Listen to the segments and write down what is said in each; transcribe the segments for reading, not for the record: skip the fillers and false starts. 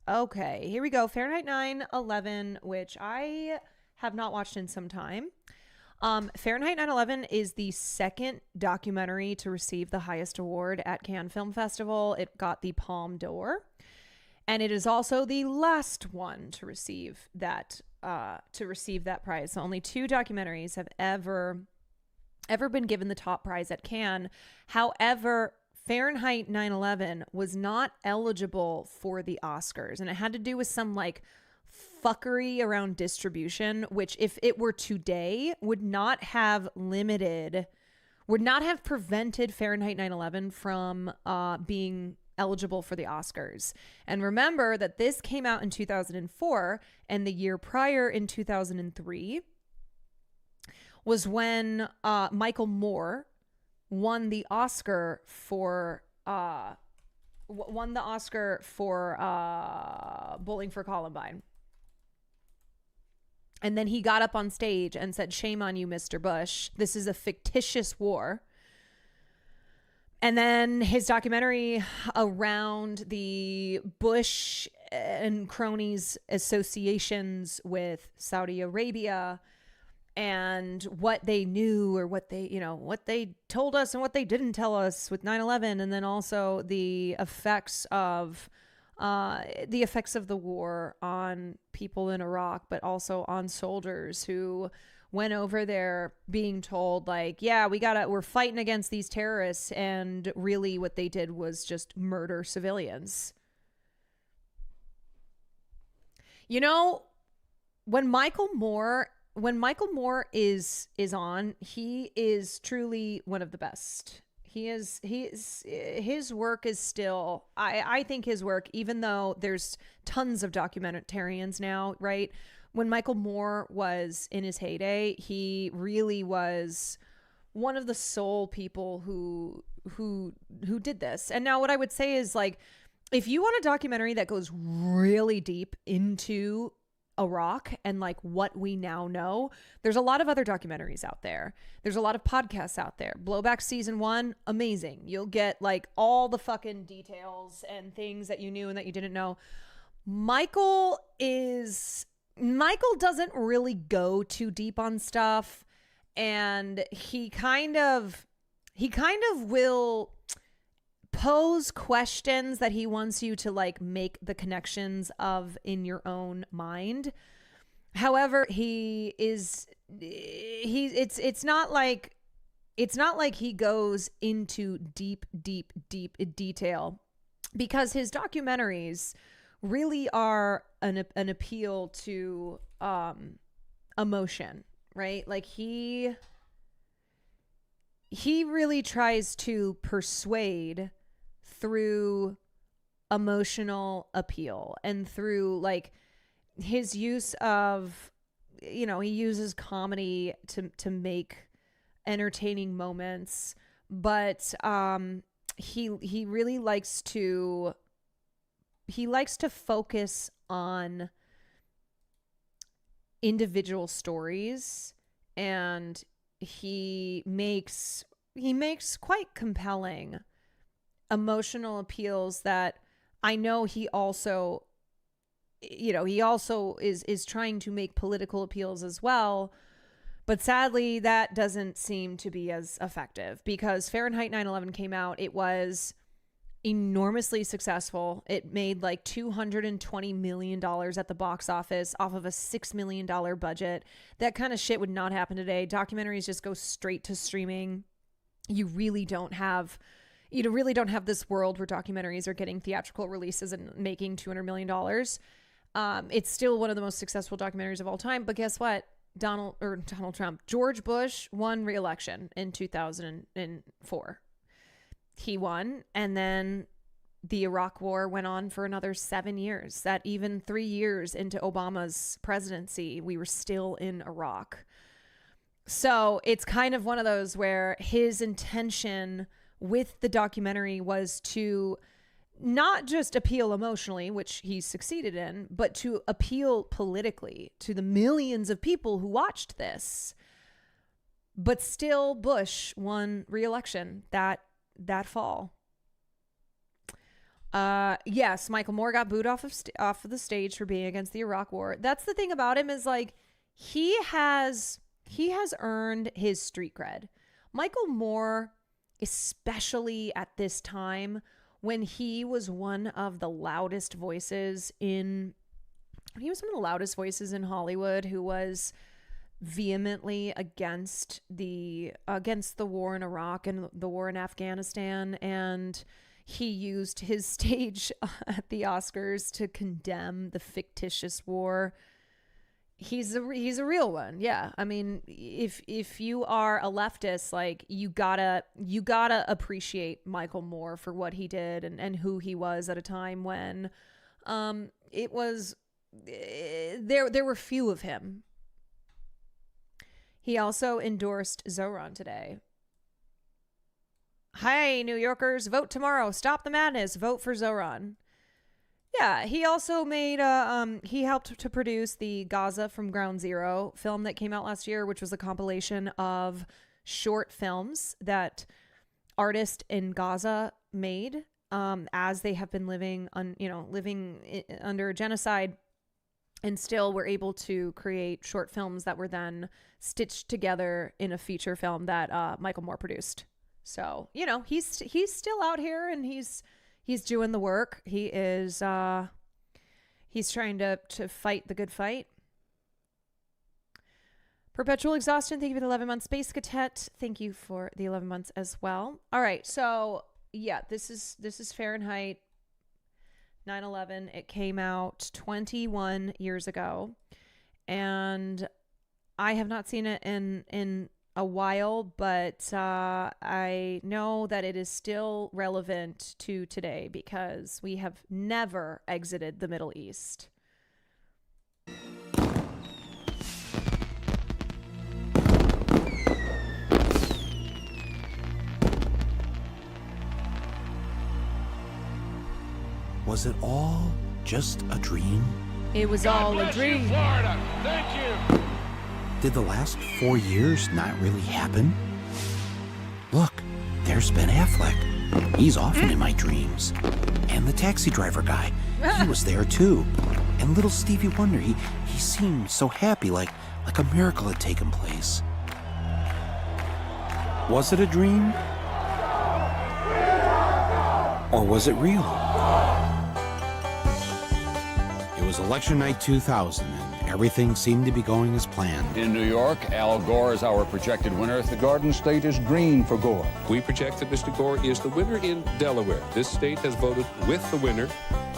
Okay, here we go. Fahrenheit 9/11, which I have not watched in some time. Fahrenheit 9/11 is the second documentary to receive the highest award at Cannes Film Festival. It got the Palme d'Or, and it is also the last one to receive that prize. So only two documentaries have ever been given the top prize at Cannes. However, Fahrenheit 9/11 was not eligible for the Oscars, and it had to do with some like fuckery around distribution, which if it were today would not have prevented Fahrenheit 9/11 from being eligible for the Oscars. And remember that this came out in 2004, and the year prior in 2003 was when Michael Moore won the Oscar for Bowling for Columbine. And then he got up on stage and said, "Shame on you, Mr. Bush. This is a fictitious war." And then his documentary around the Bush and cronies associations with Saudi Arabia and what they knew, or what they told us and what they didn't tell us with 9/11, and then also the effects of the war on people in Iraq, but also on soldiers who went over there being told like, yeah, we're fighting against these terrorists, and really what they did was just murder civilians. You know, when Michael Moore is on, he is truly one of the best. His work is still, I think his work, even though there's tons of documentarians now, right? When Michael Moore was in his heyday, he really was one of the sole people who did this. And now what I would say is, like, if you want a documentary that goes really deep into Iraq and like what we now know, there's a lot of other documentaries out there. There's a lot of podcasts out there. Blowback season 1, amazing. You'll get like all the fucking details and things that you knew and that you didn't know. Michael doesn't really go too deep on stuff, and he kind of will pose questions that he wants you to like make the connections of in your own mind. However, it's not like he goes into deep detail, because his documentaries really are an appeal to emotion, right? Like he really tries to persuade through emotional appeal, and through like his use of, he uses comedy to make entertaining moments, but he really likes to focus on individual stories, and he makes quite compelling emotional appeals that I know he also is trying to make political appeals as well. But sadly, that doesn't seem to be as effective, because Fahrenheit 9/11 came out. It was enormously successful. It made like $220 million at the box office off of a $6 million budget. That kind of shit would not happen today. Documentaries just go straight to streaming. You really don't have this world where documentaries are getting theatrical releases and making $200 million. It's still one of the most successful documentaries of all time. But guess what? George Bush won re-election in 2004. He won, and then the Iraq War went on for another 7 years. That even 3 years into Obama's presidency, we were still in Iraq. So it's kind of one of those where his intention with the documentary was to not just appeal emotionally, which he succeeded in, but to appeal politically to the millions of people who watched this. But still, Bush won re-election that fall. Yes, Michael Moore got booed off of the stage for being against the Iraq War. That's the thing about him, is like he has earned his street cred. Michael Moore, especially at this time when he was one of the loudest voices in Hollywood, who was vehemently against the war in Iraq and the war in Afghanistan, and he used his stage at the Oscars to condemn the fictitious war. He's a real one. Yeah. I mean, if you are a leftist, like you gotta appreciate Michael Moore for what he did and who he was at a time when it was there were few of him. He also endorsed Zoran today. Hi, New Yorkers, vote tomorrow. Stop the madness. Vote for Zoran. Yeah, he also made he helped to produce the Gaza from Ground Zero film that came out last year, which was a compilation of short films that artists in Gaza made as they have been living under genocide, and still were able to create short films that were then stitched together in a feature film that Michael Moore produced. So, he's still out here and he's doing the work. He is he's trying to fight the good fight. Perpetual Exhaustion, thank you for the 11 months. Space Cadet, thank you for the 11 months as well. All right, so yeah, this is Fahrenheit 9/11. It came out 21 years ago, and I have not seen it in a while, but I know that it is still relevant to today because we have never exited the Middle East. Was it all just a dream? It was all a dream. You, Florida. Thank you. Did the last 4 years not really happen? Look, there's Ben Affleck. He's often in my dreams. And the taxi driver guy, he was there too. And little Stevie Wonder, he seemed so happy, like a miracle had taken place. Was it a dream? Or was it real? It was election night 2000, and everything seemed to be going as planned. In New York, Al Gore is our projected winner. The Garden State is green for Gore. We project that Mr. Gore is the winner in Delaware. This state has voted with the winner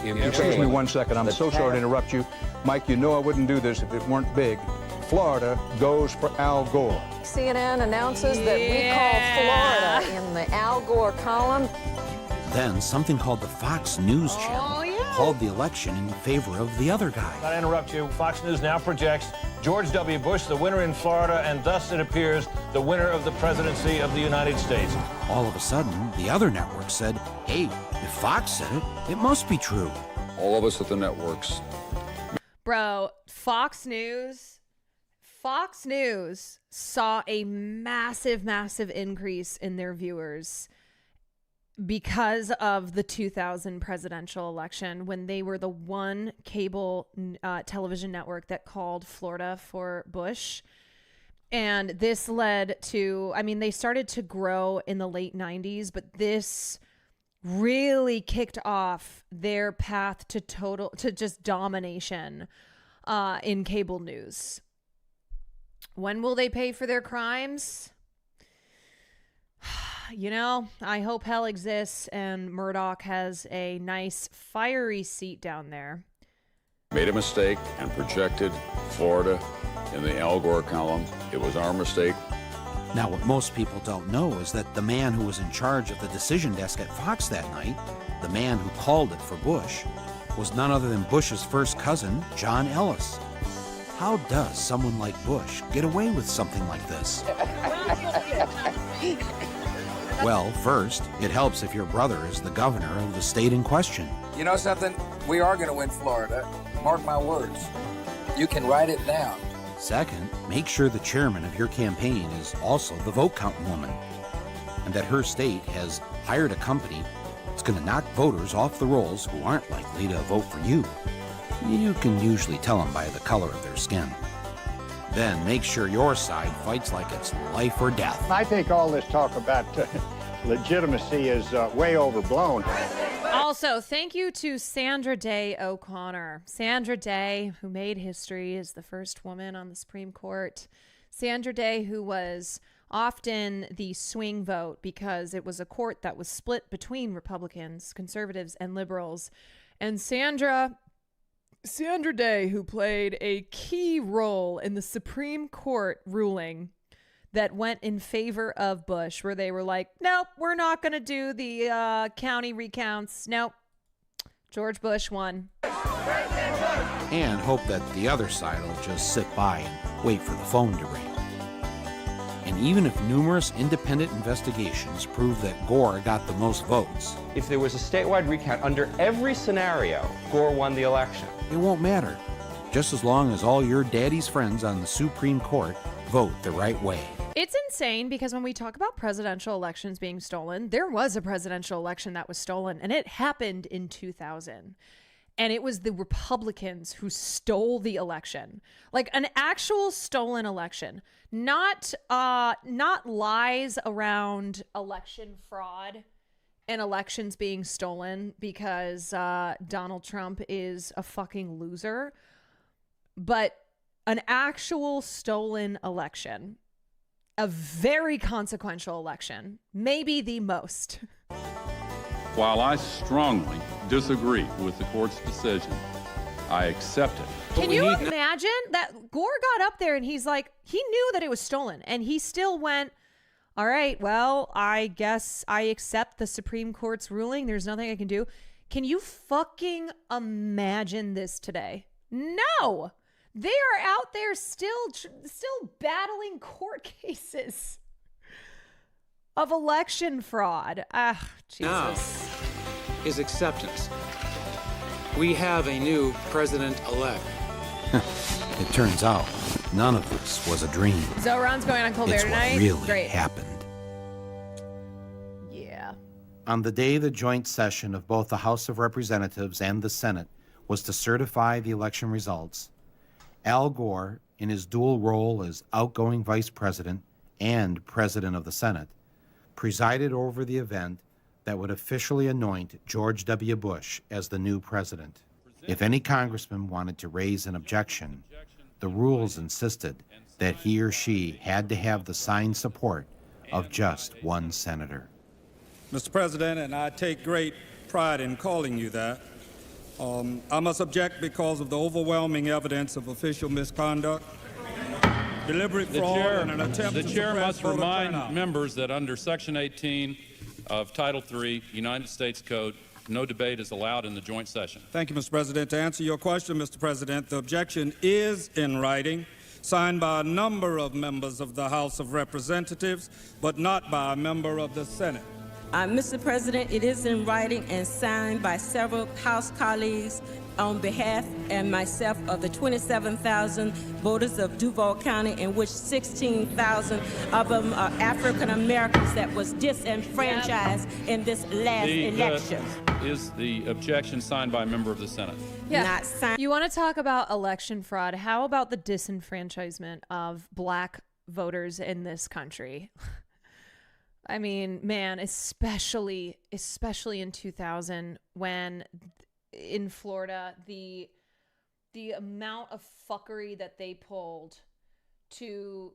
in Excuse me 1 second. I'm so sorry to interrupt you. Mike, you know I wouldn't do this if it weren't big. Florida goes for Al Gore. CNN announces that we call Florida in the Al Gore column. Then something called the Fox News Channel called the election in favor of the other guy. I interrupt you. Fox News now projects George W. Bush the winner in Florida, and thus it appears the winner of the presidency of the United States. All of a sudden, the other network said, hey, if Fox said it, it must be true. All of us at the networks. Bro, Fox News saw a massive increase in their viewers because of the 2000 presidential election, when they were the one cable television network that called Florida for Bush. And this led to, they started to grow in the late 90s, but this really kicked off their path to just domination in cable news. When will they pay for their crimes? I hope hell exists and Murdoch has a nice fiery seat down there. Made a mistake and projected Florida in the Al Gore column. It was our mistake. Now, what most people don't know is that the man who was in charge of the decision desk at Fox that night, the man who called it for Bush, was none other than Bush's first cousin, John Ellis. How does someone like Bush get away with something like this? Well, first, it helps if your brother is the governor of the state in question. You know something? We are going to win Florida. Mark my words. You can write it down. Second, make sure the chairman of your campaign is also the vote counting woman, and that her state has hired a company It's going to knock voters off the rolls who aren't likely to vote for you. You can usually tell them by the color of their skin. Then make sure your side fights like it's life or death. I think all this talk about legitimacy is way overblown. Also, thank you to Sandra Day O'Connor. Sandra Day, who made history as the first woman on the Supreme Court. Sandra Day, who was often the swing vote because it was a court that was split between Republicans, conservatives, and liberals. And Sandra Day, who played a key role in the Supreme Court ruling that went in favor of Bush, where they were like, nope, we're not going to do the county recounts. Nope. George Bush won. And hope that the other side will just sit by and wait for the phone to ring. And even if numerous independent investigations prove that Gore got the most votes, if there was a statewide recount under every scenario, Gore won the election. it won't matter, just as long as all your daddy's friends on the Supreme Court vote the right way. It's insane because when we talk about presidential elections being stolen, there was a presidential election that was stolen, and it happened in 2000. And it was the Republicans who stole the election, like an actual stolen election, not lies around election fraud and elections being stolen because Donald Trump is a fucking loser, but an actual stolen election, a very consequential election, maybe the most. While I strongly disagree with the court's decision, I accept it. Can you imagine that Gore got up there and he's like, he knew that it was stolen and he still went, all right, well, I guess I accept the Supreme Court's ruling. There's nothing I can do. Can you fucking imagine this today? No, they are out there still battling court cases of election fraud. Ah, Jesus. Now is acceptance. We have a new president-elect. It turns out none of this was a dream. So Ron's going on Colbert It's tonight. what really Great. happened. Yeah. On the day the joint session of both the House of Representatives and the Senate was to certify the election results, Al Gore, in his dual role as outgoing vice president and president of the Senate, presided over the event that would officially anoint George W. Bush as the new president. If any congressman wanted to raise an objection, the rules insisted that he or she had to have the signed support of just one senator. Mr. President, and I take great pride in calling you that, I must object because of the overwhelming evidence of official misconduct, deliberate fraud, and an attempt to suppress voter turnout. The chair must remind members that under Section 18 of Title III, United States Code, no debate is allowed in the joint session. Thank you, Mr. President. To answer your question, Mr. President, the objection is in writing, signed by a number of members of the House of Representatives, but not by a member of the Senate. Mr. President, it is in writing and signed by several House colleagues on behalf and myself of the 27,000 voters of Duval County, in which 16,000 of them are African Americans that was disenfranchised in this last election. Is the objection signed by a member of the Senate? Yeah. Not signed. You want to talk about election fraud? How about the disenfranchisement of black voters in this country? I mean, man, especially in 2000 when in Florida, the amount of fuckery that they pulled to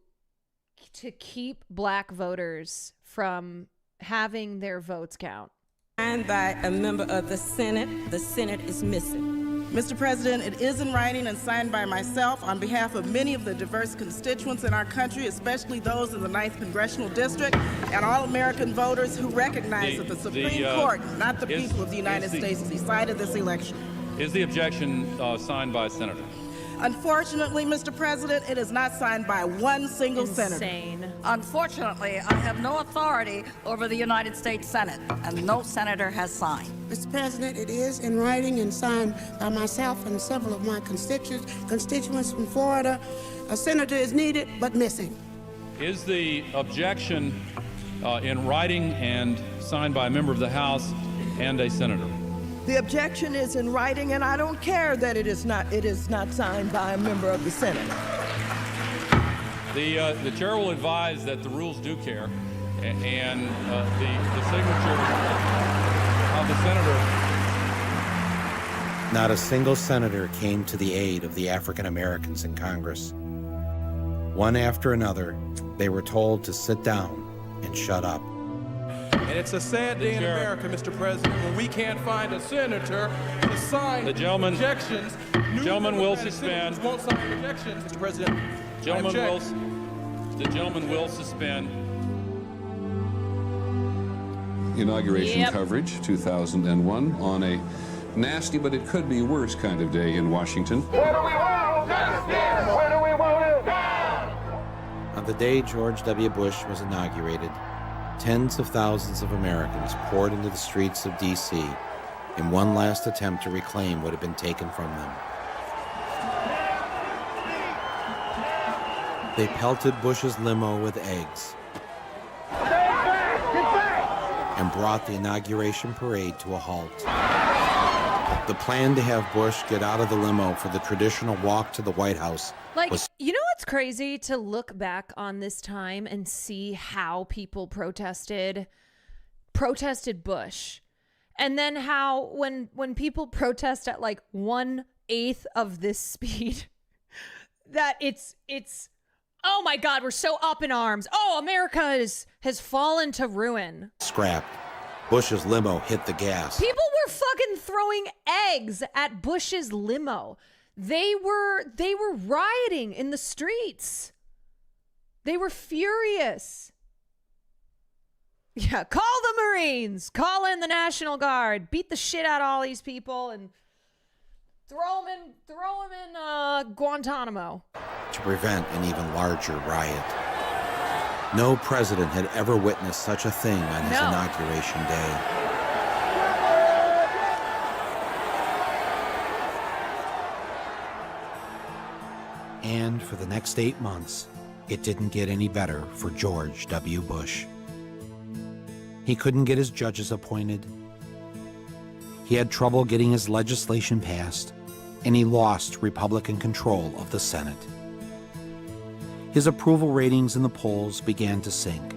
keep black voters from having their votes count. Signed by a member of the Senate is missing. Mr. President, it is in writing and signed by myself on behalf of many of the diverse constituents in our country, especially those in the 9th Congressional District, and all American voters who recognize that the Supreme Court, not the people of the United States, decided this election. Is the objection signed by a senator? Unfortunately, Mr. President, it is not signed by one single senator. Unfortunately, I have no authority over the United States Senate, and no senator has signed. Mr. President, it is in writing and signed by myself and several of my constituents from Florida. A senator is needed, but missing. Is the objection in writing and signed by a member of the House and a senator. The objection is in writing, and I don't care that it is not signed by a member of the Senate. The chair will advise that the rules do care, and the signature of the senator. Not a single senator came to the aid of the African Americans in Congress. One after another, they were told to sit down and shut up. And it's a sad day in America, Mr. President, when we can't find a senator to sign The gentleman objections. will suspend. Won't sign objections, Mr. President. The gentleman will suspend. Inauguration coverage, 2001, on a nasty, but it could be worse kind of day in Washington. Where do we want justice? Where do we want it? On the day George W. Bush was inaugurated, tens of thousands of Americans poured into the streets of D.C. in one last attempt to reclaim what had been taken from them. They pelted Bush's limo with eggs and brought the inauguration parade to a halt. The plan to have Bush get out of the limo for the traditional walk to the White House was... You know what's crazy? To look back on this time and see how people protested Bush. And then how when people protest at like 1/8 of this speed, that it's oh my God, we're so up in arms. Oh, America has fallen to ruin. Scrapped. Bush's limo hit the gas. People were fucking throwing eggs at Bush's limo. They were rioting in the streets. They were furious. Yeah, call the Marines, call in the National Guard, beat the shit out of all these people and throw them in Guantanamo. To prevent an even larger riot. No president had ever witnessed such a thing on his inauguration day. And for the next 8 months, it didn't get any better for George W. Bush. He couldn't get his judges appointed. He had trouble getting his legislation passed, and he lost Republican control of the Senate. His approval ratings in the polls began to sink.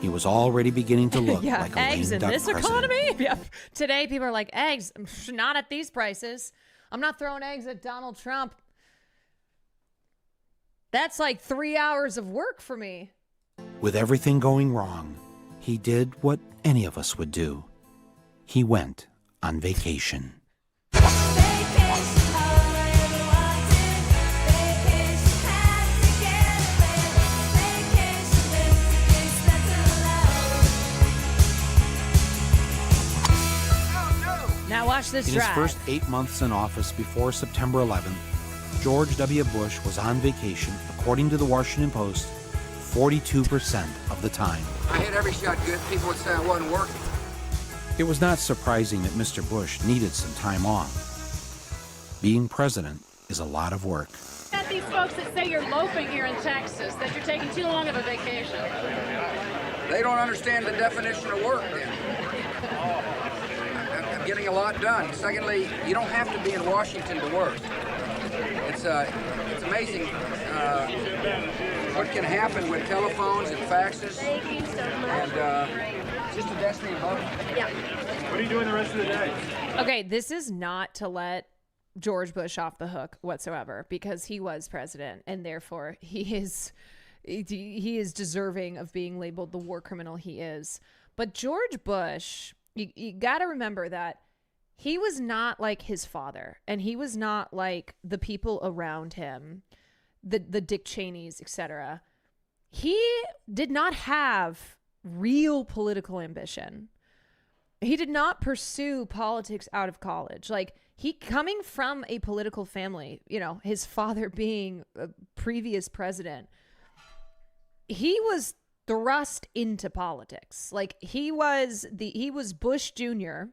He was already beginning to look like a eggs lame in duck this president. economy? Yep. Today, people are like, eggs, not at these prices. I'm not throwing eggs at Donald Trump. That's like 3 hours of work for me. With everything going wrong, he did what any of us would do. He went on vacation. Now watch this In drive. his first 8 months in office before September 11th, George W. Bush was on vacation, according to the Washington Post, 42% of the time. I hit every shot good. People would say I wasn't working. It was not surprising that Mr. Bush needed some time off. Being president is a lot of work. At these folks that say you're loafing here in Texas, that you're taking too long of a vacation. They don't understand the definition of work then. I'm getting a lot done. Secondly, you don't have to be in Washington to work. It's amazing what can happen with telephones and faxes. Thank you so much. And just a destiny of Yeah. What are you doing the rest of the day? Okay, this is not to let George Bush off the hook whatsoever, because he was president and therefore he is deserving of being labeled the war criminal he is. But George Bush, you got to remember that he was not like his father, and he was not like the people around him, the Dick Cheneys, etc. He did not have real political ambition. He did not pursue politics out of college. Like, he coming from a political family, you know, his father being a previous president, he was thrust into politics. Like, he was Bush Jr.,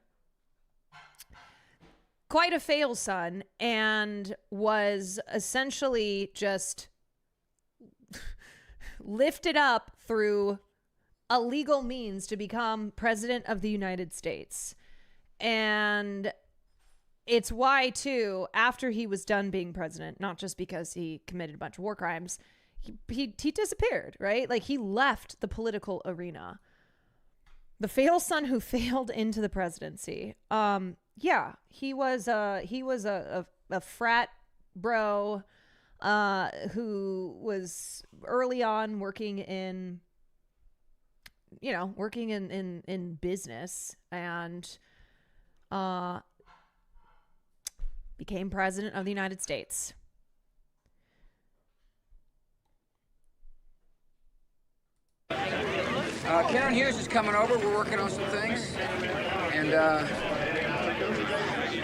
quite a fail son, and was essentially just lifted up through a legal means to become president of the United States. And it's why, too, after he was done being president, not just because he committed a bunch of war crimes, he disappeared, right? Like, he left the political arena. The fatal son who failed into the presidency. Yeah, he was a frat bro who was early on working in business and became president of the United States. Karen Hughes is coming over. We're working on some things. And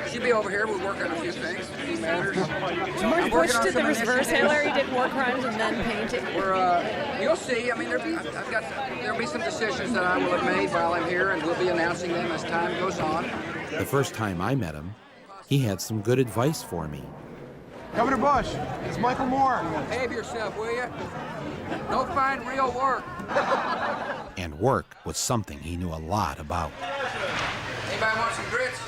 she'll be over here. We're working on a few things, a few matters. George Bush did the reverse. Hillary did war crimes and then painting. You'll see. I mean, there'll be some decisions that I will have made while I'm here, and we'll be announcing them as time goes on. The first time I met him, he had some good advice for me. Governor Bush, it's Michael Moore. Behave yourself, will you? Don't find real work. And work was something he knew a lot about. Anybody want some grits?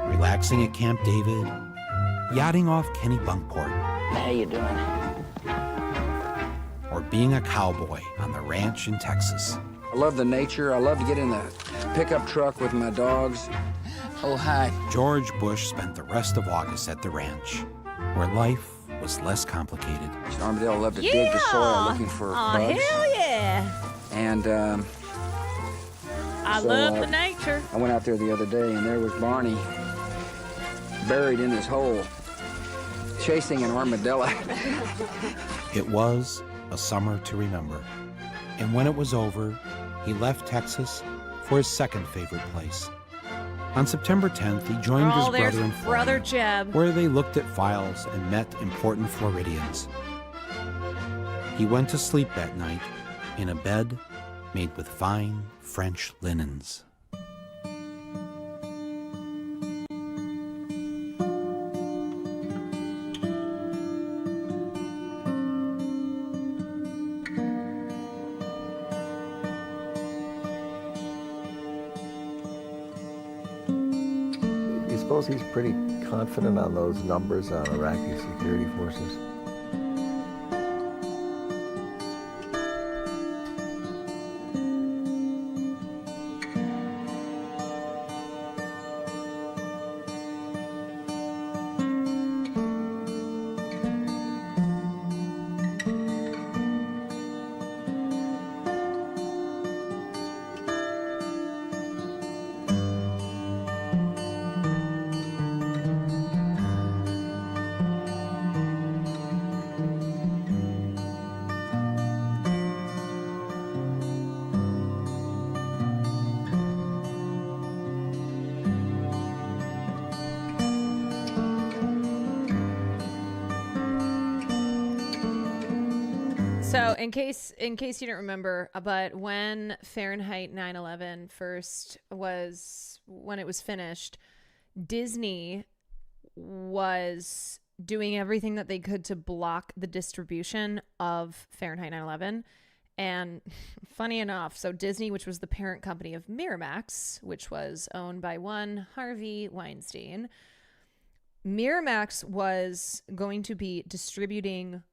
Relaxing at Camp David, yachting off Kennebunkport. How you doing? Or being a cowboy on the ranch in Texas. I love the nature. I love to get in the pickup truck with my dogs. Oh, hi. George Bush spent the rest of August at the ranch, where life was less complicated. Armadillo loved to dig the soil looking for bugs. Hell yeah. And I love the nature. I went out there the other day, and there was Barney buried in his hole, chasing an armadillo. It was a summer to remember. And when it was over, he left Texas for his second favorite place. On September 10th, he joined his brother in Florida, Brother Jeb, where they looked at files and met important Floridians. He went to sleep that night in a bed made with fine French linens. He's pretty confident on those numbers on Iraqi security forces. So in case you don't remember, but when Fahrenheit 9/11 when it was finished, Disney was doing everything that they could to block the distribution of Fahrenheit 9/11. And funny enough, so Disney, which was the parent company of Miramax, which was owned by one Harvey Weinstein, Miramax was going to be distributing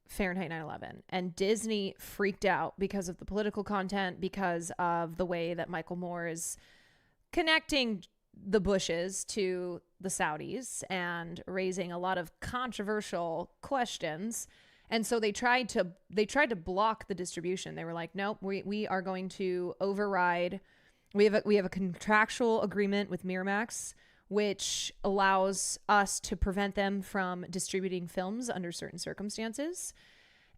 Fahrenheit 9/11, and Disney freaked out because of the political content, because of the way that Michael Moore is connecting the Bushes to the Saudis and raising a lot of controversial questions. And so they tried to block the distribution. They were like, nope, we are going to override. We have a contractual agreement with Miramax, which allows us to prevent them from distributing films under certain circumstances.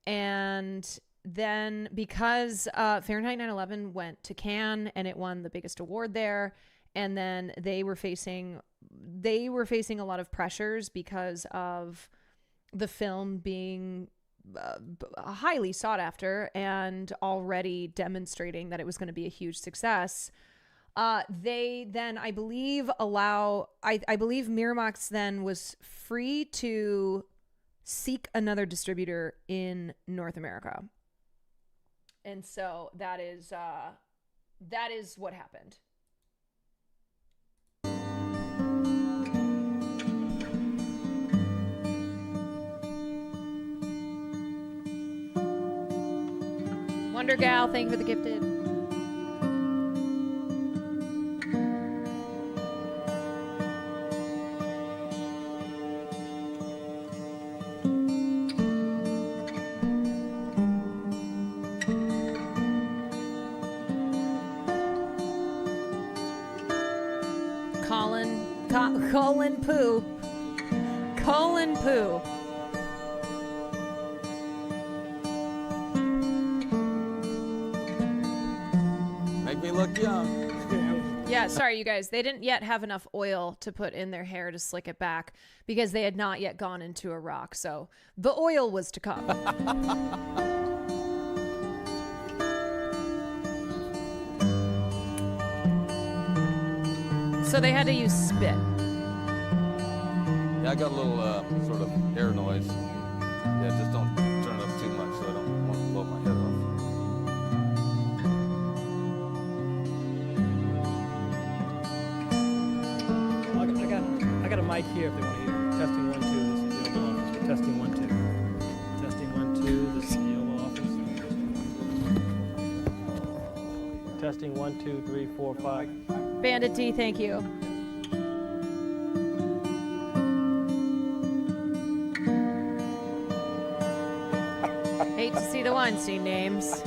And then because Fahrenheit 9/11 went to Cannes and it won the biggest award there, and then they were facing a lot of pressures because of the film being highly sought after and already demonstrating that it was going to be a huge success. They then, I believe Miramax then was free to seek another distributor in North America. And so that is what happened. Wonder Gal, thank you for the gifted. Colin Pooh. Make me look young. Yeah, sorry, you guys. They didn't yet have enough oil to put in their hair to slick it back because they had not yet gone into a rock. So the oil was to come. So they had to use spit. Yeah, I got a little sort of air noise. Yeah, just don't turn it up too much so I don't want to blow my head off. I got a mic here if they want to hear. Testing 1 2. This is the Oval Office. We're testing 1 2. Testing 1 2. This is the Oval Office. Testing 1 2 3 4 5. Bandit D, thank you. Hate to see the Weinstein names.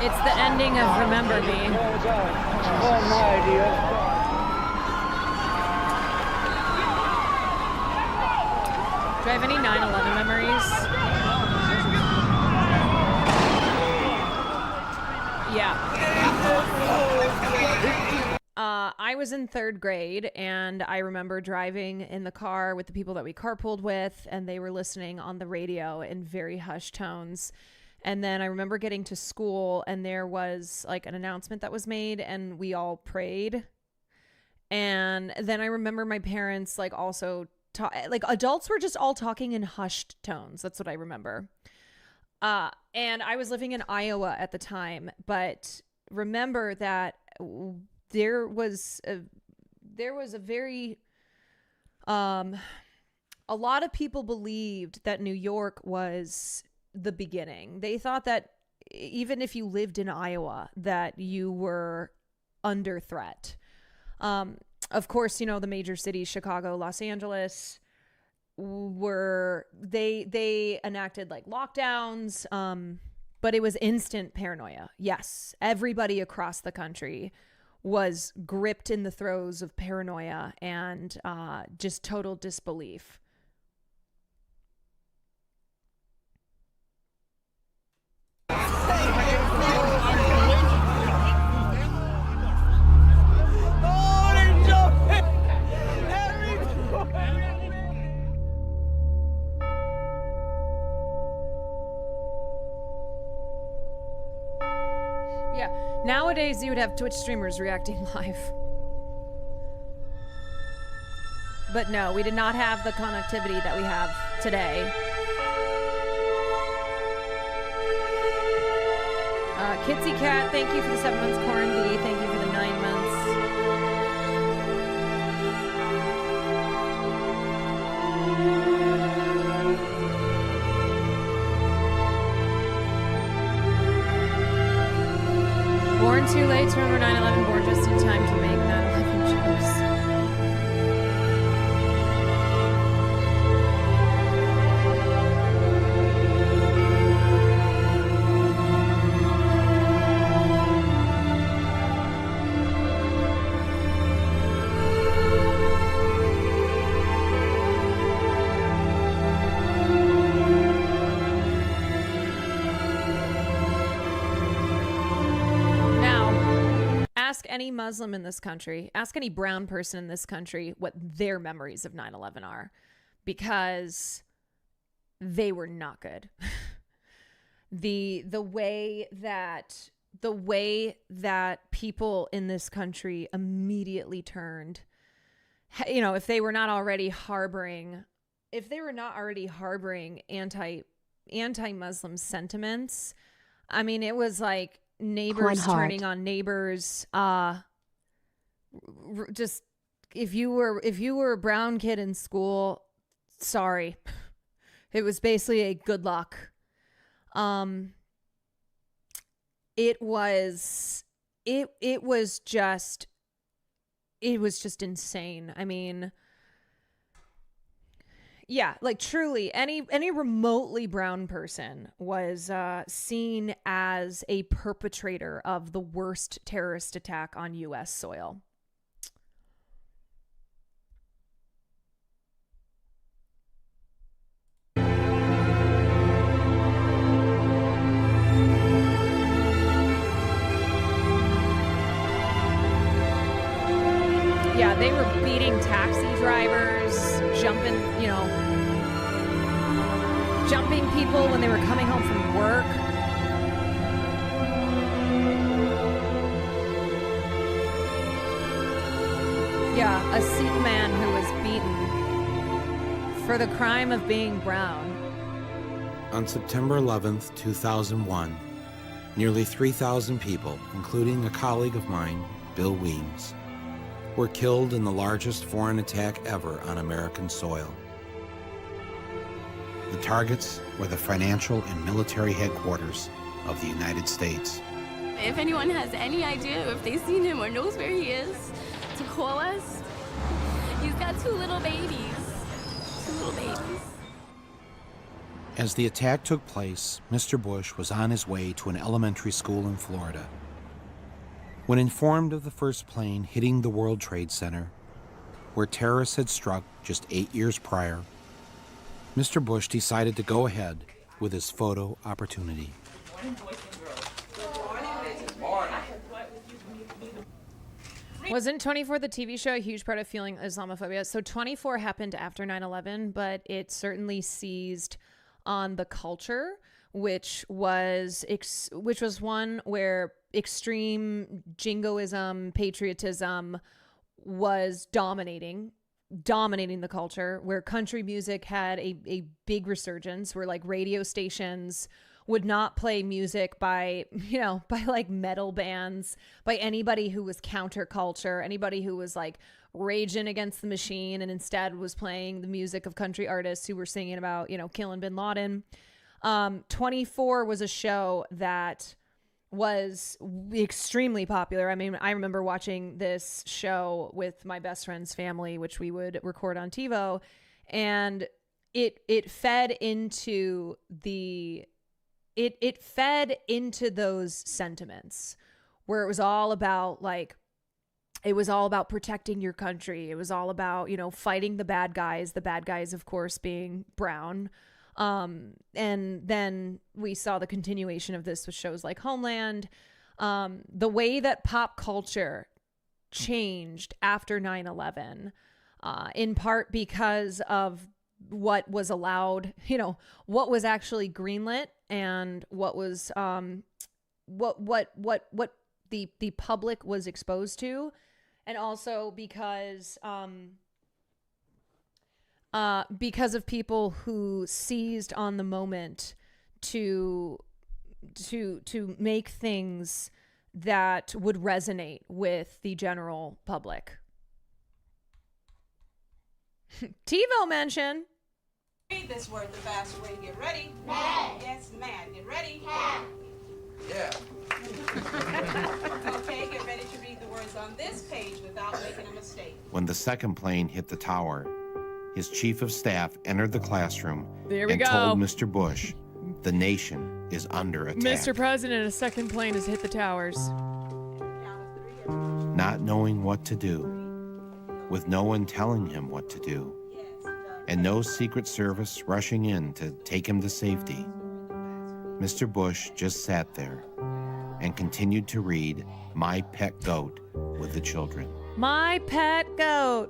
It's the ending of Remember Me. Do I have any 9/11 memories? Yeah. I was in 3rd grade, and I remember driving in the car with the people that we carpooled with, and they were listening on the radio in very hushed tones. And then I remember getting to school, and there was like an announcement that was made, and we all prayed. And then I remember my parents like also like adults were just all talking in hushed tones. That's what I remember. And I was living in Iowa at the time, but remember that there was a very a lot of people believed that New York was the beginning. They thought that even if you lived in Iowa, that you were under threat. Of course, you know, the major cities, Chicago, Los Angeles, they enacted like lockdowns, but it was instant paranoia. Yes, everybody across the country was gripped in the throes of paranoia and just total disbelief. Yeah, nowadays you would have Twitch streamers reacting live. But no, we did not have the connectivity that we have today. Kitsy Cat, thank you for the 7 months. Corn B, thank you for the 9 months. Born too late to remember 9/11, born just in time to make 9/11 jokes. Ask any Muslim in this country, ask any brown person in this country what their memories of 9/11 are, because they were not good. the way that people in this country immediately turned, you know, if they were not already harboring anti-Muslim sentiments, I mean, it was like neighbors turning on neighbors. Just if you were a brown kid in school, sorry, it was basically a good luck. It was just insane. I mean, yeah, like truly any remotely brown person was seen as a perpetrator of the worst terrorist attack on U.S. soil. Yeah, they were beating taxi drivers, jumping people when they were coming home from work. Yeah, a Sikh man who was beaten for the crime of being brown. On September 11th, 2001, nearly 3,000 people, including a colleague of mine, Bill Weems, were killed in the largest foreign attack ever on American soil. The targets were the financial and military headquarters of the United States. If anyone has any idea, if they've seen him or knows where he is, to call us. He's got two little babies. As the attack took place, Mr. Bush was on his way to an elementary school in Florida. When informed of the first plane hitting the World Trade Center, where terrorists had struck just 8 years prior, Mr. Bush decided to go ahead with his photo opportunity. Wasn't 24 the TV show a huge part of feeling Islamophobia? So 24 happened after 9/11, but it certainly seized on the culture, which was one where extreme jingoism, patriotism was dominating the culture, where country music had a big resurgence, where like radio stations would not play music by like metal bands, by anybody who was counterculture, anybody who was like raging against the machine, and instead was playing the music of country artists who were singing about, killing bin Laden. 24 was a show that was extremely popular. I mean, I remember watching this show with my best friend's family, which we would record on TiVo, and it fed into those sentiments where it was all about protecting your country. It was all about, fighting the bad guys of course being brown. And then we saw the continuation of this with shows like Homeland. The way that pop culture changed after 9/11, in part because of what was allowed, what was actually greenlit and what was, what the public was exposed to. And also because of people who seized on the moment to to make things that would resonate with the general public. TiVo mention. Read this word the fast way. Get ready. Man. Yes, man. Get ready. Man. Yeah. Okay, get ready to read the words on this page without making a mistake. When the second plane hit the tower, his chief of staff entered the classroom and go. told Mr. Bush, the nation is under attack. Mr. President, a second plane has hit the towers. Not knowing what to do, with no one telling him what to do, and no Secret Service rushing in to take him to safety, Mr. Bush just sat there and continued to read My Pet Goat with the children. My pet goat.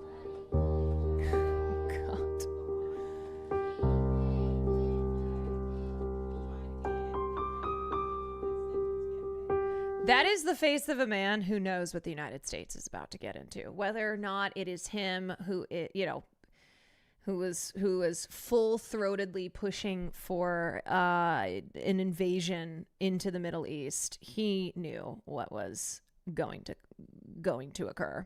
That is the face of a man who knows what the United States is about to get into. Whether or not it is him who was full-throatedly pushing for an invasion into the Middle East, he knew what was going to occur.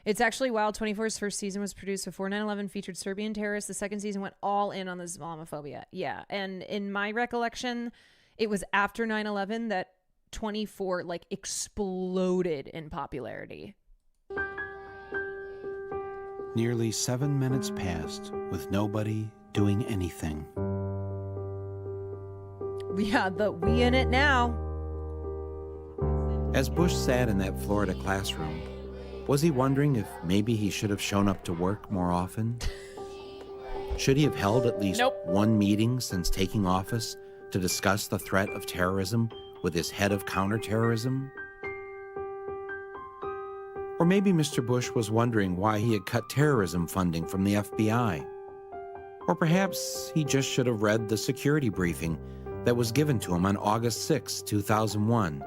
It's actually wild. 24's first season was produced before 9/11, featured Serbian terrorists. The second season went all in on the Islamophobia. Yeah, and in my recollection, it was after 9/11 that 24 exploded in popularity. Nearly 7 minutes passed with nobody doing anything. Yeah, we in it now. As Bush sat in that Florida classroom, was he wondering if maybe he should have shown up to work more often? Should he have held at least one meeting since taking office to discuss the threat of terrorism with his head of counterterrorism? Or maybe Mr. Bush was wondering why he had cut terrorism funding from the FBI. Or perhaps he just should have read the security briefing that was given to him on August 6, 2001,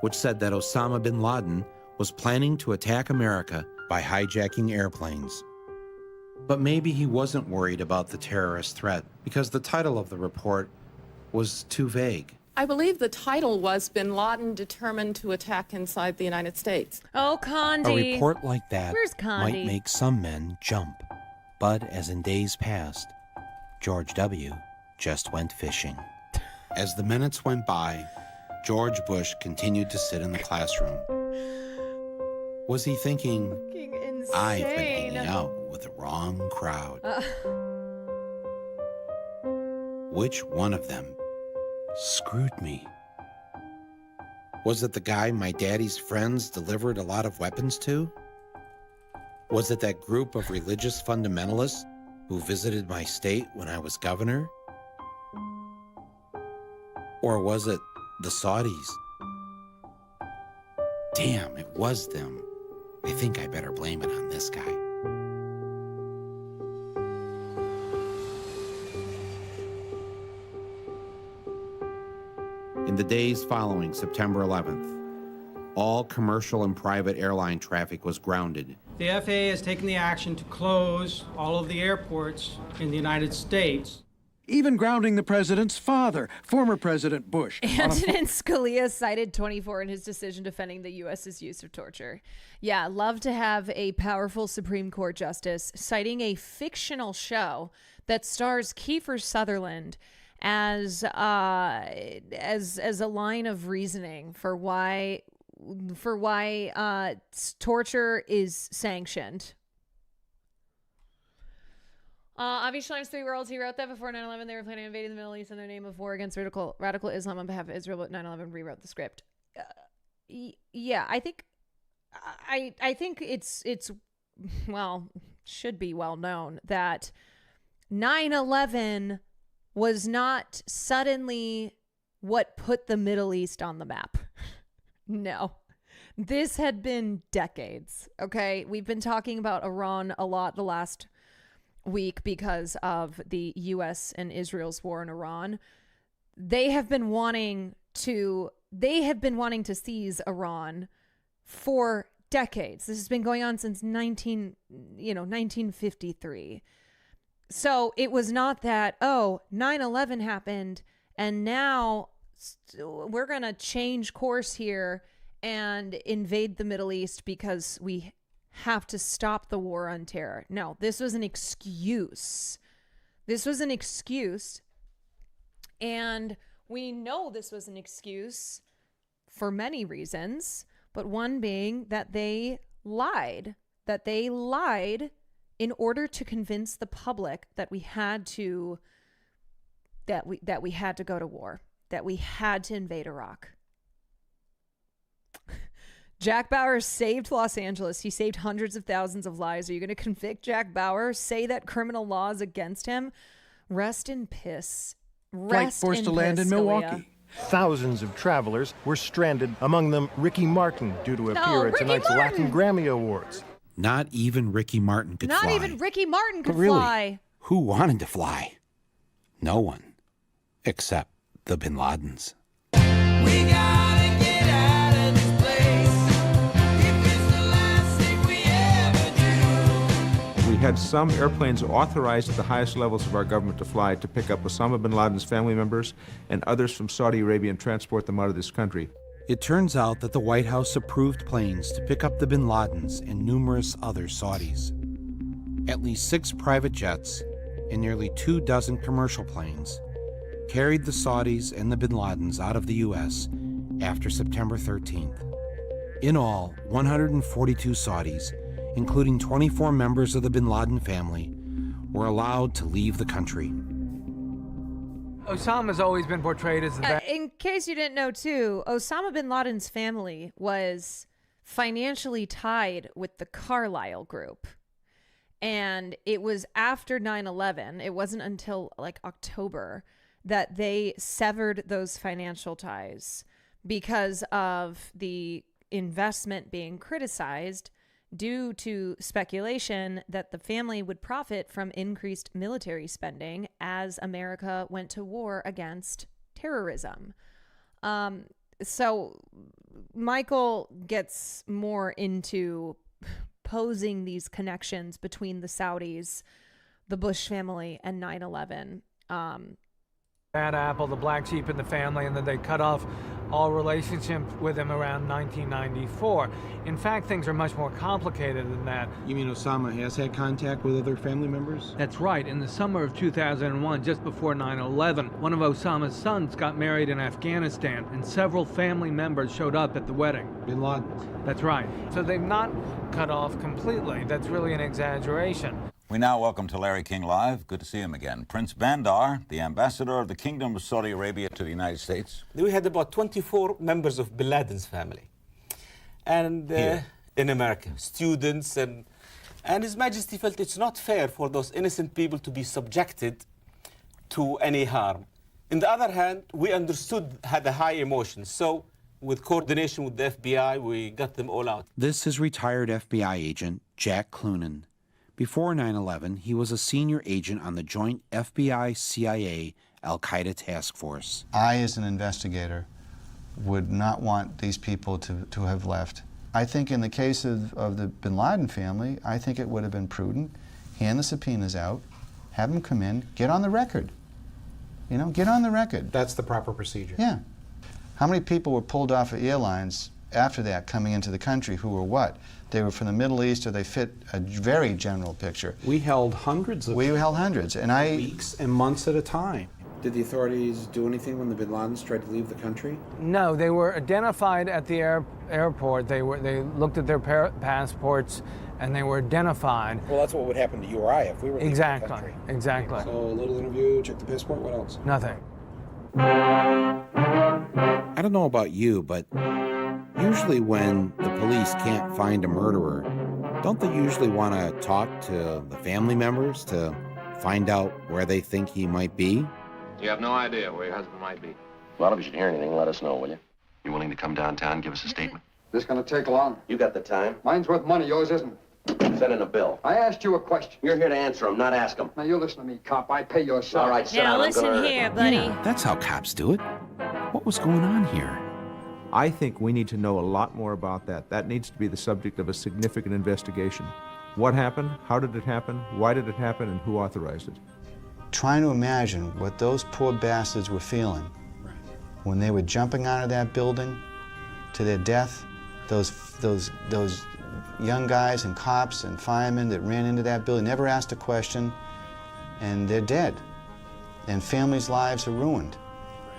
which said that Osama bin Laden was planning to attack America by hijacking airplanes. But maybe he wasn't worried about the terrorist threat because the title of the report was too vague. I believe the title was Bin Laden Determined to Attack Inside the United States. Oh, Condi. A report like that Where's Condi? might make some men jump. But as in days past, George W. just went fishing. As the minutes went by, George Bush continued to sit in the classroom. Was he thinking, I've been hanging out with the wrong crowd? Which one of them screwed me? Was it the guy my daddy's friends delivered a lot of weapons to? Was it that group of religious fundamentalists who visited my state when I was governor? Or was it the Saudis? Damn, it was them. I think I better blame it on this guy. In the days following September 11th, all commercial and private airline traffic was grounded. The FAA has taken the action to close all of the airports in the United States. Even grounding the president's father, former President Bush. Antonin Scalia cited 24 in his decision defending the U.S.'s use of torture. Yeah, love to have a powerful Supreme Court justice citing a fictional show that stars Kiefer Sutherland as a line of reasoning for why torture is sanctioned. Avi Schleim's Three Worlds, he wrote that before 9/11 they were planning on invading the Middle East in their name of war against radical Islam on behalf of Israel, but 9/11 rewrote the script. Yeah, I think it's well, should be well known that 9/11 was not suddenly what put the Middle East on the map. No. This had been decades, okay? We've been talking about Iran a lot the last week because of the U.S. and Israel's war in Iran. They have been wanting to seize Iran for decades. This has been going on since 1953. So it was not that, 9/11 happened and now we're going to change course here and invade the Middle East because we have to stop the war on terror. No, this was an excuse. This was an excuse. And we know this was an excuse for many reasons, but one being that they lied. That they lied in order to convince the public that we had to go to war, that we had to invade Iraq. Jack Bauer saved Los Angeles. He saved hundreds of thousands of lives. Are you going to convict Jack Bauer? Say that criminal law is against him? Rest in piss. Flight forced to land in Milwaukee. Thousands of travelers were stranded, among them Ricky Martin, due to appear at tonight's Latin Grammy Awards. Not even Ricky Martin could fly. Not even Ricky Martin could But really, fly. who wanted to fly? No one. Except the Bin Ladens. We gotta get out of this place. If it's the last thing we ever do. We had some airplanes authorized at the highest levels of our government to fly to pick up Osama bin Laden's family members and others from Saudi Arabia and transport them out of this country. It turns out that the White House approved planes to pick up the Bin Ladens and numerous other Saudis. At least 6 private jets and nearly 24 commercial planes carried the Saudis and the Bin Ladens out of the U.S. after September 13th. In all, 142 Saudis, including 24 members of the Bin Laden family, were allowed to leave the country. Osama's always been portrayed as the bad. In case you didn't know, too, Osama bin Laden's family was financially tied with the Carlyle Group. And it was after 9/11, it wasn't until like October, that they severed those financial ties because of the investment being criticized due to speculation that the family would profit from increased military spending as America went to war against terrorism. So Michael gets more into posing these connections between the Saudis, the Bush family, and 9/11. Bad apple, the black sheep in the family, and then they cut off all relationship with him around 1994. In fact, things are much more complicated than that. You mean Osama has had contact with other family members? That's right. In the summer of 2001, just before 9/11, one of Osama's sons got married in Afghanistan, and several family members showed up at the wedding. Bin Laden. That's right. So they've not cut off completely. That's really an exaggeration. We now welcome to Larry King Live. Good to see him again. Prince Bandar, the ambassador of the Kingdom of Saudi Arabia to the United States. We had about 24 members of Bin Laden's family. And in America, students, and His Majesty felt it's not fair for those innocent people to be subjected to any harm. On the other hand, we understood had a high emotion. So with coordination with the FBI, we got them all out. This is retired FBI agent Jack Clunan. Before 9/11, he was a senior agent on the joint FBI-CIA Al-Qaeda task force. I, as an investigator, would not want these people to have left. I think in the case of the Bin Laden family, I think it would have been prudent. Hand the subpoenas out, have them come in, get on the record. You know, get on the record. That's the proper procedure. Yeah. How many people were pulled off of airlines after that coming into the country who were what? They were from the Middle East, or they fit a very general picture. We held hundreds of and weeks and months at a time. Did the authorities do anything when the Bin Ladens tried to leave the country? No, they were identified at the airport. They looked at their passports, and they were identified. Well, that's what would happen to you or I if we were leaving the country. Exactly. So a little interview, check the passport, what else? Nothing. I don't know about you, but usually when the police can't find a murderer, don't they usually want to talk to the family members to find out where they think he might be? You have no idea where your husband might be. Well, if you should hear anything, let us know, will you? You willing to come downtown and give us a statement? This gonna take long. You got the time? Mine's worth money, yours isn't. Send in a bill. I asked you a question. You're here to answer them, not ask them. Now, you listen to me, cop. I pay your salary. All right, sit down. Listen here, buddy. Yeah, that's how cops do it. What was going on here? I think we need to know a lot more about that. That needs to be the subject of a significant investigation. What happened? How did it happen? Why did it happen? And who authorized it? Trying to imagine what those poor bastards were feeling when they were jumping out of that building to their death, those young guys and cops and firemen that ran into that building never asked a question, and they're dead. And families' lives are ruined.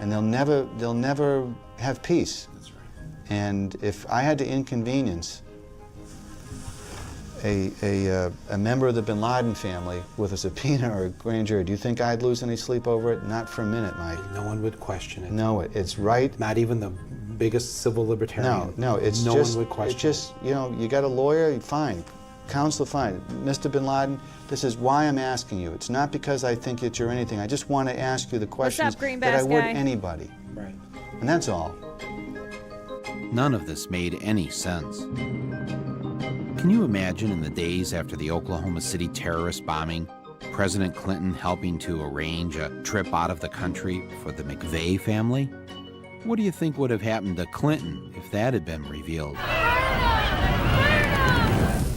And they'll never have peace. That's right. And if I had to inconvenience a member of the bin Laden family with a subpoena or a grand jury, do you think I'd lose any sleep over it? Not for a minute, Mike. No one would question it. No, it's right. Not even the biggest civil libertarian. No, it's no just, one would question it's just, you know, you got a lawyer, fine. Counsel, fine. Mr. bin Laden, this is why I'm asking you. It's not because I think that you're anything. I just want to ask you the questions that I would anybody. Right. And that's all. None of this made any sense. Can you imagine in the days after the Oklahoma City terrorist bombing, President Clinton helping to arrange a trip out of the country for the McVeigh family? What do you think would have happened to Clinton if that had been revealed?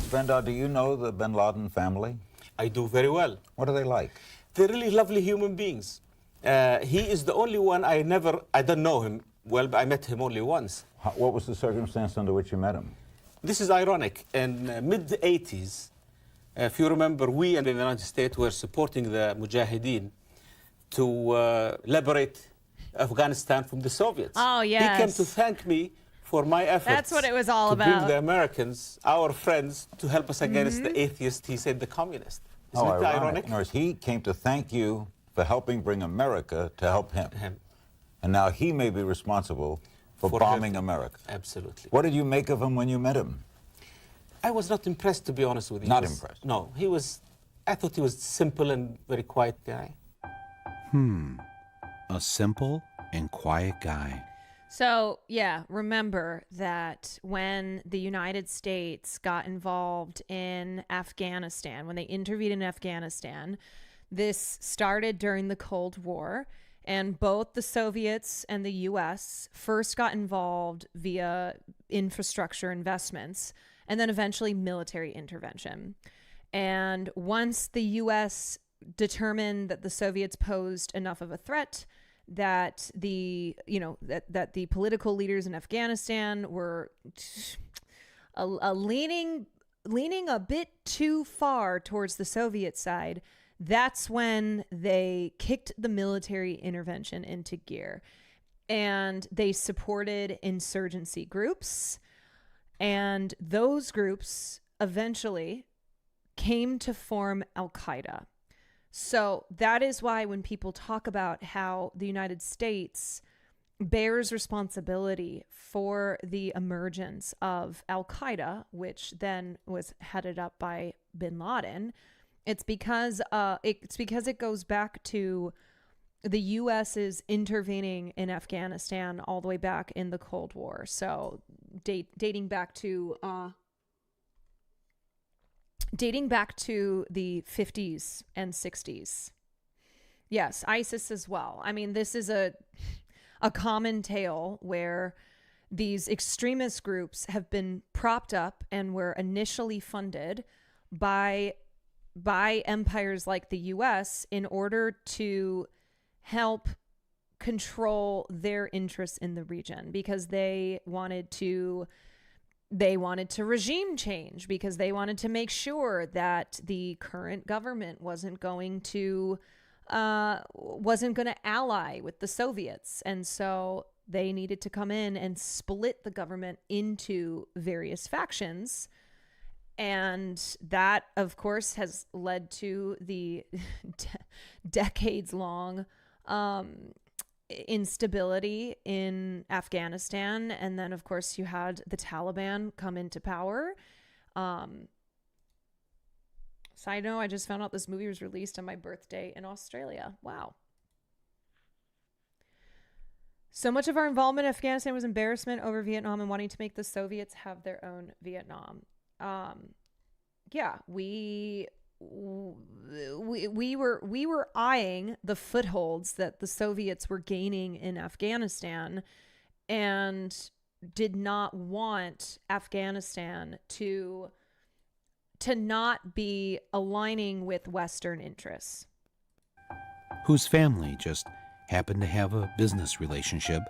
Bandar, do you know the bin Laden family? I do very well. What are they like? They're really lovely human beings. He is the only one I don't know him well, but I met him only once. What was the circumstance under which you met him? This is ironic. In mid-80s, if you remember, we in the United States were supporting the Mujahideen to liberate Afghanistan from the Soviets. Oh, yes. He came to thank me for my efforts. That's what it was all to about. bring the Americans, our friends, to help us against the atheist, he said, the communist. Isn't it ironic? In other words, he came to thank you for helping bring America to help him. And now he may be responsible for bombing America. Absolutely. What did you make of him when you met him? I was not impressed, to be honest with you. Not impressed? No, I thought he was simple and very quiet guy. A simple and quiet guy. So, yeah, remember that when the United States got involved in Afghanistan, when they intervened in Afghanistan, this started during the Cold War, and both the Soviets and the U.S. first got involved via infrastructure investments and then eventually military intervention. And once the U.S. determined that the Soviets posed enough of a threat, that the political leaders in Afghanistan were leaning a bit too far towards the Soviet side, that's when they kicked the military intervention into gear. And they supported insurgency groups. And those groups eventually came to form Al-Qaeda. So that is why when people talk about how the United States bears responsibility for the emergence of Al-Qaeda, which then was headed up by bin Laden, it's because it goes back to the U.S.'s intervening in Afghanistan all the way back in the Cold War. So dating back to the 50s and 60s. Yes, ISIS as well. I mean, this is a common tale where these extremist groups have been propped up and were initially funded by empires like the US in order to help control their interests in the region, because they wanted to regime change, because they wanted to make sure that the current government wasn't going to ally with the Soviets. And so they needed to come in and split the government into various factions. And that, of course, has led to the decades-long instability in Afghanistan. And then, of course, you had the Taliban come into power. Side note, I just found out this movie was released on my birthday in Australia. Wow. So much of our involvement in Afghanistan was embarrassment over Vietnam and wanting to make the Soviets have their own Vietnam. Yeah, we were eyeing the footholds that the Soviets were gaining in Afghanistan and did not want Afghanistan to not be aligning with Western interests. Whose family just happened to have a business relationship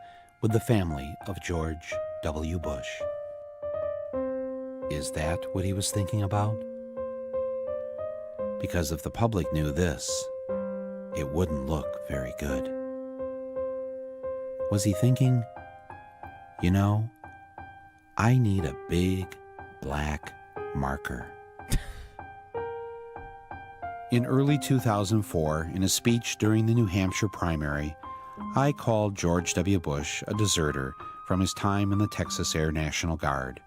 with the family of George W. Bush. Is that what he was thinking about? Because if the public knew this, it wouldn't look very good. Was he thinking, you know, I need a big black marker? In early 2004, in a speech during the New Hampshire primary, I called George W. Bush a deserter from his time in the Texas Air National Guard.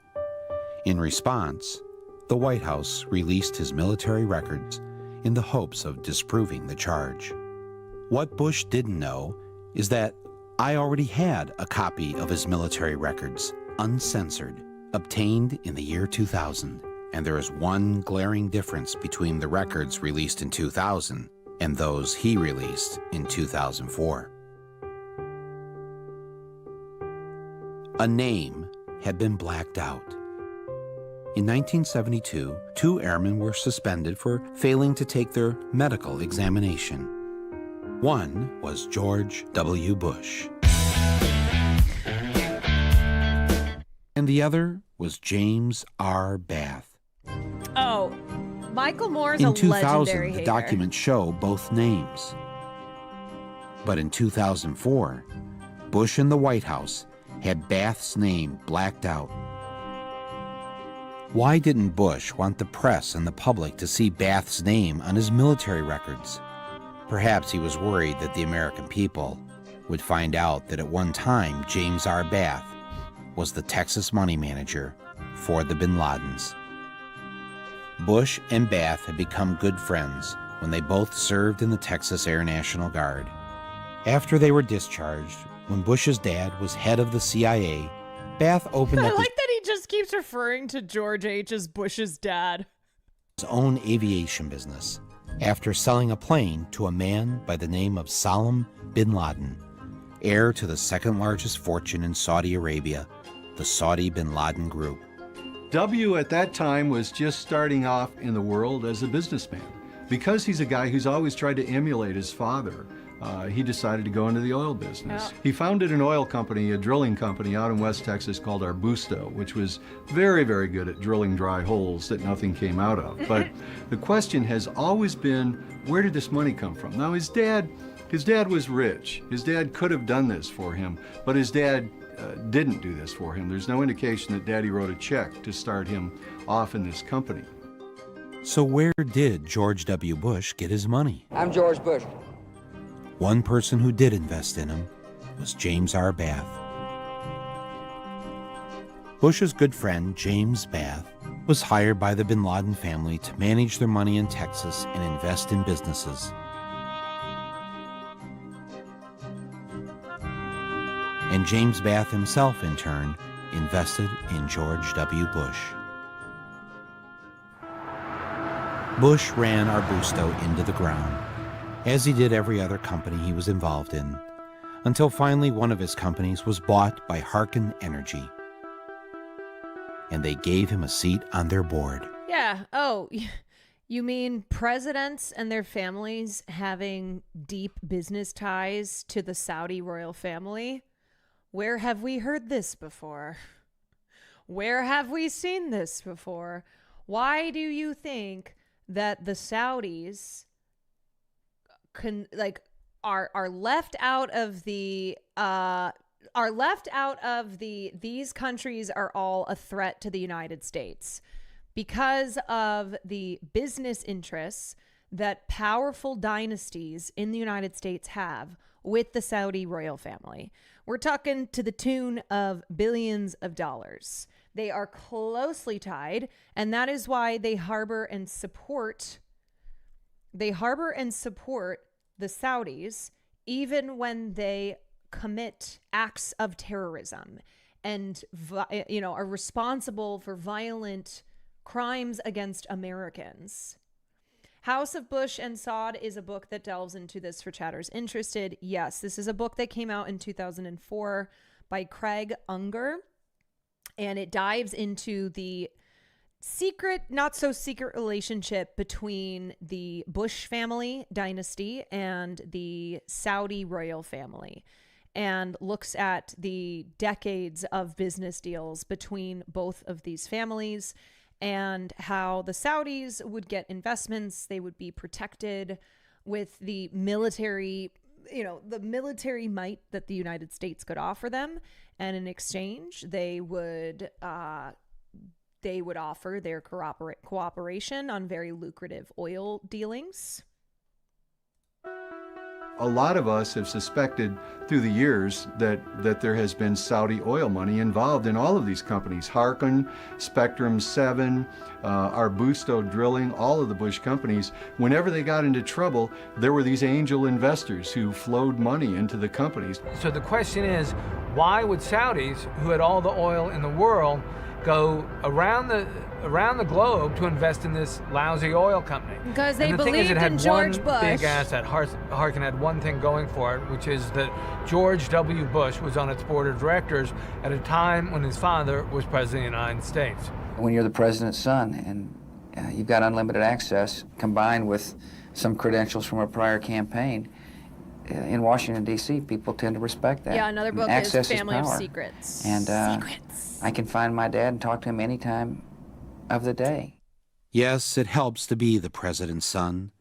In response, the White House released his military records in the hopes of disproving the charge. What Bush didn't know is that I already had a copy of his military records, uncensored, obtained in the year 2000. And there is one glaring difference between the records released in 2000 and those he released in 2004. A name had been blacked out. In 1972, 2 airmen were suspended for failing to take their medical examination. One was George W. Bush. And the other was James R. Bath. Oh, Michael Moore's in a 2000, legendary the hater. documents show both names. But in 2004, Bush and the White House had Bath's name blacked out. Why didn't Bush want the press and the public to see Bath's name on his military records? Perhaps he was worried that the American people would find out that at one time James R. Bath was the Texas money manager for the Bin Ladens. Bush and Bath had become good friends when they both served in the Texas Air National Guard. After they were discharged, when Bush's dad was head of the CIA, Bath opened I up like that he just keeps referring to George H. as Bush's dad. his own aviation business after selling a plane to a man by the name of Salam bin Laden, heir to the second largest fortune in Saudi Arabia, the Saudi bin Laden Group. W at that time was just starting off in the world as a businessman. Because he's a guy who's always tried to emulate his father, he decided to go into the oil business. He founded an oil company, a drilling company out in West Texas called Arbusto, which was very, very good at drilling dry holes that nothing came out of. But the question has always been, where did this money come from? Now, his dad was rich. His dad could have done this for him, but his dad didn't do this for him. There's no indication that Daddy wrote a check to start him off in this company. So where did George W. Bush get his money? I'm George Bush. One person who did invest in him was James R. Bath. Bush's good friend, James Bath, was hired by the bin Laden family to manage their money in Texas and invest in businesses. And James Bath himself, in turn, invested in George W. Bush. Bush ran Arbusto into the ground, as he did every other company he was involved in, until finally one of his companies was bought by Harken Energy. And they gave him a seat on their board. Yeah. Oh, you mean presidents and their families having deep business ties to the Saudi royal family? Where have we heard this before? Where have we seen this before? Why do you think that the Saudis are left out of the these countries are all a threat to the United States because of the business interests that powerful dynasties in the United States have with the Saudi royal family. We're talking to the tune of billions of dollars. They are closely tied, and that is why they harbor and support the Saudis even when they commit acts of terrorism and are responsible for violent crimes against Americans. House of Bush and Saud is a book that delves into this for chatters interested. Yes, this is a book that came out in 2004 by Craig Unger, and it dives into the secret, not so secret relationship between the Bush family dynasty and the Saudi royal family, and looks at the decades of business deals between both of these families and how the Saudis would get investments. They would be protected with the military, the military might that the United States could offer them. And in exchange, they would offer their cooperation on very lucrative oil dealings. A lot of us have suspected through the years that there has been Saudi oil money involved in all of these companies. Harken, Spectrum 7, Arbusto Drilling, all of the Bush companies. Whenever they got into trouble, there were these angel investors who flowed money into the companies. So the question is, why would Saudis, who had all the oil in the world, go around the globe to invest in this lousy oil company? Because they And the thing is, believed it had in George one big Bush. asset. Harken had one thing going for it, which is that George W. Bush was on its board of directors at a time when his father was president of the United States. When you're the president's son and you've got unlimited access combined with some credentials from a prior campaign, in Washington, D.C., people tend to respect that. Yeah, another book Access is Family of power. Secrets. And Secrets. I can find my dad and talk to him any time of the day. Yes, it helps to be the president's son,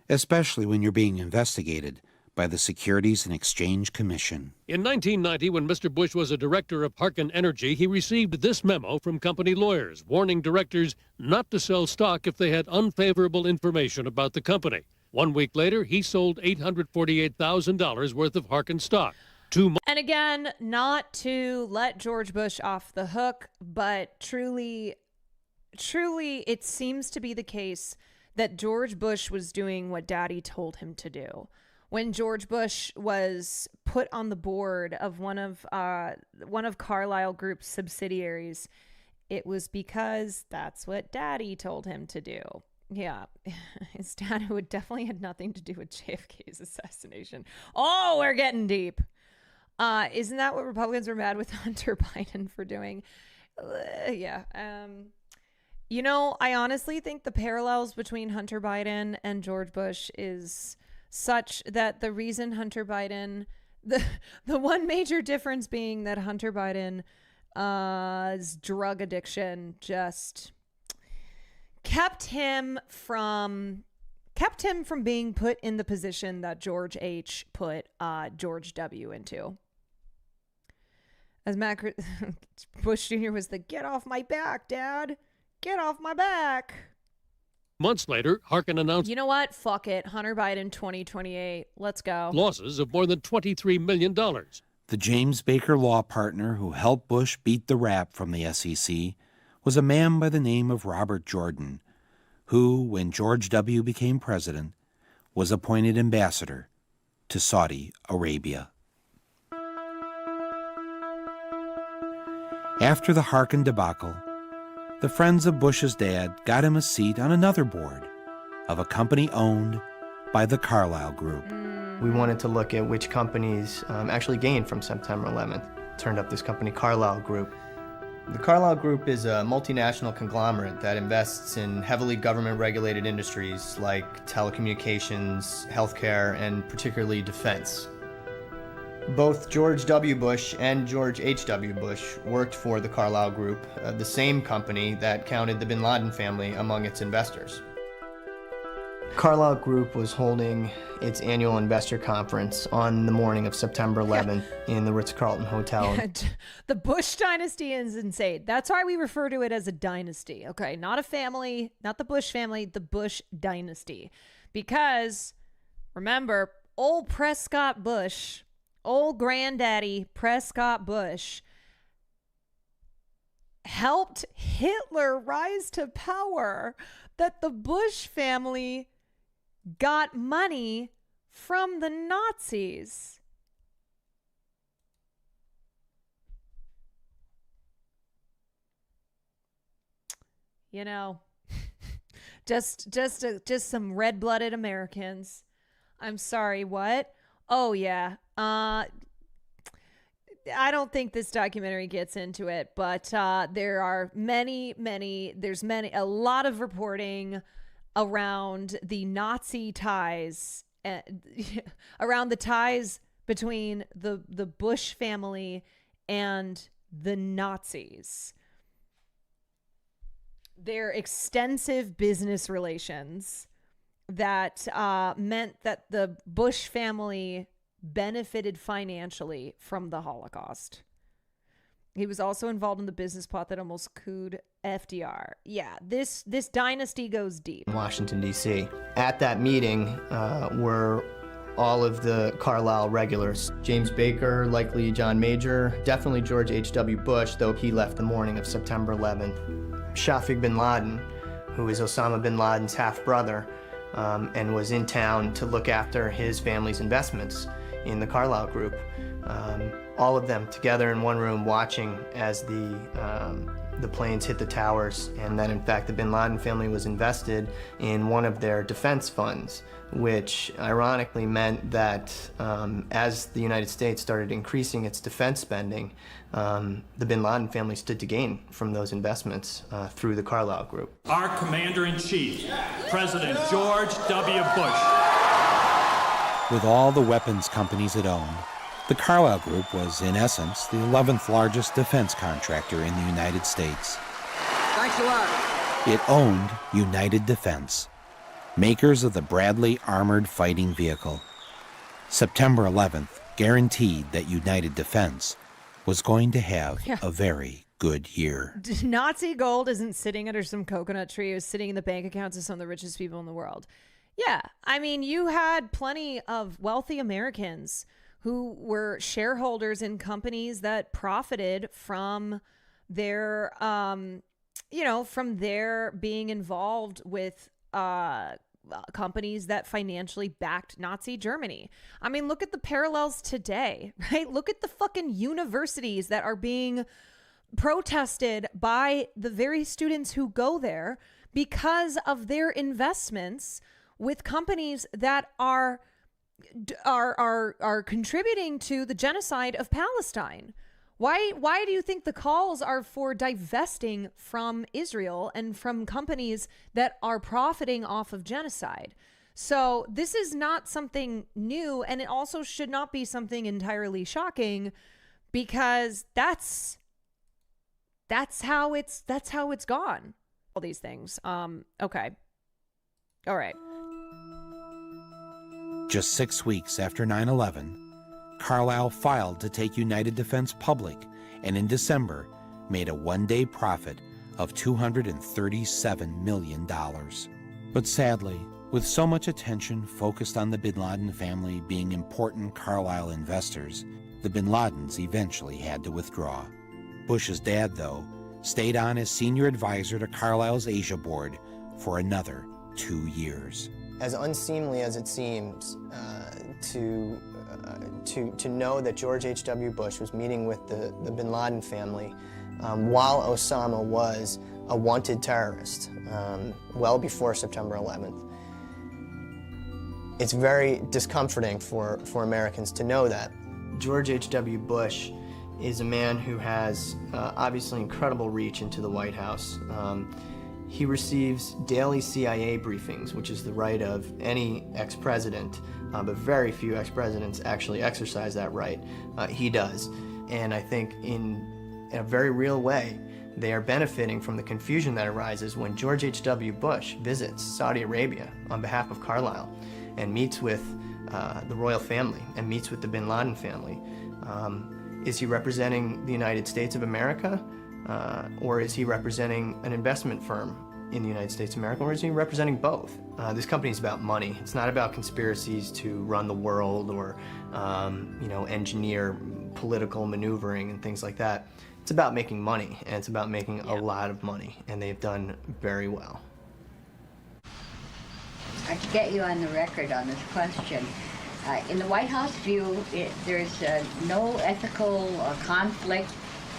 especially when you're being investigated by the Securities and Exchange Commission. In 1990, when Mr. Bush was a director of Harken Energy, he received this memo from company lawyers warning directors not to sell stock if they had unfavorable information about the company. 1 week later, he sold $848,000 worth of Harken stock. And again, not to let George Bush off the hook, but truly, it seems to be the case that George Bush was doing what Daddy told him to do. When George Bush was put on the board of one of Carlyle Group's subsidiaries, it was because that's what Daddy told him to do. Yeah, his dad, who definitely had nothing to do with JFK's assassination. Oh, we're getting deep. Isn't that what Republicans were mad with Hunter Biden for doing? Yeah. I honestly think the parallels between Hunter Biden and George Bush is such that the reason Hunter Biden, the one major difference being that Hunter Biden's drug addiction just kept him from being put in the position that George H. put George W. into. As Bush Jr. was the "get off my back, Dad, get off my back." Months later, Harken announced, You know what? Fuck it. Hunter Biden 2028. Let's go. losses of more than $23 million. The James Baker law partner who helped Bush beat the rap from the SEC was a man by the name of Robert Jordan, who, when George W. became president, was appointed ambassador to Saudi Arabia. After the Harken debacle, the friends of Bush's dad got him a seat on another board of a company owned by the Carlyle Group. We wanted to look at which companies actually gained from September 11th. Turned up this company, Carlyle Group. The Carlyle Group is a multinational conglomerate that invests in heavily government-regulated industries like telecommunications, healthcare, and particularly defense. Both George W. Bush and George H.W. Bush worked for the Carlyle Group, the same company that counted the bin Laden family among its investors. Carlyle Group was holding its annual investor conference on the morning of September 11th in the Ritz-Carlton Hotel. The Bush dynasty is insane. That's why we refer to it as a dynasty. Okay, not a family, not the Bush family, the Bush dynasty. Because, remember, old Prescott Bush, old granddaddy Prescott Bush, helped Hitler rise to power. That the Bush family got money from the Nazis. You know, just some red-blooded Americans. I'm sorry, what? Oh yeah. I don't think this documentary gets into it, but there are a lot of reporting around the Nazi ties, around the ties between the Bush family and the Nazis. Their extensive business relations that meant that the Bush family benefited financially from the Holocaust. He was also involved in the business plot that almost couped FDR. Yeah, this dynasty goes deep. In Washington, D.C. At that meeting were all of the Carlyle regulars. James Baker, likely John Major, definitely George H.W. Bush, though he left the morning of September 11th. Shafiq bin Laden, who is Osama bin Laden's half-brother, and was in town to look after his family's investments in the Carlyle Group. All of them together in one room watching as the planes hit the towers, and that in fact the bin Laden family was invested in one of their defense funds, which ironically meant that as the United States started increasing its defense spending, the bin Laden family stood to gain from those investments through the Carlyle Group. Our Commander-in-Chief, President George W. Bush. With all the weapons companies it owned, the Carlyle Group was, in essence, the 11th largest defense contractor in the United States. Thanks a lot. It owned United Defense, makers of the Bradley Armored Fighting Vehicle. September 11th guaranteed that United Defense was going to have a very good year. Nazi gold isn't sitting under some coconut tree. It was sitting in the bank accounts of some of the richest people in the world. Yeah, I mean, you had plenty of wealthy Americans who were shareholders in companies that profited from their, from their being involved with companies that financially backed Nazi Germany. I mean, look at the parallels today, right? Look at the fucking universities that are being protested by the very students who go there because of their investments with companies that are contributing to the genocide of Palestine. Why do you think the calls are for divesting from Israel and from companies that are profiting off of genocide? So this is not something new, and it also should not be something entirely shocking, because that's how it's gone. All these things. Okay. All right. Just 6 weeks after 9/11, Carlyle filed to take United Defense public, and in December made a one-day profit of $237 million. But sadly, with so much attention focused on the bin Laden family being important Carlyle investors, the bin Ladens eventually had to withdraw. Bush's dad, though, stayed on as senior advisor to Carlyle's Asia board for another 2 years. As unseemly as it seems to know that George H.W. Bush was meeting with the bin Laden family while Osama was a wanted terrorist well before September 11th. It's very discomforting for Americans to know that. George H.W. Bush is a man who has obviously incredible reach into the White House. He receives daily CIA briefings, which is the right of any ex-president, but very few ex-presidents actually exercise that right. He does. And I think in a very real way, they are benefiting from the confusion that arises when George H.W. Bush visits Saudi Arabia on behalf of Carlyle and meets with the royal family and meets with the bin Laden family. Is he representing the United States of America? Or is he representing an investment firm in the United States of America, or is he representing both? This company is about money. It's not about conspiracies to run the world or, engineer political maneuvering and things like that. It's about making money, and it's about making a lot of money, and they've done very well. To get you on the record on this question, in the White House view, there's no ethical conflict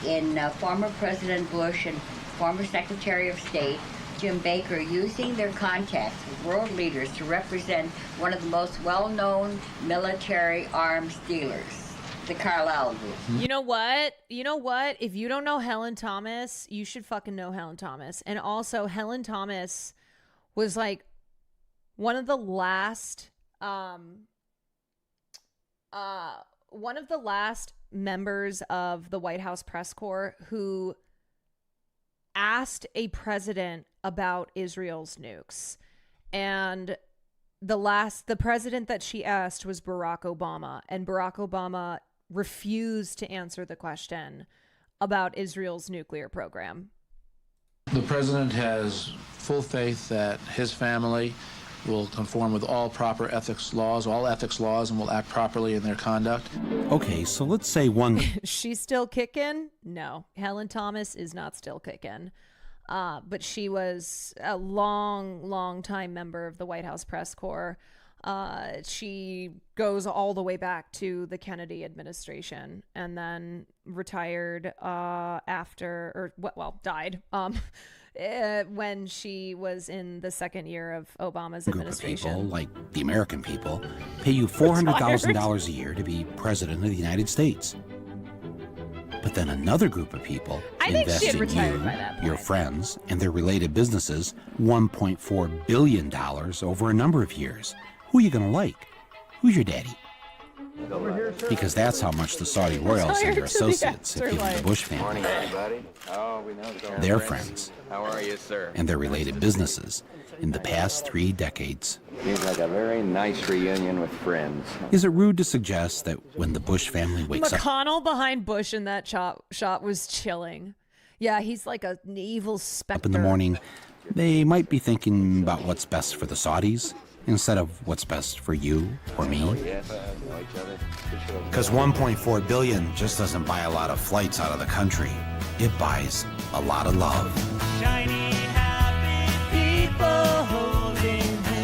in former President Bush and former Secretary of State Jim Baker using their contacts with world leaders to represent one of the most well-known military arms dealers. The Carlyle Group. You know what? If you don't know Helen Thomas, you should fucking know Helen Thomas. And also, Helen Thomas was like one of the last members of the White House press corps who asked a president about Israel's nukes. And the president that she asked was Barack Obama, and Barack Obama refused to answer the question about Israel's nuclear program. The president has full faith that his family will conform with all proper ethics laws, and will act properly in their conduct. Okay, so let's say one... She's still kicking? No, Helen Thomas is not still kicking. But she was a long time member of the White House press corps. She goes all the way back to the Kennedy administration and then retired died when she was in the second year of Obama's administration. People, like the American people, pay you $400,000 a year to be president of the United States. But then another group of people invest in you, your friends, and their related businesses $1.4 billion over a number of years. Who are you going to like? Who's your daddy? Because that's how much the Saudi royals and their associates have given the Bush family, their friends, and their related businesses in the past 3 decades. Seems like a very nice reunion with friends. Is it rude to suggest that when the Bush family wakes up... McConnell behind Bush in that shot was chilling. Yeah, he's like an evil specter. Up in the morning, they might be thinking about what's best for the Saudis instead of what's best for you or me. Because $1.4 billion just doesn't buy a lot of flights out of the country. It buys a lot of love. Shiny, happy people holding hands.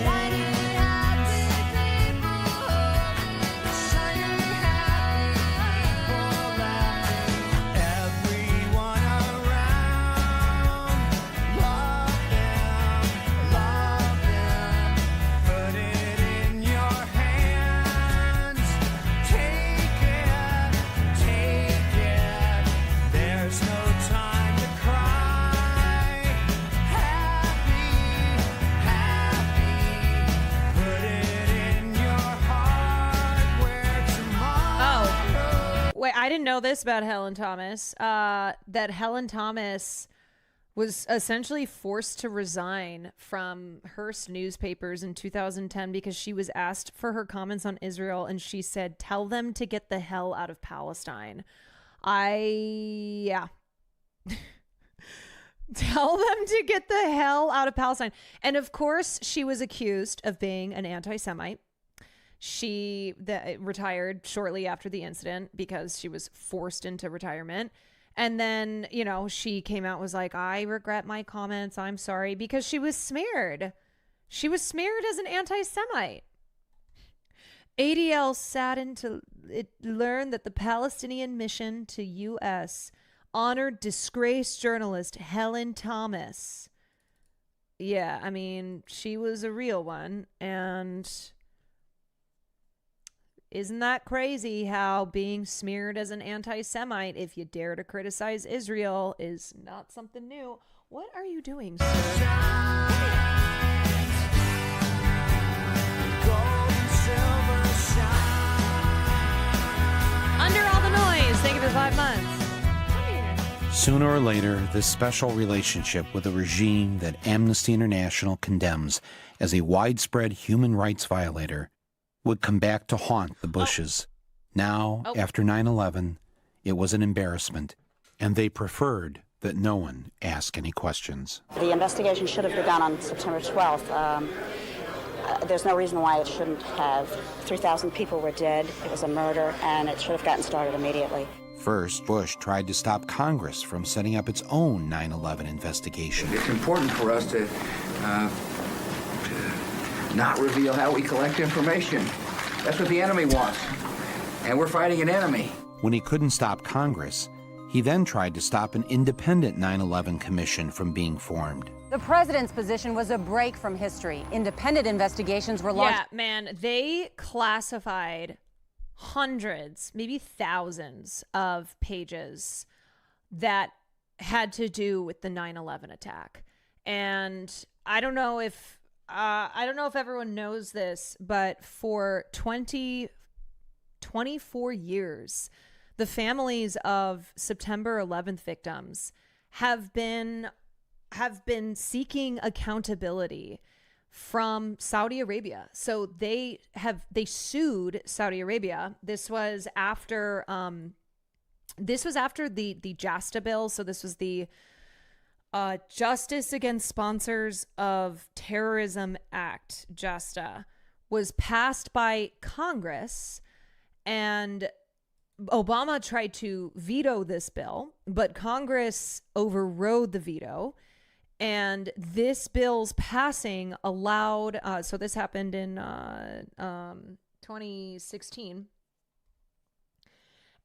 Shiny, happy people laughing. Everyone around, love them. Put it in your hands. Take it. There's no time to cry. Happy. Put it in your heart where tomorrow. Wait, I didn't know this about Helen Thomas. That Helen Thomas was essentially forced to resign from Hearst newspapers in 2010 because she was asked for her comments on Israel, and she said, "Tell them to get the hell out of Palestine." Tell them to get the hell out of Palestine. And of course, she was accused of being an anti-Semite. She retired shortly after the incident because she was forced into retirement. And then, she came out and was like, "I regret my comments. I'm sorry," because she was smeared. She was smeared as an anti-Semite. ADL saddened to learn that the Palestinian mission to U.S. honored disgraced journalist Helen Thomas. Yeah, I mean, she was a real one. And isn't that crazy how being smeared as an anti-Semite, if you dare to criticize Israel, is not something new? What are you doing, sir? Under all the noise. Thank you for 5 months. Sooner or later, this special relationship with a regime that Amnesty International condemns as a widespread human rights violator would come back to haunt the Bushes. Now, after 9/11, it was an embarrassment, and they preferred that no one ask any questions. The investigation should have begun on September 12th. There's no reason why it shouldn't have. 3,000 people were dead. It was a murder, and it should have gotten started immediately. First, Bush tried to stop Congress from setting up its own 9/11 investigation. It's important for us to not reveal how we collect information. That's what the enemy wants. And we're fighting an enemy. When he couldn't stop Congress, he then tried to stop an independent 9/11 commission from being formed. The president's position was a break from history. Independent investigations were launched. Yeah, man, they classified hundreds, maybe thousands of pages that had to do with the 9/11 attack. And I don't know if everyone knows this, but for 24 years, the families of September 11th victims have been seeking accountability from Saudi Arabia. So they sued Saudi Arabia. This was after the JASTA bill. So this was the Justice Against Sponsors of Terrorism Act. JASTA was passed by Congress, and Obama tried to veto this bill, but Congress overrode the veto. And this bill's passing allowed, so this happened in 2016.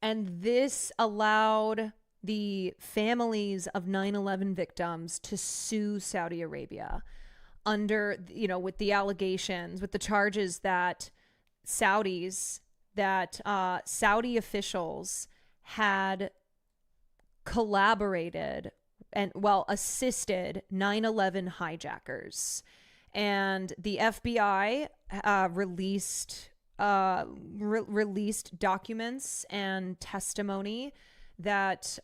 And this allowed the families of 9/11 victims to sue Saudi Arabia under, with the allegations, with the charges that Saudi officials had collaborated and assisted 9/11 hijackers. And the FBI released documents and testimony that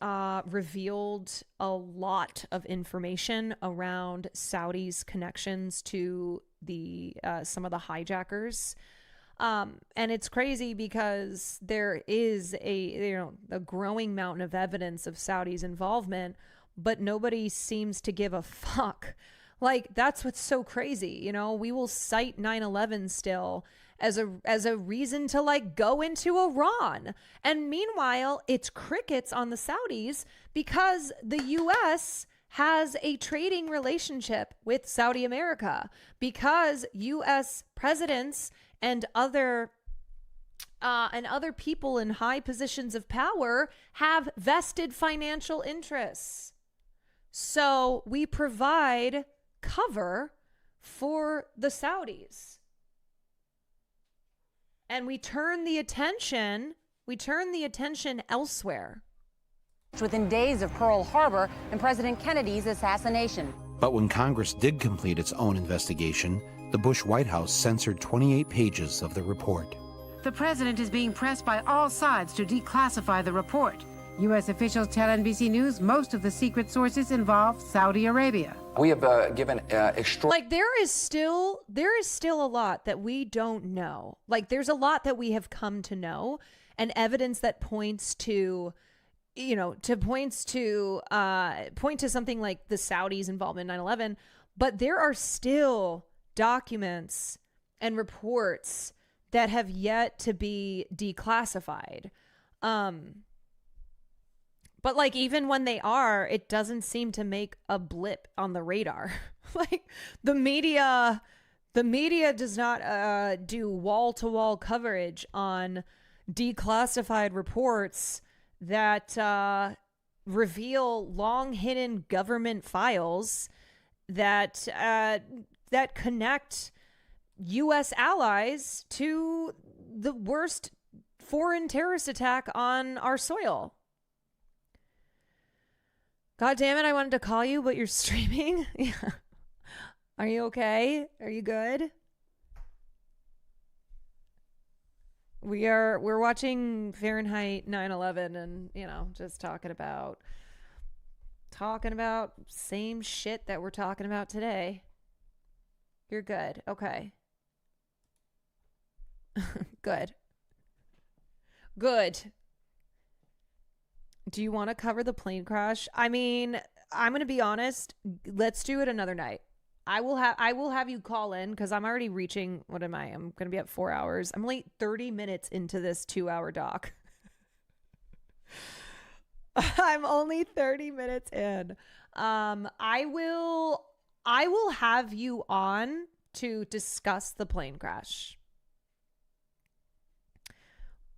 revealed a lot of information around Saudi's connections to the some of the hijackers. And it's crazy because there is a growing mountain of evidence of Saudi's involvement, but nobody seems to give a fuck. Like, that's what's so crazy. We will cite 9/11 still as a reason to go into Iran. And meanwhile, it's crickets on the Saudis because the US has a trading relationship with Saudi America, because US presidents and other people in high positions of power have vested financial interests. So we provide cover for the Saudis. And we turn the attention elsewhere. Within days of Pearl Harbor and President Kennedy's assassination. But when Congress did complete its own investigation, the Bush White House censored 28 pages of the report. The president is being pressed by all sides to declassify the report. U.S. officials tell NBC News most of the secret sources involve Saudi Arabia. We have given there is still a lot that we don't know. There's a lot that we have come to know, and evidence that points to point to something like the Saudis' involvement in 9/11, but there are still documents and reports that have yet to be declassified. But even when they are, it doesn't seem to make a blip on the radar. The media does not do wall-to-wall coverage on declassified reports that reveal long-hidden government files that connect U.S. allies to the worst foreign terrorist attack on our soil. God damn it, I wanted to call you, but you're streaming. Yeah. Are you okay? Are you good? We're watching Fahrenheit 9/11 and, just talking about same shit that we're talking about today. You're good. Okay. Good. Do you want to cover the plane crash? I mean, I'm going to be honest. Let's do it another night. I will have you call in because I'm already reaching. What am I? I'm going to be at 4 hours. I'm only 30 minutes into this 2-hour doc. I'm only 30 minutes in. I will have you on to discuss the plane crash.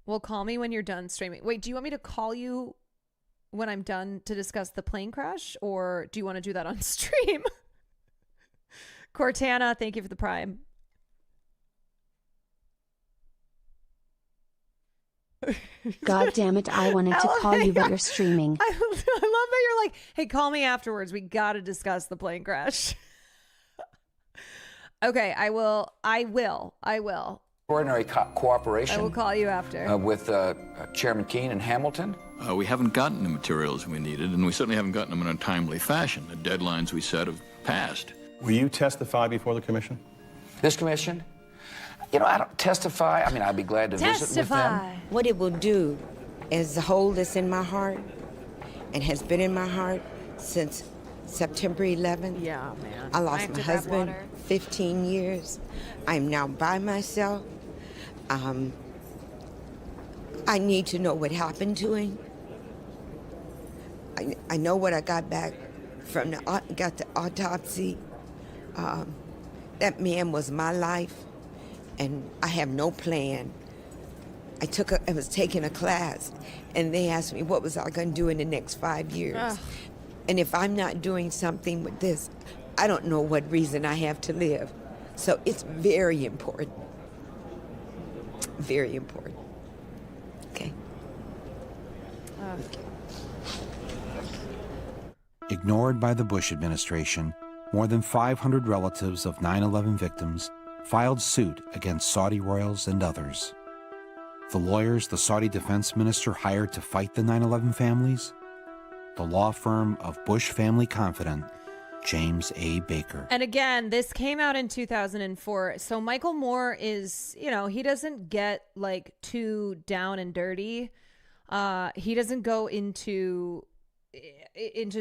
Well, call me when you're done streaming. Wait, do you want me to call you when I'm done to discuss the plane crash, or do you want to do that on stream? Cortana, thank you for the prime. God damn it, I wanted to call you, but you're streaming. I love that you're like, hey, call me afterwards. We got to discuss the plane crash. Okay, I will. Extraordinary cooperation. I will call you after. With Chairman Keene and Hamilton. We haven't gotten the materials we needed, and we certainly haven't gotten them in a timely fashion. The deadlines we set have passed. Will you testify before the commission? This commission? You know, I don't testify. I mean, I'd be glad to visit with them. What it will do is the hole that's in my heart and has been in my heart since September 11th. Yeah, man. I lost my husband 15 years. I'm now by myself. I need to know what happened to him. I know what I got back from the autopsy. That man was my life, and I have no plan. I was taking a class, and they asked me what was I going to do in the next 5 years. Ugh. And if I'm not doing something with this, I don't know what reason I have to live. So it's very important. Very important. Okay. Ignored by the Bush administration, more than 500 relatives of 9/11 victims filed suit against Saudi royals and others. The lawyers the Saudi defense minister hired to fight the 9/11 families? The law firm of Bush family confidant, James A. Baker. And again, this came out in 2004. So Michael Moore is, he doesn't get like too down and dirty. He doesn't go into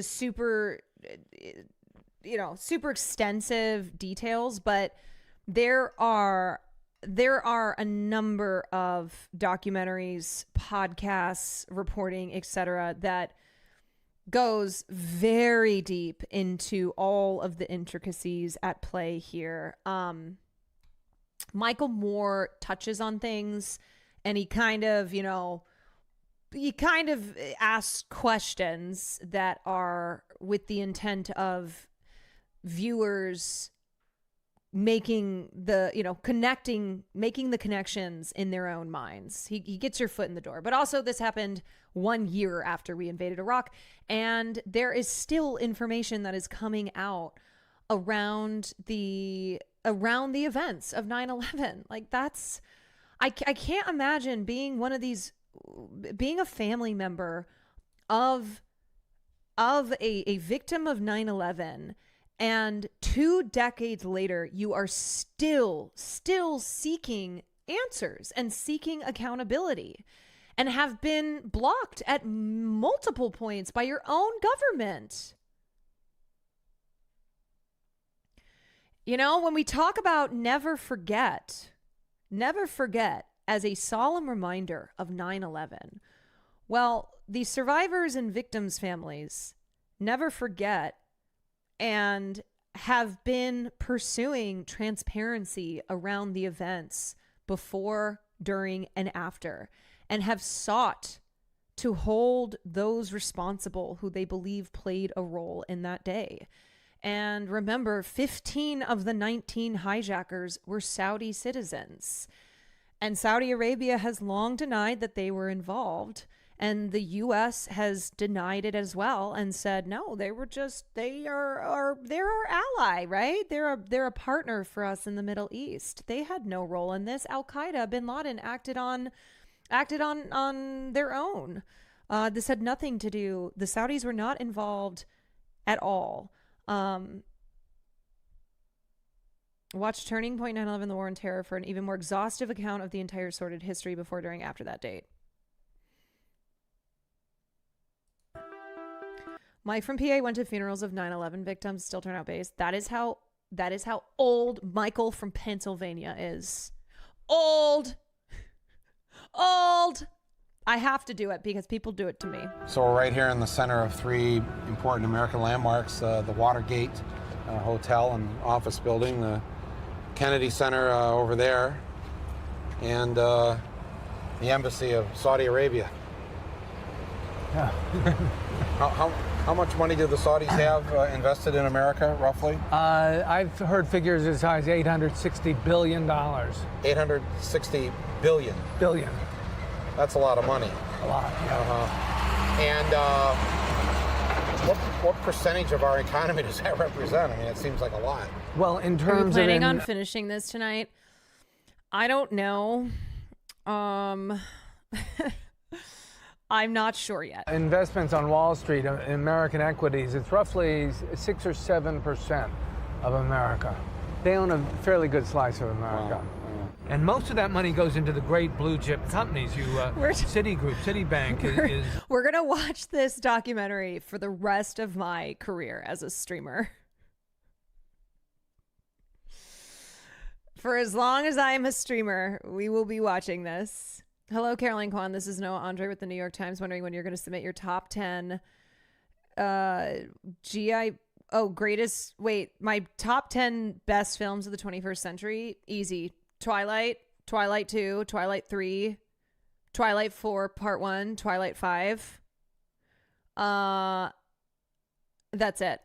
super, super extensive details, but there are a number of documentaries, podcasts, reporting, etc., that goes very deep into all of the intricacies at play here. Michael Moore touches on things, and he kind of asks questions that are with the intent of viewers making the connections in their own minds. He gets your foot in the door. But also, this happened 1 year after we invaded Iraq, and there is still information that is coming out around the events of 9/11. Like, that's, I can't imagine being a family member of a victim of 9/11, and 2 decades later, you are still seeking answers and seeking accountability, and have been blocked at multiple points by your own government. When we talk about never forget as a solemn reminder of 9/11, well, the survivors and victims' families never forget and have been pursuing transparency around the events before, during, and after, and have sought to hold those responsible who they believe played a role in that day. And remember, 15 of the 19 hijackers were Saudi citizens. And Saudi Arabia has long denied that they were involved. And the U.S. has denied it as well and said, no, they're our ally, right? They're a partner for us in the Middle East. They had no role in this. Al-Qaeda, bin Laden acted on their own. This had nothing to do. The Saudis were not involved at all. Watch Turning Point 9/11, The War on Terror for an even more exhaustive account of the entire sordid history before, during, after that date. Mike from PA went to funerals of 9/11 victims, still turn out based. That is how old Michael from Pennsylvania is. Old. I have to do it because people do it to me. So we're right here in the center of 3 important American landmarks, the Watergate Hotel and office building, the Kennedy Center over there, and the Embassy of Saudi Arabia. Yeah. How much money do the Saudis have invested in America, roughly? I've heard figures as high as $860 billion. 860 billion. Billion. That's a lot of money. A lot, yeah. And what percentage of our economy does that represent? I mean, it seems like a lot. Well, in Are you terms planning of on finishing this tonight? I don't know. I'm not sure yet. investments on Wall Street in American equities, it's roughly 6 or 7% of America. They own a fairly good slice of America. Wow. And most of that money goes into the great blue chip companies. Citigroup, Citibank is We're going to watch this documentary for the rest of my career as a streamer. For as long as I am a streamer, we will be watching this. Hello, Caroline Kwan. This is Noah Andre with the New York Times, wondering when you're going to submit your top 10 my top 10 best films of the 21st century. Easy. Twilight, Twilight 2, Twilight 3, Twilight 4 Part 1, Twilight 5. That's it.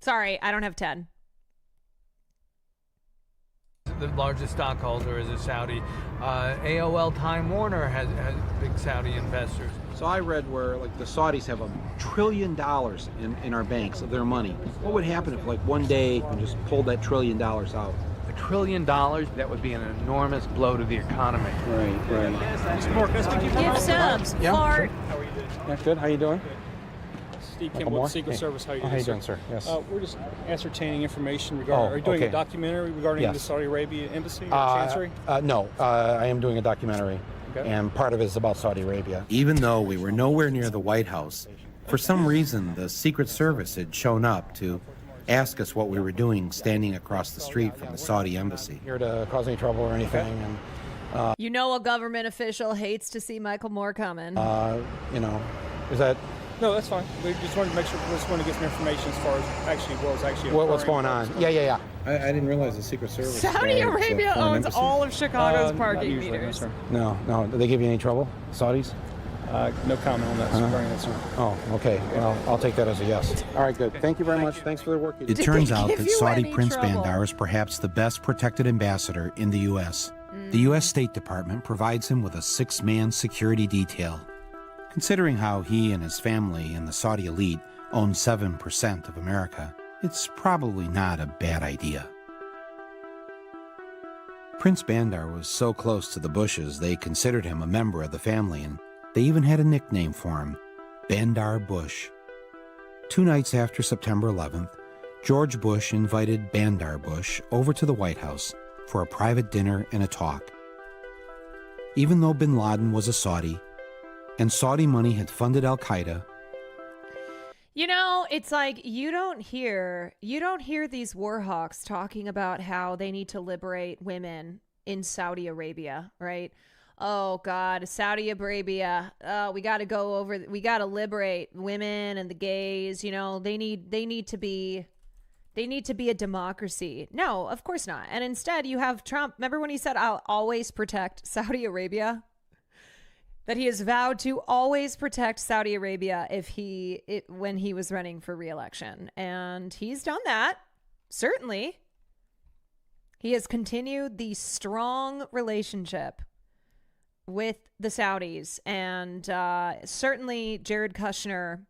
Sorry, I don't have 10. the largest stockholder is a Saudi. AOL Time Warner has big Saudi investors. So I read where like the Saudis have $1 trillion in our banks of their money. What would happen if like one day we just pulled that $1 trillion out? $1 trillion, that would be an enormous blow to the economy. Right. Mr. Moore, can I speak to you for a Give moment? subs. Fart. How are you doing? Yeah, good. How you doing? Steve Michael Kimball, Moore? Secret Hey. Service. How are you Oh, doing, how you doing, sir? Yes. We're just ascertaining information regarding. Are you doing okay. a documentary regarding Yes. the Saudi Arabia embassy or chancery? No, I am doing a documentary, Okay. and part of it is about Saudi Arabia. Even though we were nowhere near the White House, for some reason the Secret Service had shown up to ask us what we were doing standing across the street from the Saudi embassy. Here to cause any trouble or anything, and You know a government official hates to see Michael Moore coming. is that No, that's fine. We just wanted to make sure. We just wanted to get some information as far as actually what's actually what's occurring. going on? Yeah. I didn't realize the Secret Service. Saudi Arabia owns all of Chicago's parking Not usually, no, meters. sir. No. Did they give you any trouble, Saudis? No comment on that. Regarding that, sir. Oh, okay. Well, I'll take that as a yes. All right, good. Thank you very much. Thanks for the work you do. It turns out give that you Saudi any Prince trouble? Bandar is perhaps the best protected ambassador in the U.S. The U.S. State Department provides him with a 6-man security detail. Considering how he and his family and the Saudi elite own 7% of America, it's probably not a bad idea. Prince Bandar was so close to the Bushes they considered him a member of the family, and they even had a nickname for him, Bandar Bush. 2 nights after September 11th, George Bush invited Bandar Bush over to the White House for a private dinner and a talk. Even though bin Laden was a Saudi, and Saudi money had funded Al-Qaeda, You know, it's like you don't hear these war hawks talking about how they need to liberate women in Saudi Arabia, right? Oh God, Saudi Arabia. We got to liberate women and the gays, you know, they need to be a democracy. No, of course not. And instead you have Trump. Remember when he said, "I'll always protect Saudi Arabia"? That he has vowed to always protect Saudi Arabia when he was running for re-election. And he's done that, certainly. He has continued the strong relationship with the Saudis. And certainly Jared Kushner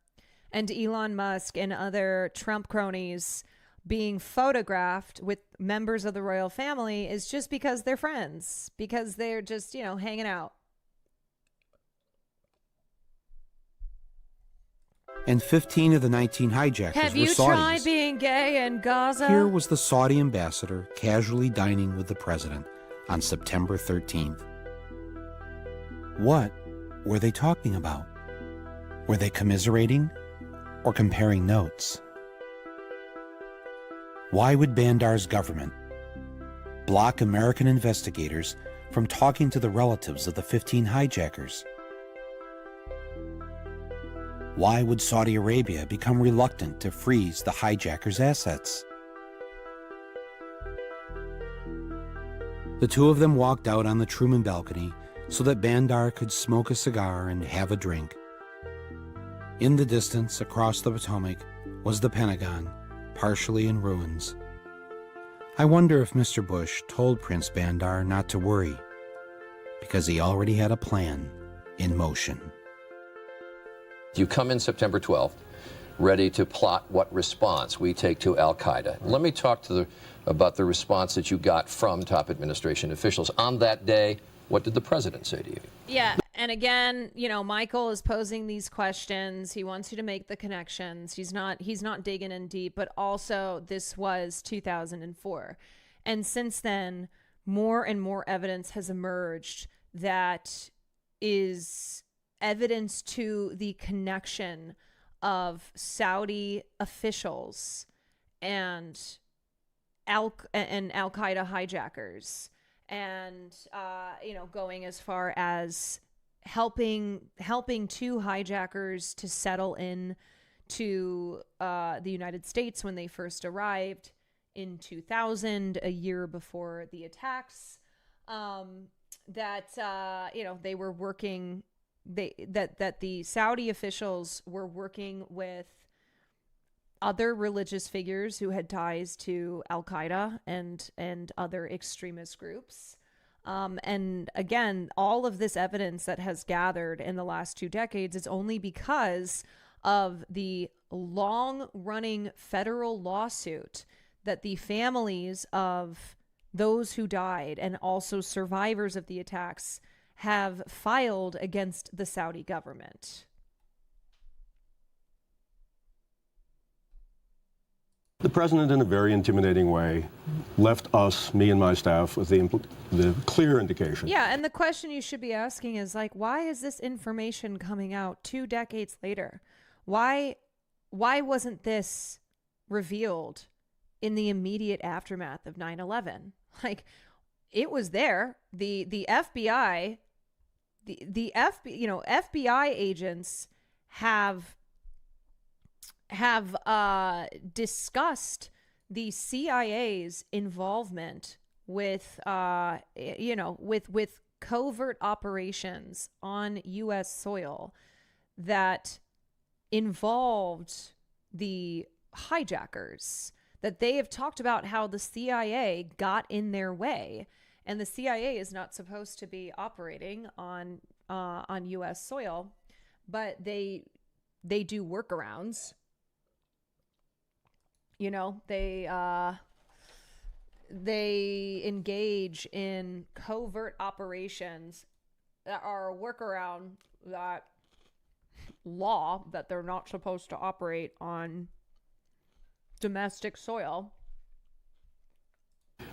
and Elon Musk and other Trump cronies being photographed with members of the royal family is just because they're friends, because they're just, hanging out. and 15 of the 19 hijackers Have were you Saudis. tried being gay in Gaza? Here was the Saudi ambassador casually dining with the president on September 13th. What were they talking about? Were they commiserating or comparing notes? Why would Bandar's government block American investigators from talking to the relatives of the 15 hijackers? Why would Saudi Arabia become reluctant to freeze the hijackers' assets? The two of them walked out on the Truman balcony so that Bandar could smoke a cigar and have a drink. In the distance, across the Potomac, was the Pentagon, partially in ruins. I wonder if Mr. Bush told Prince Bandar not to worry. because he already had a plan in motion. You come in September 12th, ready to plot what response we take to al-Qaeda. Let me talk about the response that you got from top administration officials. On that day, what did the president say to you? Yeah, and again, Michael is posing these questions. He wants you to make the connections. He's not digging in deep, but also this was 2004. And since then, more and more evidence has emerged that is evidence to the connection of Saudi officials and al-Qaeda hijackers, and going as far as helping two hijackers to settle in to the United States when they first arrived in 2000, a year before the attacks. They were working. That the Saudi officials were working with other religious figures who had ties to al-Qaeda and other extremist groups. And again, all of this evidence that has gathered in the last 2 decades is only because of the long-running federal lawsuit that the families of those who died and also survivors of the attacks have filed against the Saudi government. The president, in a very intimidating way, left us, me and my staff, with the clear indication. Yeah, and the question you should be asking is, why is this information coming out 2 decades later? Why wasn't this revealed in the immediate aftermath of 9/11? It was there. The FBI, FBI agents have discussed the CIA's involvement with covert operations on U.S. soil that involved the hijackers. That they have talked about how the CIA got in their way, and the CIA is not supposed to be operating on U.S. soil, but they do workarounds. They engage in covert operations that are a workaround that law that they're not supposed to operate on domestic soil.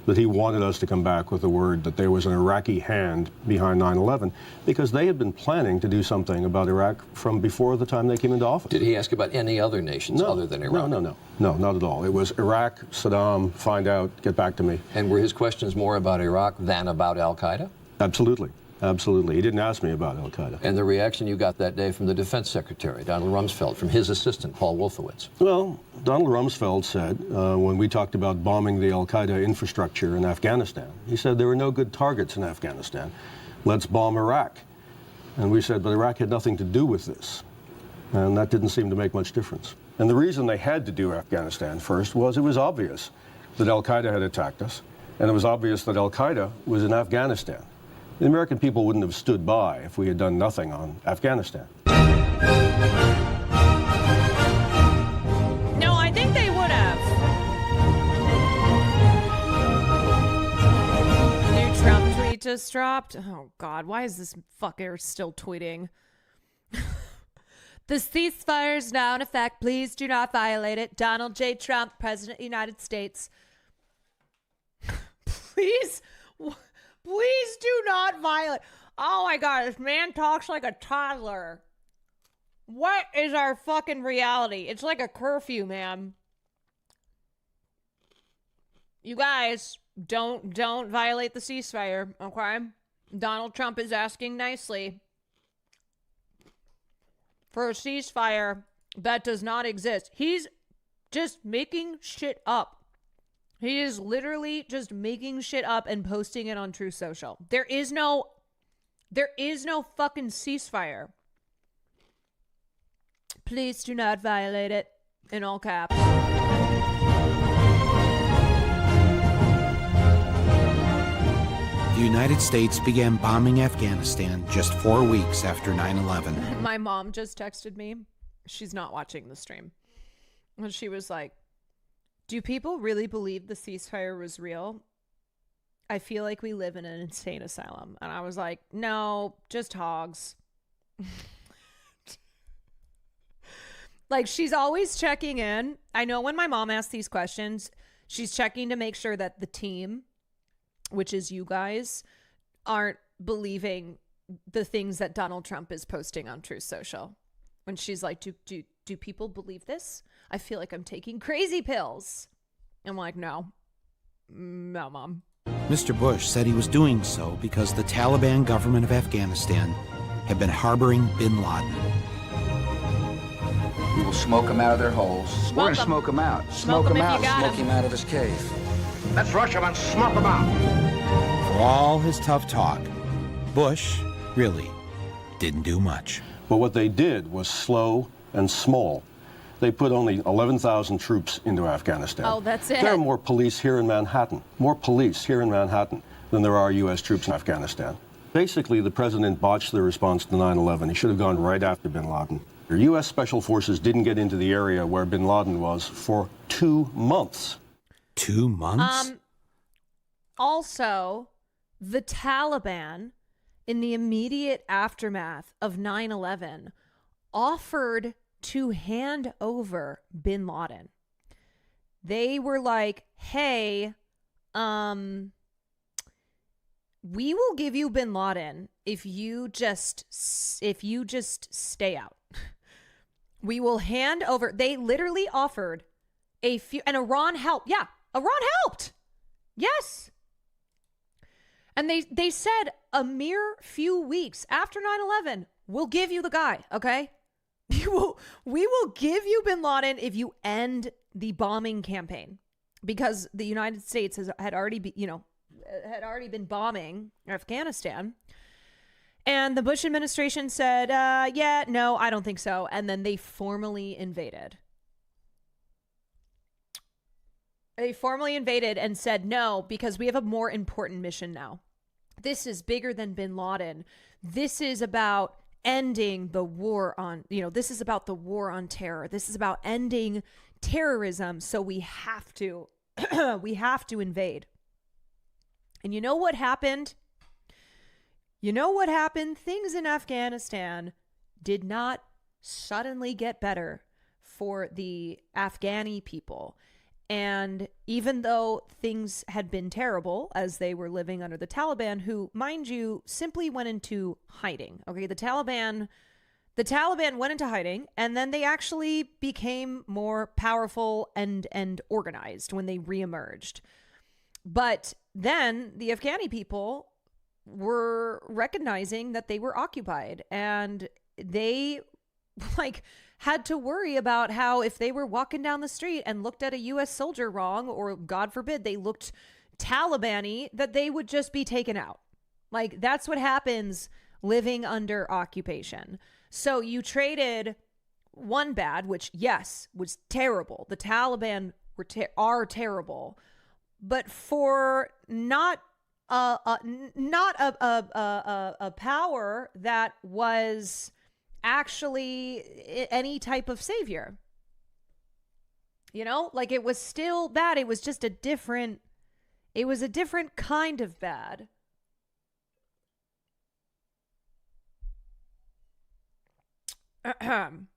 That he wanted us to come back with the word that there was an Iraqi hand behind 9/11, because they had been planning to do something about Iraq from before the time they came into office. Did he ask about any other nations other than Iraq? No, not at all. It was Iraq, Saddam, find out, get back to me. And were his questions more about Iraq than about al-Qaeda? Absolutely. Absolutely. He didn't ask me about al-Qaeda. And the reaction you got that day from the Defense Secretary, Donald Rumsfeld, from his assistant, Paul Wolfowitz? Well, Donald Rumsfeld said, when we talked about bombing the al-Qaeda infrastructure in Afghanistan, he said there were no good targets in Afghanistan. Let's bomb Iraq. And we said, but Iraq had nothing to do with this. And that didn't seem to make much difference. And the reason they had to do Afghanistan first was it was obvious that al-Qaeda had attacked us, and it was obvious that al-Qaeda was in Afghanistan. The American people wouldn't have stood by if we had done nothing on Afghanistan. No, I think they would have. New Trump tweet just dropped. Oh, God, why is this fucker still tweeting? The ceasefire is now in effect. Please do not violate it. Donald J. Trump, President of the United States. Please do not violate. Oh my God, this man talks like a toddler. What is our fucking reality? It's like a curfew, man. You guys, don't violate the ceasefire, okay? Donald Trump is asking nicely for a ceasefire that does not exist. He's just making shit up. He is literally just making shit up and posting it on Truth Social. There is no fucking ceasefire. Please do not violate it, in all caps. the United States began bombing Afghanistan just 4 weeks after 9/11. My mom just texted me. She's not watching the stream. And she was like, do people really believe the ceasefire was real? I feel like we live in an insane asylum. And I was like, no, just hogs. Like, she's always checking in. I know when my mom asks these questions, she's checking to make sure that the team, which is you guys, aren't believing the things that Donald Trump is posting on Truth Social. When she's like, do people believe this? I feel like I'm taking crazy pills. I'm like, no, Mom. Mr. Bush said he was doing so because the Taliban government of Afghanistan had been harboring bin Laden. We will smoke them out of their holes. We're going to smoke them out. Smoke them out. Smoke him out of his cave. Let's rush him and smoke him out. For all his tough talk, Bush really didn't do much. But what they did was slow and small. They put only 11,000 troops into Afghanistan. Oh, that's it. There are more police here in Manhattan, than there are U.S. troops in Afghanistan. Basically, the president botched the response to 9/11. He should have gone right after bin Laden. The U.S. Special Forces didn't get into the area where bin Laden was for 2 months. 2 months? Also, the Taliban, in the immediate aftermath of 9/11, offered to hand over bin Laden. They were like, hey, we will give you bin Laden if you just stay out. We will hand over. They literally offered a few, and Iran helped. Yeah, Iran helped. Yes. And they said a mere few weeks after 9/11, we'll give you the guy, okay? We will give you bin Laden if you end the bombing campaign, because the United States had already been bombing Afghanistan. And the Bush administration said, yeah, no, I don't think so. And then they formally invaded. They formally invaded and said, no, because we have a more important mission now. This is bigger than bin Laden. This is about ending the war on, this is about the war on terror. This is about ending terrorism. So we have to, we have to invade. And you know what happened? Things in Afghanistan did not suddenly get better for the Afghani people. And even though things had been terrible as they were living under the Taliban, who, mind you, simply went into hiding. Okay, the Taliban went into hiding, and then they actually became more powerful and organized when they reemerged. But then the Afghani people were recognizing that they were occupied, and they had to worry about how if they were walking down the street and looked at a U.S. soldier wrong, or God forbid they looked Taliban-y, that they would just be taken out. That's what happens living under occupation. So you traded one bad, which yes, was terrible. The Taliban are terrible, but for not a power that was actually any type of savior. It was still bad. It was just a different kind of bad. And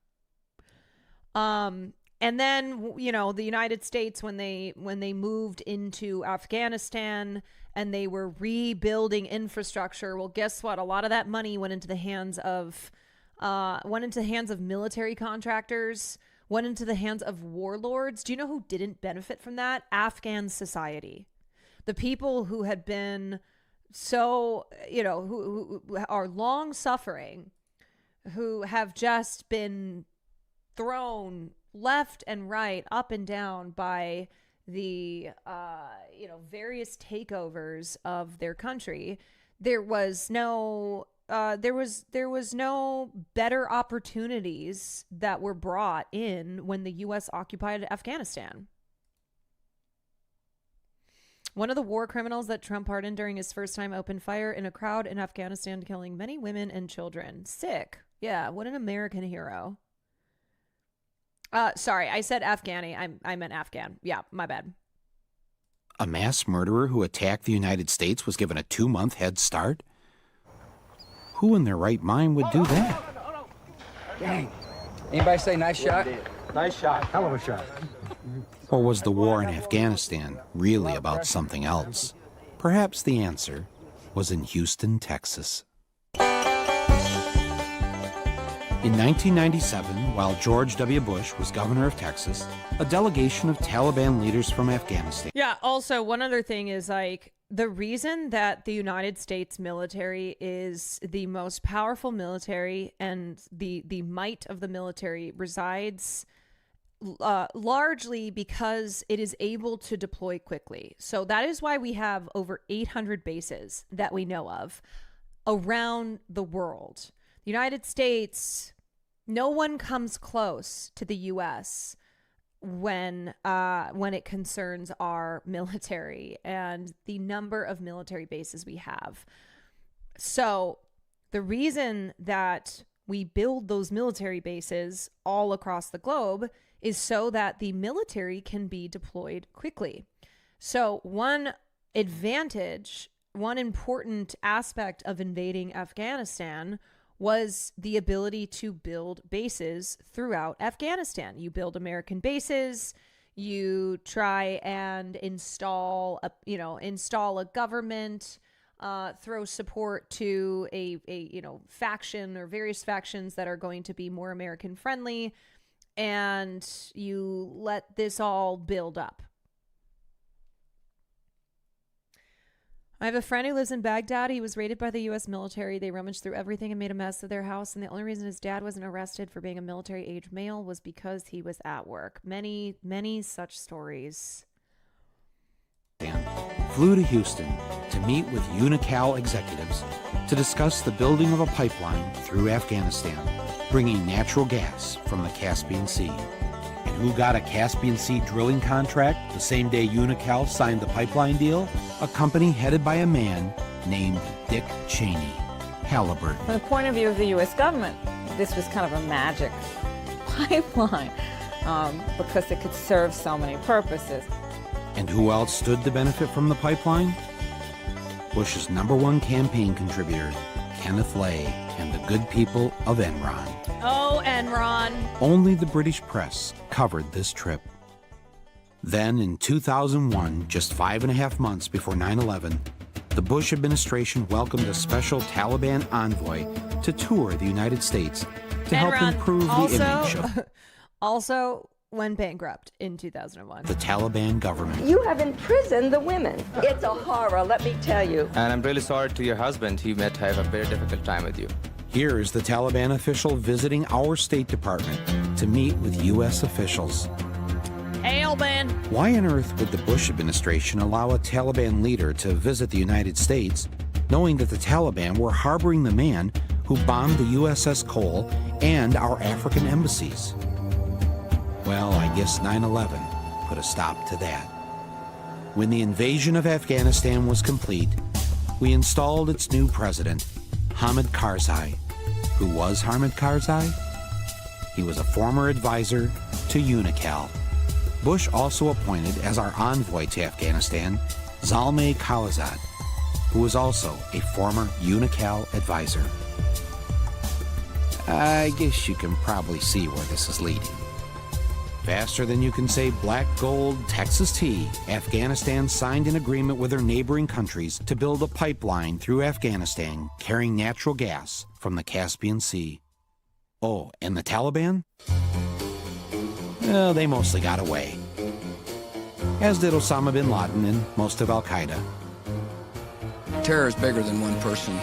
then, the United States, when they moved into Afghanistan and they were rebuilding infrastructure, well, guess what? A lot of that money went into the hands of military contractors, went into the hands of warlords. Do you know who didn't benefit from that? Afghan society. The people who had been so, who are long suffering, who have just been thrown left and right, up and down by the, various takeovers of their country. There was no better opportunities that were brought in when the U.S. occupied Afghanistan. One of the war criminals that Trump pardoned during his first time opened fire in a crowd in Afghanistan, killing many women and children. Sick. Yeah, what an American hero. Sorry, I said Afghani. I meant Afghan. Yeah, my bad. A mass murderer who attacked the United States was given a 2-month head start? Who in their right mind would do that? Dang. Anybody say nice shot? Nice shot. Hell of a shot. Or was the war in Afghanistan really about something else? Perhaps the answer was in Houston, Texas. In 1997, while George W. Bush was governor of Texas, a delegation of Taliban leaders from Afghanistan. Yeah, also, one other thing is like the reason that the United States military is the most powerful military and the might of the military resides largely because it is able to deploy quickly. So that is why we have over 800 bases that we know of around the world. The United States, no one comes close to the U.S. when it concerns our military and the number of military bases we have. So the reason that we build those military bases all across the globe is so that the military can be deployed quickly. So one advantage, one important aspect of invading Afghanistan was the ability to build bases throughout Afghanistan. You build American bases, you try and install a government, throw support to a faction or various factions that are going to be more American friendly, and you let this all build up. I have a friend who lives in Baghdad. He was raided by the U.S. military. They rummaged through everything and made a mess of their house. And the only reason his dad wasn't arrested for being a military-age male was because he was at work. Many, many such stories. Flew to Houston to meet with Unocal executives to discuss the building of a pipeline through Afghanistan, bringing natural gas from the Caspian Sea. And who got a Caspian Sea drilling contract the same day Unocal signed the pipeline deal? A company headed by a man named Dick Cheney, Halliburton. From the point of view of the U.S. government, this was kind of a magic pipeline because it could serve so many purposes. And who else stood to benefit from the pipeline? Bush's #1 campaign contributor, Kenneth Lay, and the good people of Enron. Oh, Enron. Only the British press covered this trip. Then, in 2001, just 5.5 months before 9/11, the Bush administration welcomed a special Taliban envoy to tour the United States to help improve the image of also went bankrupt in 2001. the Taliban government. You have imprisoned the women. It's a horror, let me tell you. And I'm really sorry to your husband. He might have a very difficult time with you. Here is the Taliban official visiting our State Department to meet with U.S. officials. Hail, Ben. Why on earth would the Bush administration allow a Taliban leader to visit the United States, knowing that the Taliban were harboring the man who bombed the USS Cole and our African embassies? Well, I guess 9/11 put a stop to that. When the invasion of Afghanistan was complete, we installed its new president, Hamid Karzai. Who was Hamid Karzai? He was a former advisor to Unocal. Bush also appointed as our envoy to Afghanistan, Zalmay Khalilzad, who was also a former Unocal advisor. I guess you can probably see where this is leading. Faster than you can say black gold Texas tea, Afghanistan signed an agreement with their neighboring countries to build a pipeline through Afghanistan carrying natural gas from the Caspian Sea. Oh, and the Taliban? Well, they mostly got away. As did Osama bin Laden and most of Al-Qaeda. Terror is bigger than one person.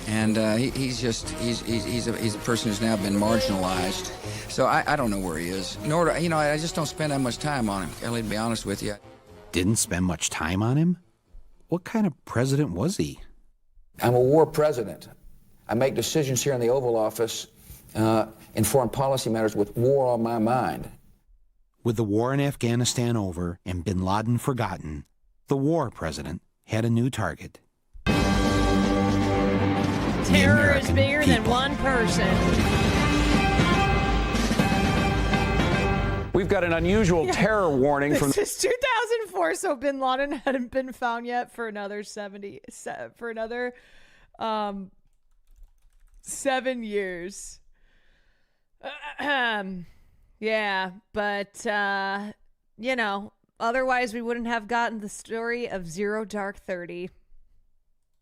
And he's a person who's now been marginalized. So I don't know where he is. Nor, I just don't spend that much time on him, Kelly, to be honest with you. Didn't spend much time on him? What kind of president was he? I'm a war president. I make decisions here in the Oval Office in foreign policy matters with war on my mind. With the war in Afghanistan over and bin Laden forgotten, The war president had a new target. Terror is bigger than one person. We've got an unusual terror warning from. This is 2004, so Bin Laden hadn't been found yet for another 7 years. Yeah, but you know, otherwise we wouldn't have gotten the story of Zero Dark 30.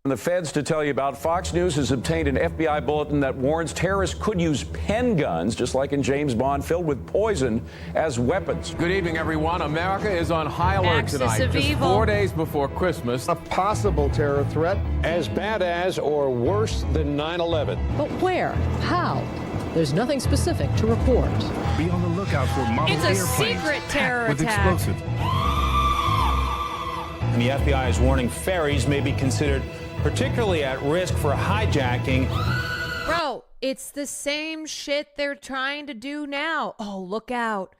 The feds to tell you about. Fox News has obtained an FBI bulletin that warns terrorists could use pen guns, just like in James Bond, filled with poison as weapons. Good evening, everyone. America is on high alert tonight, just 4 days before Christmas. A possible terror threat as bad as or worse than 9/11. But where? How? There's nothing specific to report. Be on the lookout for model It's a airplanes secret terror with attack. explosives. And the FBI is warning ferries may be considered particularly at risk for hijacking. Bro, it's the same shit they're trying to do now. Oh, look out.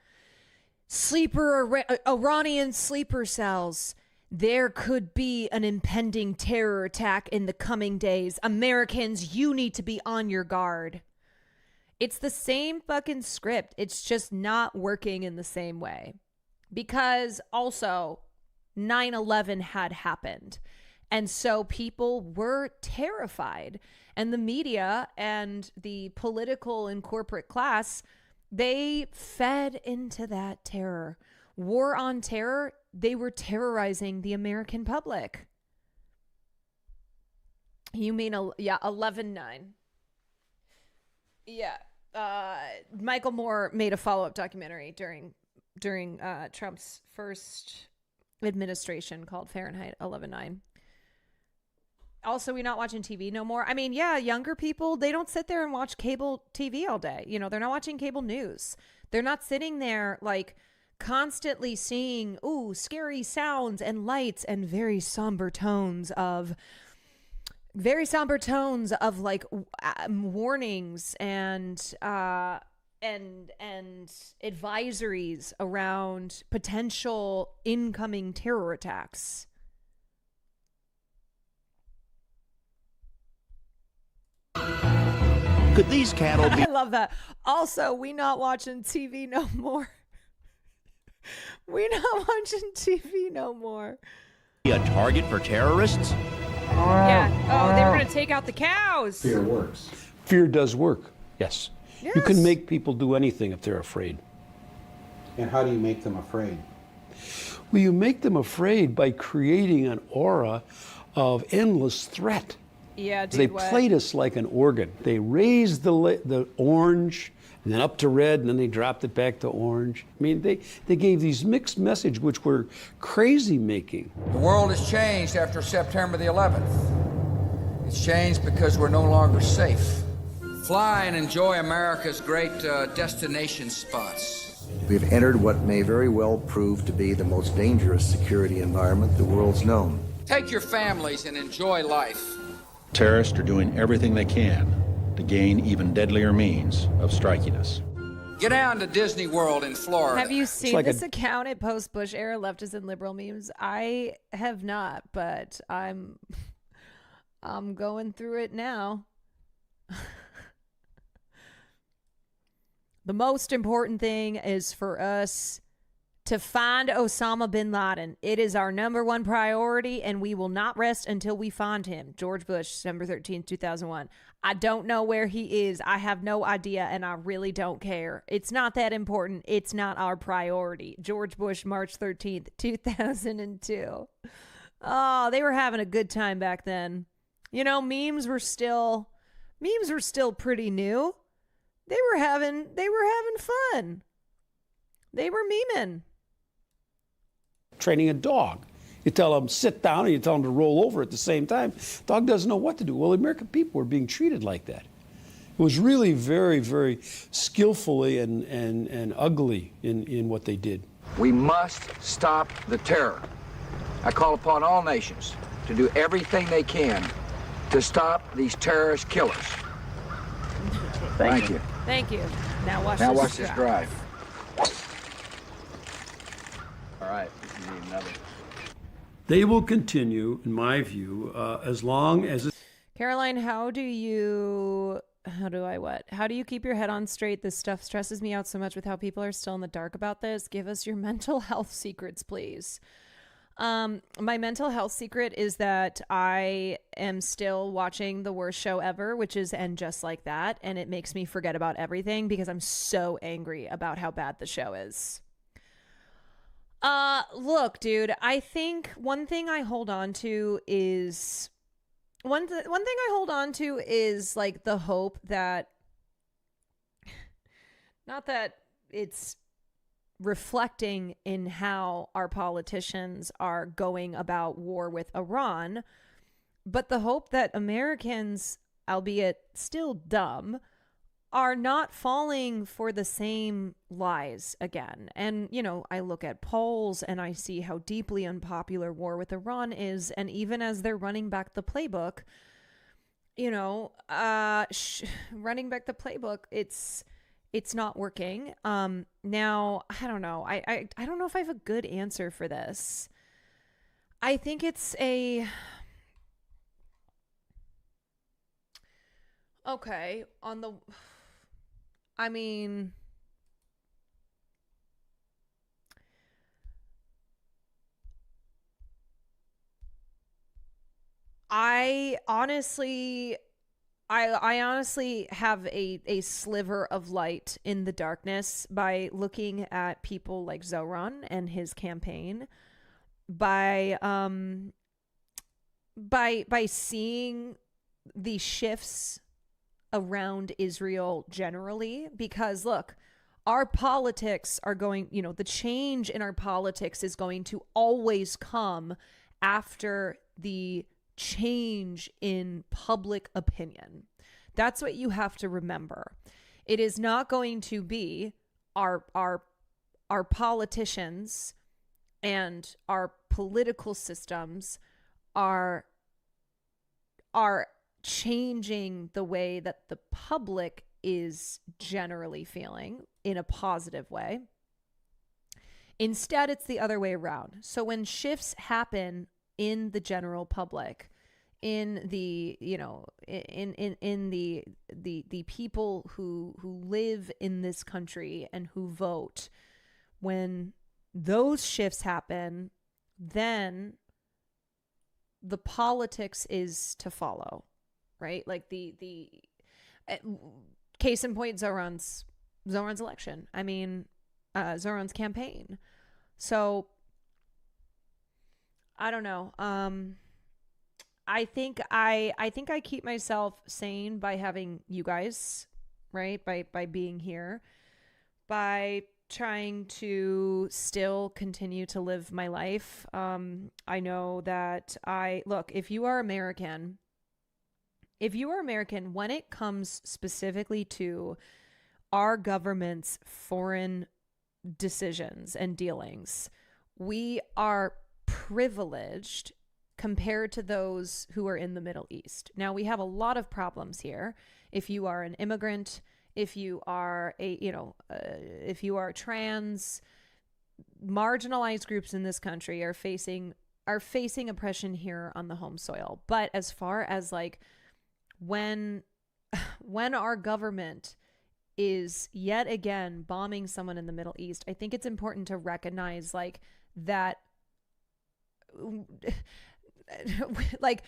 Iranian sleeper cells. There could be an impending terror attack in the coming days. Americans, you need to be on your guard. It's the same fucking script. It's just not working in the same way. Because also, 9/11 had happened. And so people were terrified. And the media and the political and corporate class, they fed into that terror. War on terror, they were terrorizing the American public. You mean, 11/9. Yeah. Michael Moore made a follow-up documentary during Trump's first administration called Fahrenheit 11/9. Also, we're not watching TV no more. I mean, yeah, younger people, they don't sit there and watch cable TV all day. You know, they're not watching cable news. They're not sitting there like constantly seeing, ooh, scary sounds and lights and very somber tones of like warnings and advisories around potential incoming terror attacks. Could these cattle be... I love that. Also, we not watching TV no more. We not watching TV no more. a target for terrorists? Yeah. Oh, they were going to take out the cows. Fear works. Fear does work, yes. You can make people do anything if they're afraid. And how do you make them afraid? Well, you make them afraid by creating an aura of endless threat. Yeah, dude, They what? played us like an organ. They raised the orange, and then up to red, and then they dropped it back to orange. I mean, they gave these mixed messages which were crazy-making. The world has changed after September the 11th. It's changed because we're no longer safe. Fly and enjoy America's great destination spots. We've entered what may very well prove to be the most dangerous security environment the world's known. Take your families and enjoy life. Terrorists are doing everything they can to gain even deadlier means of striking us. Get down to Disney World in Florida. Have you seen this account at post-Bush era leftist and liberal memes? I have not, but I'm going through it now. The most important thing is for us to find Osama bin Laden. It is our #1 priority, and we will not rest until we find him. George Bush, December 13th, 2001. I don't know where he is. I have no idea, and I really don't care. It's not that important. It's not our priority. George Bush, March 13th, 2002. Oh, they were having a good time back then. You know, memes were still pretty new. They were having fun. They were memeing. Training a dog. You tell them sit down and you tell them to roll over at the same time. Dog doesn't know what to do. Well, the American people were being treated like that. It was really very, very skillfully and ugly in what they did. We must stop the terror. I call upon all nations to do everything they can to stop these terrorist killers. Thank you. Thank you. Now watch this drive. All right, you need another. They will continue, in my view, as long as Caroline, how do you keep your head on straight? This stuff stresses me out so much with how people are still in the dark about this. Give us your mental health secrets, please. My mental health secret is that I am still watching the worst show ever, which is And Just Like That. And it makes me forget about everything because I'm so angry about how bad the show is. Look, dude, I think one thing I hold on to is like the hope that, not that it's reflecting in how our politicians are going about war with Iran, but the hope that Americans, albeit still dumb, are not falling for the same lies again. And, you know, I look at polls and I see how deeply unpopular war with Iran is. And even as they're running back the playbook, you know, running back the playbook, it's not working. Now, I don't know. I don't know if I have a good answer for this. I think it's okay, I honestly have a sliver of light in the darkness by looking at people like Zoran and his campaign, by seeing the shifts around Israel generally, because look, our politics are going, you know, the change in our politics is going to always come after the change in public opinion. That's what you have to remember. It is not going to be our politicians and our political systems are changing the way that the public is generally feeling in a positive way. Instead, it's the other way around. So when shifts happen in the general public, in the, you know, in the people who live in this country and who vote, when those shifts happen, then the politics is to follow, right? Like the case in point, Zoran's election. I mean, Zoran's campaign. So I don't know. I think I keep myself sane by having you guys, right? By being here, by trying to still continue to live my life. I know that if you are American, when it comes specifically to our government's foreign decisions and dealings, we are privileged compared to those who are in the Middle East. Now, we have a lot of problems here. If you are an immigrant, if you are if you are trans, marginalized groups in this country are facing oppression here on the home soil. But as far as like when our government is yet again bombing someone in the Middle East, I think it's important to recognize like that. Like,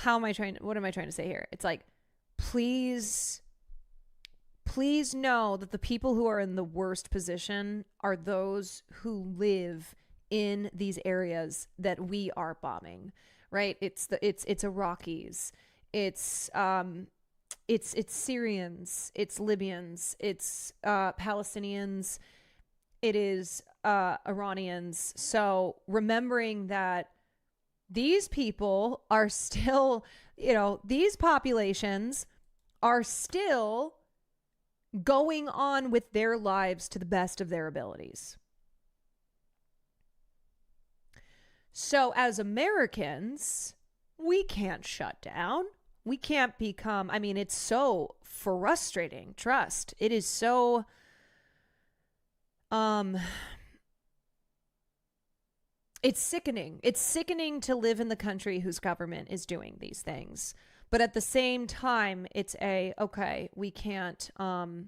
what am I trying to say here? It's like, please know that the people who are in the worst position are those who live in these areas that we are bombing, right? It's Iraqis, it's Syrians, it's Libyans, it's Palestinians, it is Iranians. So remembering that these people are still, these populations are still going on with their lives to the best of their abilities. So as Americans, we can't shut down. We can't become, it's so frustrating. Trust. It is so, It's sickening. It's sickening to live in the country whose government is doing these things. But at the same time, it's okay, we can't allow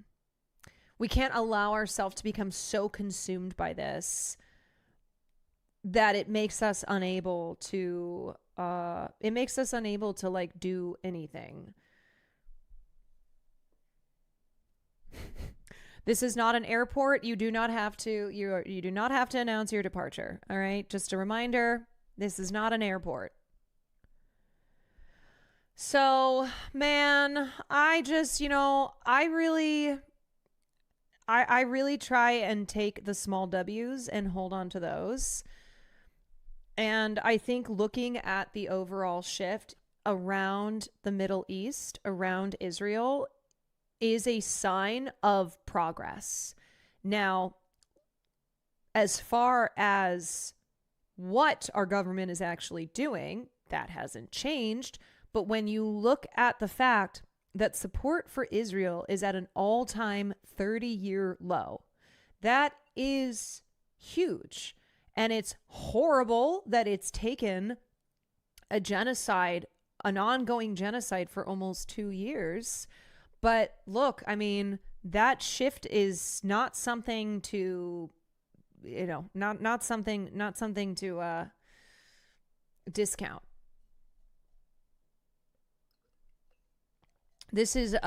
ourselves to become so consumed by this that it makes us unable to like do anything. This is not an airport. You do not have to announce your departure. All right? Just a reminder, this is not an airport. So, man, I just, I really try and take the small W's and hold on to those. And I think looking at the overall shift around the Middle East, around Israel, is a sign of progress. Now, as far as what our government is actually doing, that hasn't changed. But when you look at the fact that support for Israel is at an all-time 30-year low, that is huge. And it's horrible that it's taken a genocide, an ongoing genocide for almost 2 years. But look, I mean, that shift is not something to, not something to discount. This is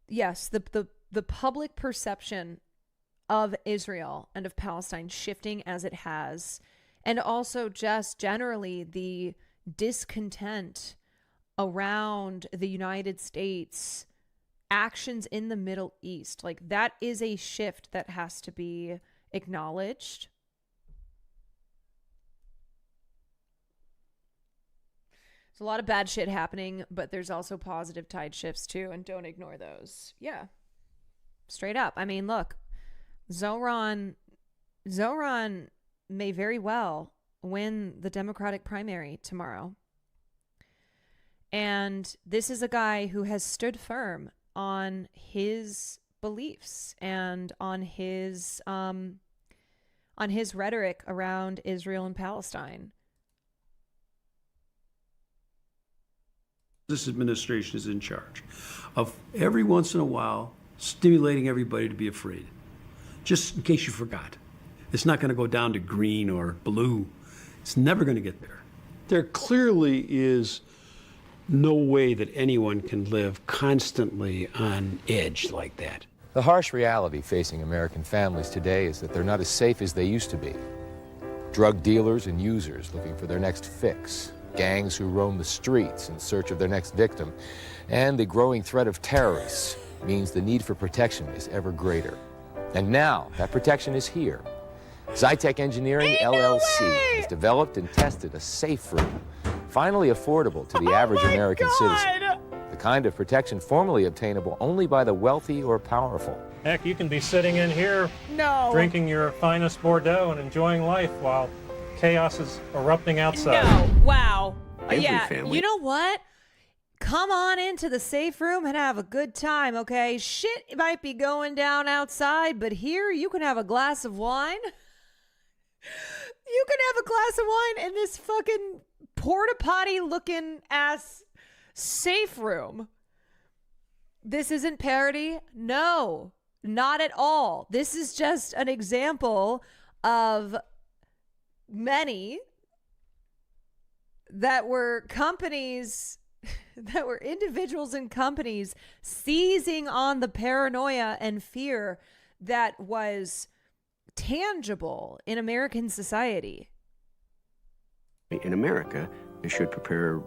yes, the public perception of Israel and of Palestine shifting as it has, and also just generally the discontent around the United States actions in the Middle East. Like, that is a shift that has to be acknowledged. There's a lot of bad shit happening, but there's also positive tide shifts too, and don't ignore those. Yeah. Straight up. I mean, look, Zohran may very well win the Democratic primary tomorrow. And this is a guy who has stood firm on his beliefs and on his rhetoric around Israel and Palestine. This administration is in charge of every once in a while stimulating everybody to be afraid. Just in case you forgot. It's not going to go down to green or blue. It's never going to get there. There clearly is no way that anyone can live constantly on edge like that. The harsh reality facing American families today is that they're not as safe as they used to be. Drug dealers and users looking for their next fix, gangs who roam the streets in search of their next victim, and the growing threat of terrorists means the need for protection is ever greater. And now that protection is here. Zytec Engineering LLC has developed and tested a safe room, finally affordable to the average American citizen. The kind of protection formerly obtainable only by the wealthy or powerful. Heck, you can be sitting in here drinking your finest Bordeaux and enjoying life while chaos is erupting outside. No, wow. Every Yeah, family. you know what? Come on into the safe room and have a good time, okay? Shit might be going down outside, but here you can have a glass of wine. You can have a glass of wine in this fucking porta potty looking ass safe room. This isn't parody. No, not at all. This is just an example of many that were companies, that were individuals and companies seizing on the paranoia and fear that was tangible in American society. In America, it should prepare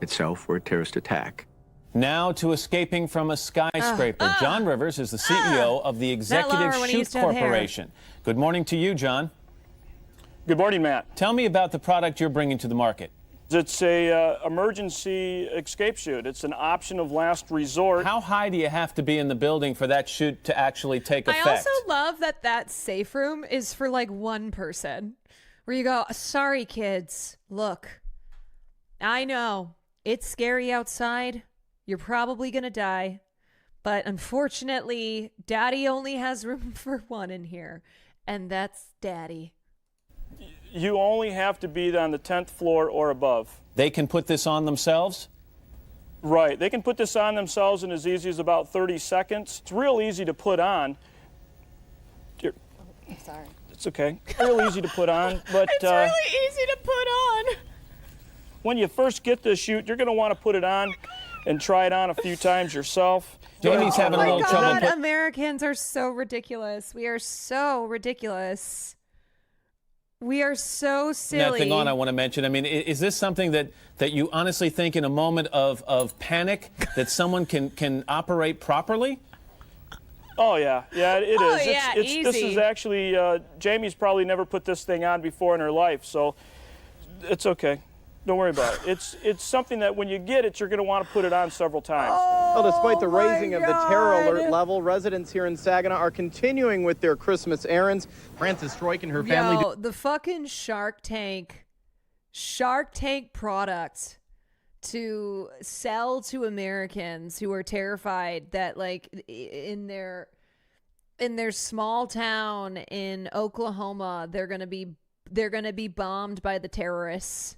itself for a terrorist attack. Now to escaping from a skyscraper. John Rivers is the CEO of the Executive Shoot Corporation. Good morning to you, John. Good morning, Matt. Tell me about the product you're bringing to the market. It's a emergency escape chute. It's an option of last resort. How high do you have to be in the building for that chute to actually take effect? I also love that safe room is for like one person, where you go, sorry kids, look, I know it's scary outside. You're probably going to die. But unfortunately, Daddy only has room for one in here. And that's Daddy. You only have to be on the 10th floor or above. They can put this on themselves? Right. They can put this on themselves in as easy as about 30 seconds. It's real easy to put on. I'm sorry. It's okay. Real easy to put on, but It's really easy to put on. when you first get this chute, you're going to want to put it on and try it on a few times yourself. Jamie's having a little trouble. Americans are so ridiculous. We are so ridiculous. We are so silly. Nothing on I want to mention. I mean, is this something that you honestly think in a moment of panic that someone can operate properly? Oh, yeah. Yeah, it is. Oh, yeah, easy. This is actually, Jamie's probably never put this thing on before in her life, so it's okay. Don't worry about it. It's something that when you get it, you're going to want to put it on several times. Well, despite the raising of the terror alert level, residents here in Saginaw are continuing with their Christmas errands. Frances Stroik and her family... Yo, the fucking Shark Tank product to sell to Americans who are terrified that, like, in their small town in Oklahoma, they're gonna be bombed by the terrorists.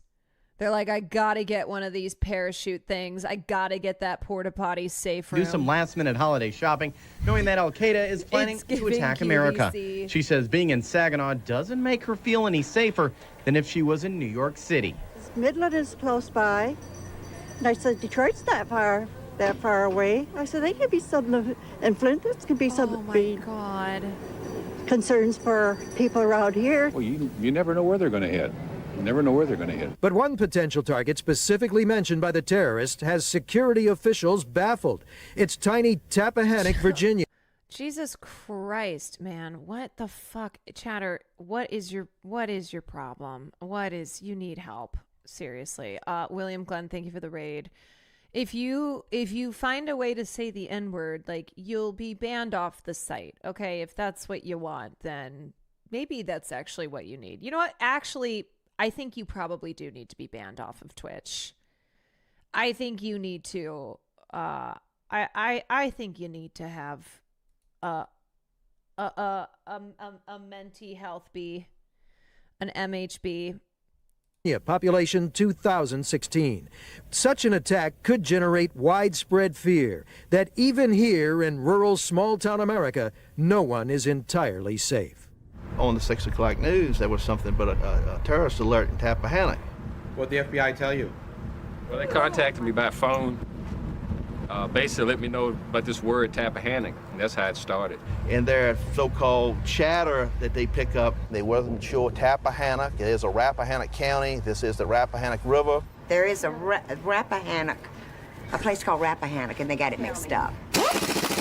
They're like, I gotta get one of these parachute things. I gotta get that porta potty safe room. Do some last-minute holiday shopping, knowing that Al-Qaeda is planning to attack America. She says being in Saginaw doesn't make her feel any safer than if she was in New York City. Midland is close by. And I said, Detroit's that far away. I said, they could be some, and Flint, this could be some. Oh my God. Concerns for people around here. Well, you never know where they're going to hit. You never know where they're going to hit. But one potential target specifically mentioned by the terrorist has security officials baffled. It's tiny Tappahannock, Virginia. Jesus Christ, man. What the fuck? Chatter, what is your problem? You need help. Seriously. William Glenn, thank you for the raid. If you find a way to say the N-word, like, you'll be banned off the site. Okay, if that's what you want, then maybe that's actually what you need. You know what? Actually, I think you probably do need to be banned off of Twitch. I think you need to I think you need to have a Menti Health B, an MHB. Population 2016. Such an attack could generate widespread fear that even here in rural small-town America, no one is entirely safe. On the 6 o'clock news, there was something but a terrorist alert in Tappahannock. What'd the FBI tell you? Well, they contacted me by phone. Basically let me know about this word Tappahannock, and that's how it started. And their so-called chatter that they pick up, they wasn't sure Tappahannock. It is a Rappahannock County. This is the Rappahannock River. There is a Rappahannock, a place called Rappahannock, and they got it mixed up.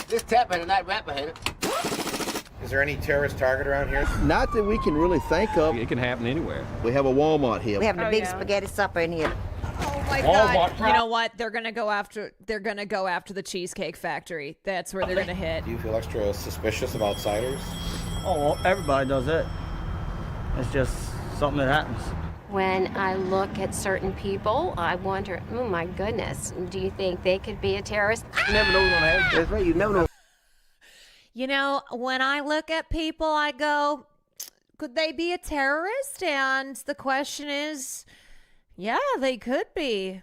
This Tappahannock, not Rappahannock. Is there any terrorist target around here? Not that we can really think of. It can happen anywhere. We have a Walmart here. We have a big spaghetti supper in here. Oh my God! You know what? They're gonna go after the Cheesecake Factory. That's where they're gonna hit. Do you feel extra suspicious of outsiders? Oh, well, everybody does it. It's just something that happens. When I look at certain people, I wonder, oh my goodness, do you think they could be a terrorist? You never know what's gonna happen. That's right. You never know. You know, when I look at people, I go, could they be a terrorist? And the question is, yeah, they could be.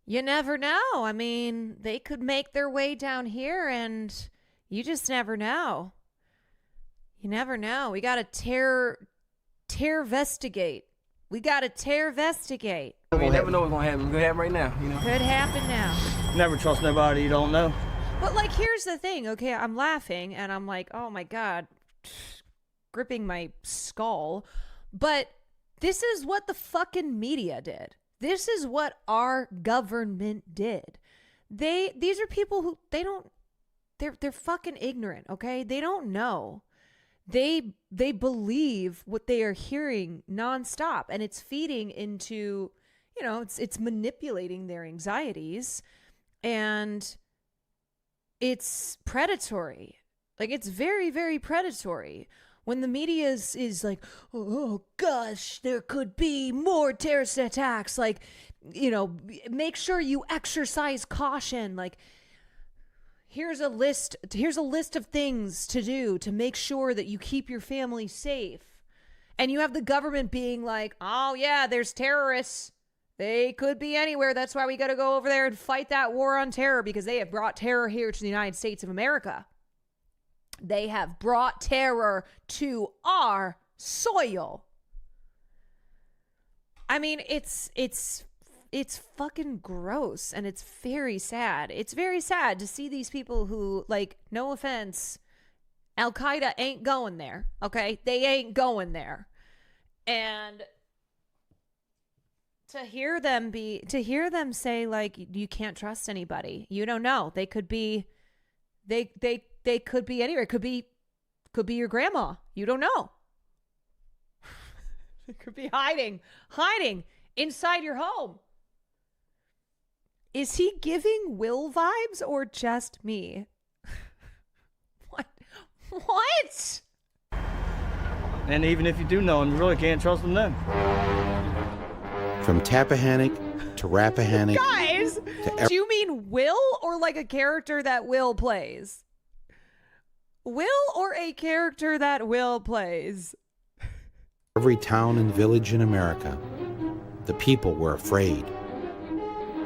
You never know. I mean, they could make their way down here, and you just never know. You never know. We got to terror-vestigate. We got to terror-vestigate. You never know what's going to happen. It could happen right now, you know. Could happen now. Never trust nobody you don't know. But, like, here's the thing, okay? I'm laughing, and I'm like, oh, my God, gripping my skull. But this is what the fucking media did. This is what our government did. These are people who, they're fucking ignorant, okay? They don't know. They believe what they are hearing nonstop, and it's feeding into, you know, it's manipulating their anxieties, and it's predatory. Like, it's very, very predatory. When the media is like, oh gosh, there could be more terrorist attacks. Like, you know, make sure you exercise caution. Like, here's a list of things to do to make sure that you keep your family safe. And you have the government being like, oh, yeah, there's terrorists. They could be anywhere. That's why we got to go over there and fight that war on terror, because they have brought terror here to the United States of America. They have brought terror to our soil. I mean, it's fucking gross, and it's very sad. It's very sad to see these people who, like, no offense, Al-Qaeda ain't going there, okay? They ain't going there. And to hear them say, like, you can't trust anybody. You don't know. They could be they could be anywhere. Could be your grandma. You don't know. They could be hiding inside your home. Is he giving Will vibes or just me? What? And even if you do know him, you really can't trust him then. From Tappahannock to Rappahannock. Guys, do you mean Will or like a character that Will plays? Will or a character that Will plays? Every town and village in America, the people were afraid.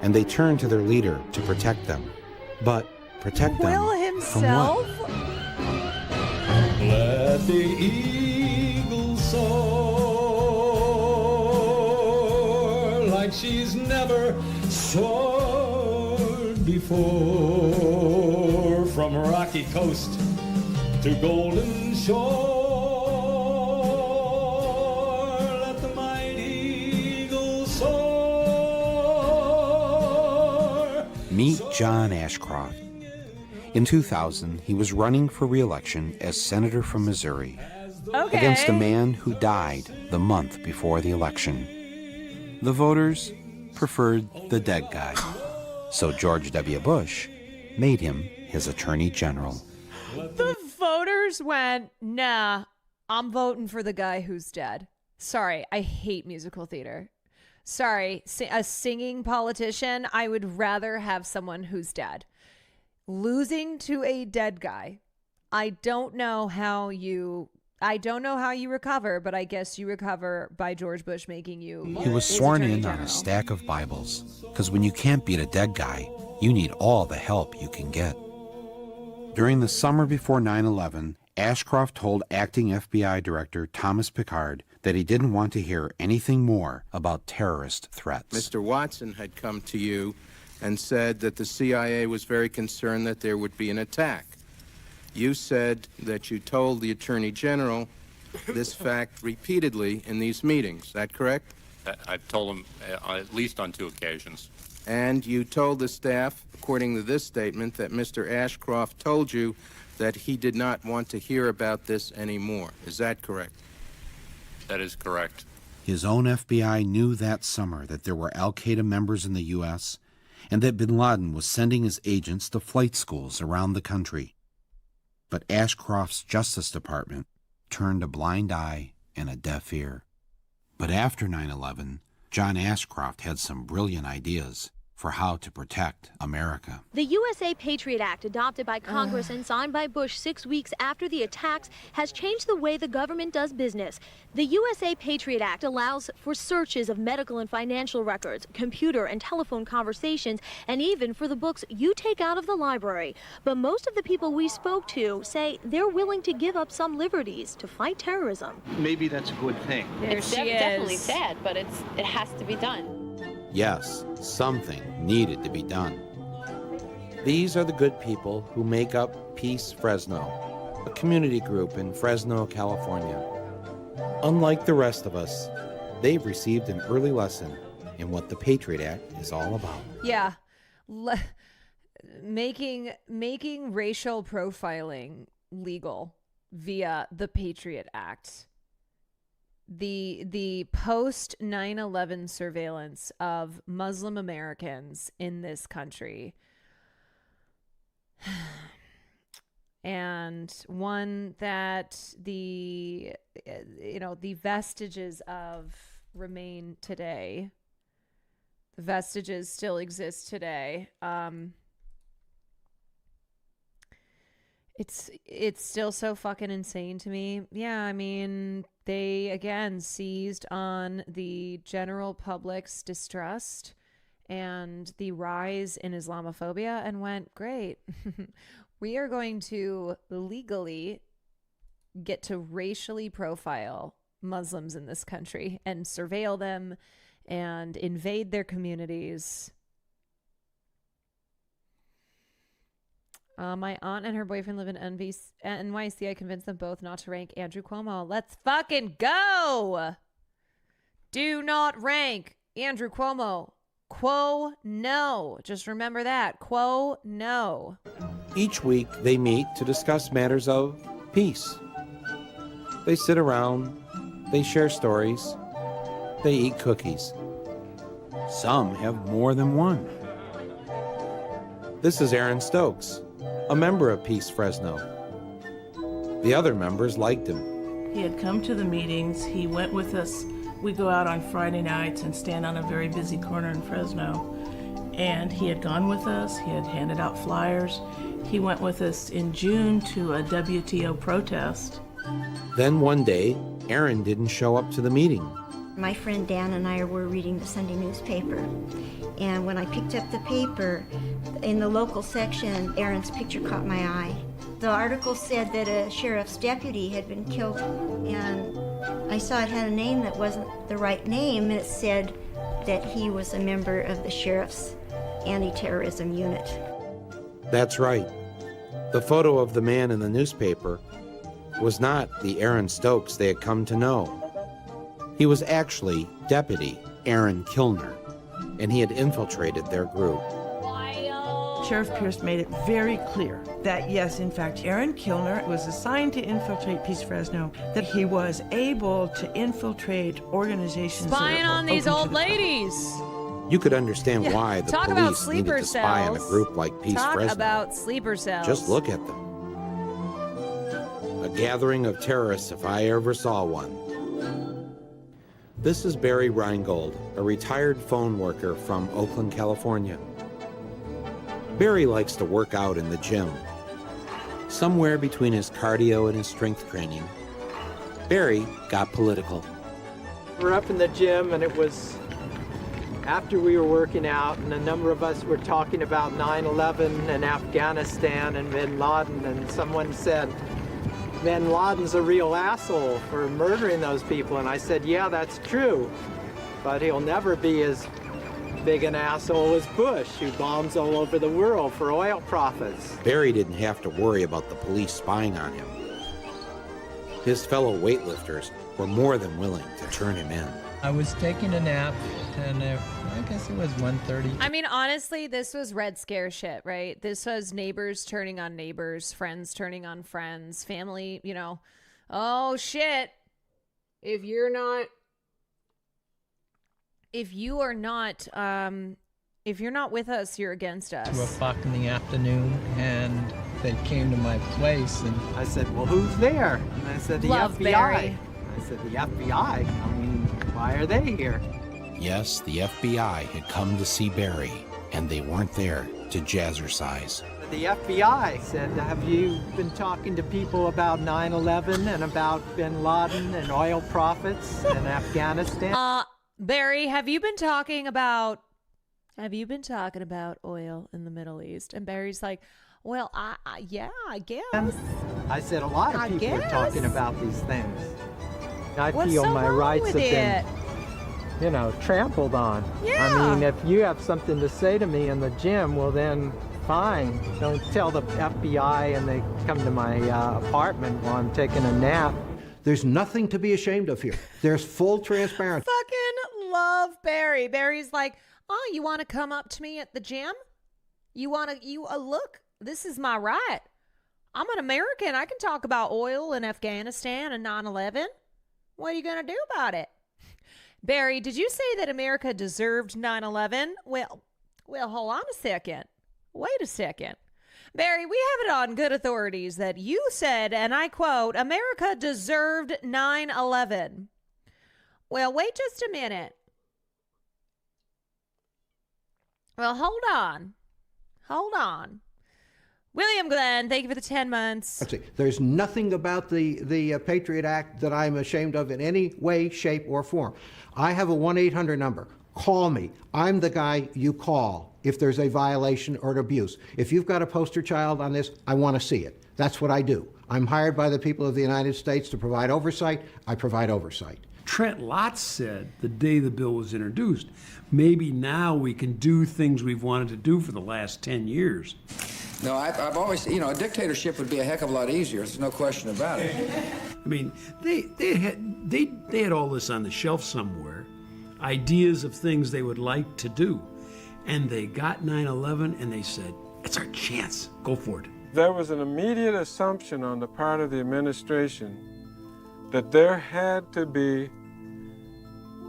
And they turned to their leader to protect them. But protect them Will himself? from what? Let the eagle soar like she's never soared before, from rocky coast to golden shore. Let the mighty eagle soar. Meet John Ashcroft. In 2000, he was running for re-election as senator from Missouri against a man who died the month before the election. The voters preferred the dead guy, so George W. Bush made him his attorney general. The voters went, nah, I'm voting for the guy who's dead. Sorry, I hate musical theater. Sorry, a singing politician, I would rather have someone who's dead. Losing to a dead guy. I don't know how you recover, but I guess you recover by George Bush making you. He was sworn in on a stack of Bibles, because when you can't beat a dead guy, you need all the help you can get. During the summer before 9/11, Ashcroft told acting FBI Director Thomas Pickard that he didn't want to hear anything more about terrorist threats. Mr. Watson had come to you and said that the CIA was very concerned that there would be an attack. You said that you told the Attorney General this fact repeatedly in these meetings. Is that correct? I told him at least on 2 occasions. And you told the staff, according to this statement, that Mr. Ashcroft told you that he did not want to hear about this anymore. Is that correct? That is correct. His own FBI knew that summer that there were al-Qaeda members in the U.S., and that bin Laden was sending his agents to flight schools around the country. But Ashcroft's Justice Department turned a blind eye and a deaf ear. But after 9/11, John Ashcroft had some brilliant ideas for how to protect America. The USA Patriot Act, adopted by Congress and signed by Bush 6 weeks after the attacks, has changed the way the government does business. The USA Patriot Act allows for searches of medical and financial records, computer and telephone conversations, and even for the books you take out of the library. But most of the people we spoke to say they're willing to give up some liberties to fight terrorism. Maybe that's a good thing. It's definitely sad, but it has to be done. Yes, something needed to be done. These are the good people who make up Peace Fresno, a community group in Fresno, California. Unlike the rest of us, they've received an early lesson in what the Patriot Act is all about. Yeah. Making racial profiling legal via the Patriot Act. The post 9/11 surveillance of Muslim Americans in this country, and one that the vestiges of remain today. The vestiges still exist today. It's still so fucking insane to me. Yeah, I mean, they again seized on the general public's distrust and the rise in Islamophobia and went, great. We are going to legally get to racially profile Muslims in this country and surveil them and invade their communities. My aunt and her boyfriend live in NYC. I convinced them both not to rank Andrew Cuomo. Let's fucking go. Do not rank Andrew Cuomo. Quo, no. Just remember that. Quo, no. Each week, they meet to discuss matters of peace. They sit around, they share stories, they eat cookies. Some have more than one. This is Aaron Stokes, a member of Peace Fresno. The other members liked him. He had come to the meetings. He went with us. We go out on Friday nights and stand on a very busy corner in Fresno. And he had gone with us. He had handed out flyers. He went with us in June to a WTO protest. Then one day, Aaron didn't show up to the meeting. My friend Dan and I were reading the Sunday newspaper. And when I picked up the paper, in the local section, Aaron's picture caught my eye. The article said that a sheriff's deputy had been killed, and I saw it had a name that wasn't the right name, and it said that he was a member of the sheriff's anti-terrorism unit. That's right. The photo of the man in the newspaper was not the Aaron Stokes they had come to know. He was actually Deputy Aaron Kilner, and he had infiltrated their group. Sheriff Pierce made it very clear that, yes, in fact, Aaron Kilner was assigned to infiltrate Peace Fresno, that he was able to infiltrate organizations spying on these old ladies. You could understand why the Talk about police needed sleeper to spy on a cells. group like Peace Talk Fresno. about sleeper cells. Just look at them. A gathering of terrorists if I ever saw one. This is Barry Reingold, a retired phone worker from Oakland, California. Barry likes to work out in the gym. Somewhere between his cardio and his strength training, Barry got political. We're up in the gym, and it was after we were working out, and a number of us were talking about 9/11 and Afghanistan and bin Laden, and someone said, bin Laden's a real asshole for murdering those people. And I said, yeah, that's true, but he'll never be as big an asshole as Bush, who bombs all over the world for oil profits. Barry didn't have to worry about the police spying on him. His fellow weightlifters were more than willing to turn him in. I was taking a nap, and I guess it was 1:30. I mean, honestly, this was Red Scare shit, right? This was neighbors turning on neighbors, friends turning on friends, family, you know. Oh, shit. If you are not with us, you're against us. 2:00 in the afternoon, and they came to my place, and I said, well, who's there? And I said, the Love FBI. Barry. I said, the FBI? I mean, why are they here? Yes, the FBI had come to see Barry, and they weren't there to jazzercise. The FBI said, have you been talking to people about 9/11 and about bin Laden and oil profits in Afghanistan? Barry, have you been talking about oil in the Middle East? And Barry's like, well, yeah, I guess. I said, a lot of people are talking about these things. I What's feel so my wrong rights with have been, trampled on. Yeah. I mean, if you have something to say to me in the gym, well then, fine. Don't tell the FBI and they come to my apartment while I'm taking a nap. There's nothing to be ashamed of here. There's full transparency. Fucking love Barry. Barry's like, oh, you want to come up to me at the gym? Look, this is my right. I'm an American. I can talk about oil in Afghanistan and 9/11. What are you going to do about it? Barry, did you say that America deserved 9/11? Well, hold on a second. Wait a second. Barry, we have it on good authorities that you said, and I quote, America deserved 9/11. Well, wait just a minute. Well, hold on. William Glenn, thank you for the 10 months. Let's see. There's nothing about the Patriot Act that I'm ashamed of in any way, shape, or form. I have a 1-800 number. Call me. I'm the guy you call if there's a violation or an abuse. If you've got a poster child on this, I want to see it. That's what I do. I'm hired by the people of the United States to provide oversight. I provide oversight. Trent Lott said the day the bill was introduced, maybe now we can do things we've wanted to do for the last 10 years. No, I've always, a dictatorship would be a heck of a lot easier. There's no question about it. I mean, they had all this on the shelf somewhere, ideas of things they would like to do. And they got 9/11 and they said, it's our chance. Go for it. There was an immediate assumption on the part of the administration that there had to be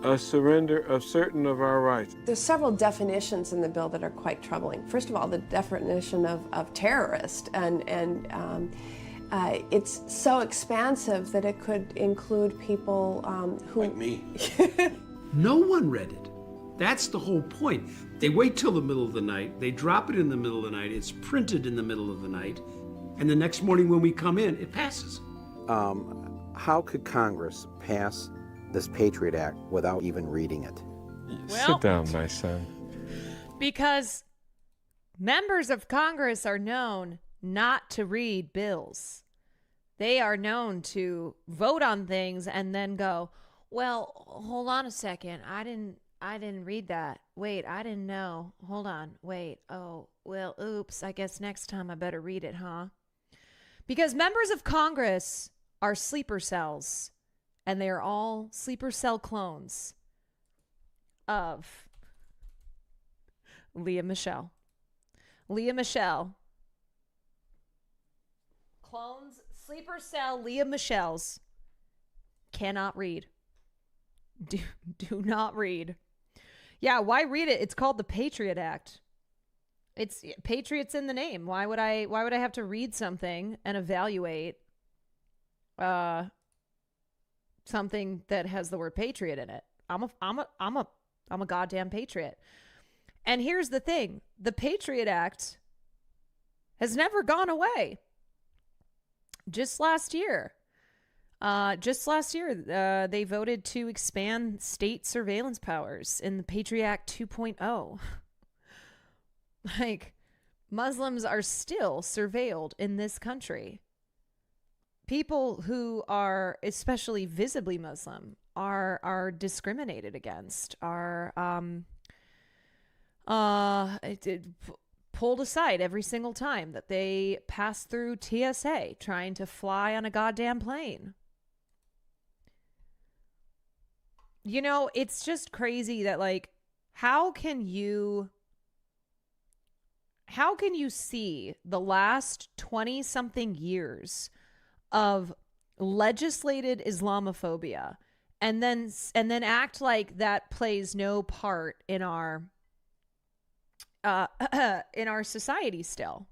a surrender of certain of our rights. There's several definitions in the bill that are quite troubling. First of all, the definition of terrorist, and it's so expansive that it could include people who... Like me. No one read it. That's the whole point. They wait till the middle of the night, they drop it in the middle of the night, it's printed in the middle of the night, and the next morning when we come in, it passes. How could Congress pass this Patriot Act without even reading it? Sit down, my son. Because members of Congress are known not to read bills. They are known to vote on things and then go, well, hold on a second. I didn't read that. Wait, I didn't know. Hold on. Wait. Oh, well, oops. I guess next time I better read it, huh? Because members of Congress are sleeper cells, and they are all sleeper cell clones of Leah Michelle. Leah Michelle. Clones, sleeper cell Leah Michelles cannot read. Do not read. Yeah, why read it? It's called the Patriot Act. It's Patriots in the name. Why would I have to read something and evaluate something that has the word patriot in it? I'm a goddamn patriot. And here's the thing. The Patriot Act has never gone away. Just last year, they voted to expand state surveillance powers in the Patriot Act 2.0. Like, Muslims are still surveilled in this country. People who are especially visibly Muslim are discriminated against, are pulled aside every single time that they pass through TSA trying to fly on a goddamn plane. You know, it's just crazy that, like, how can you see the last 20-something years of legislated Islamophobia and then act like that plays no part in our society still?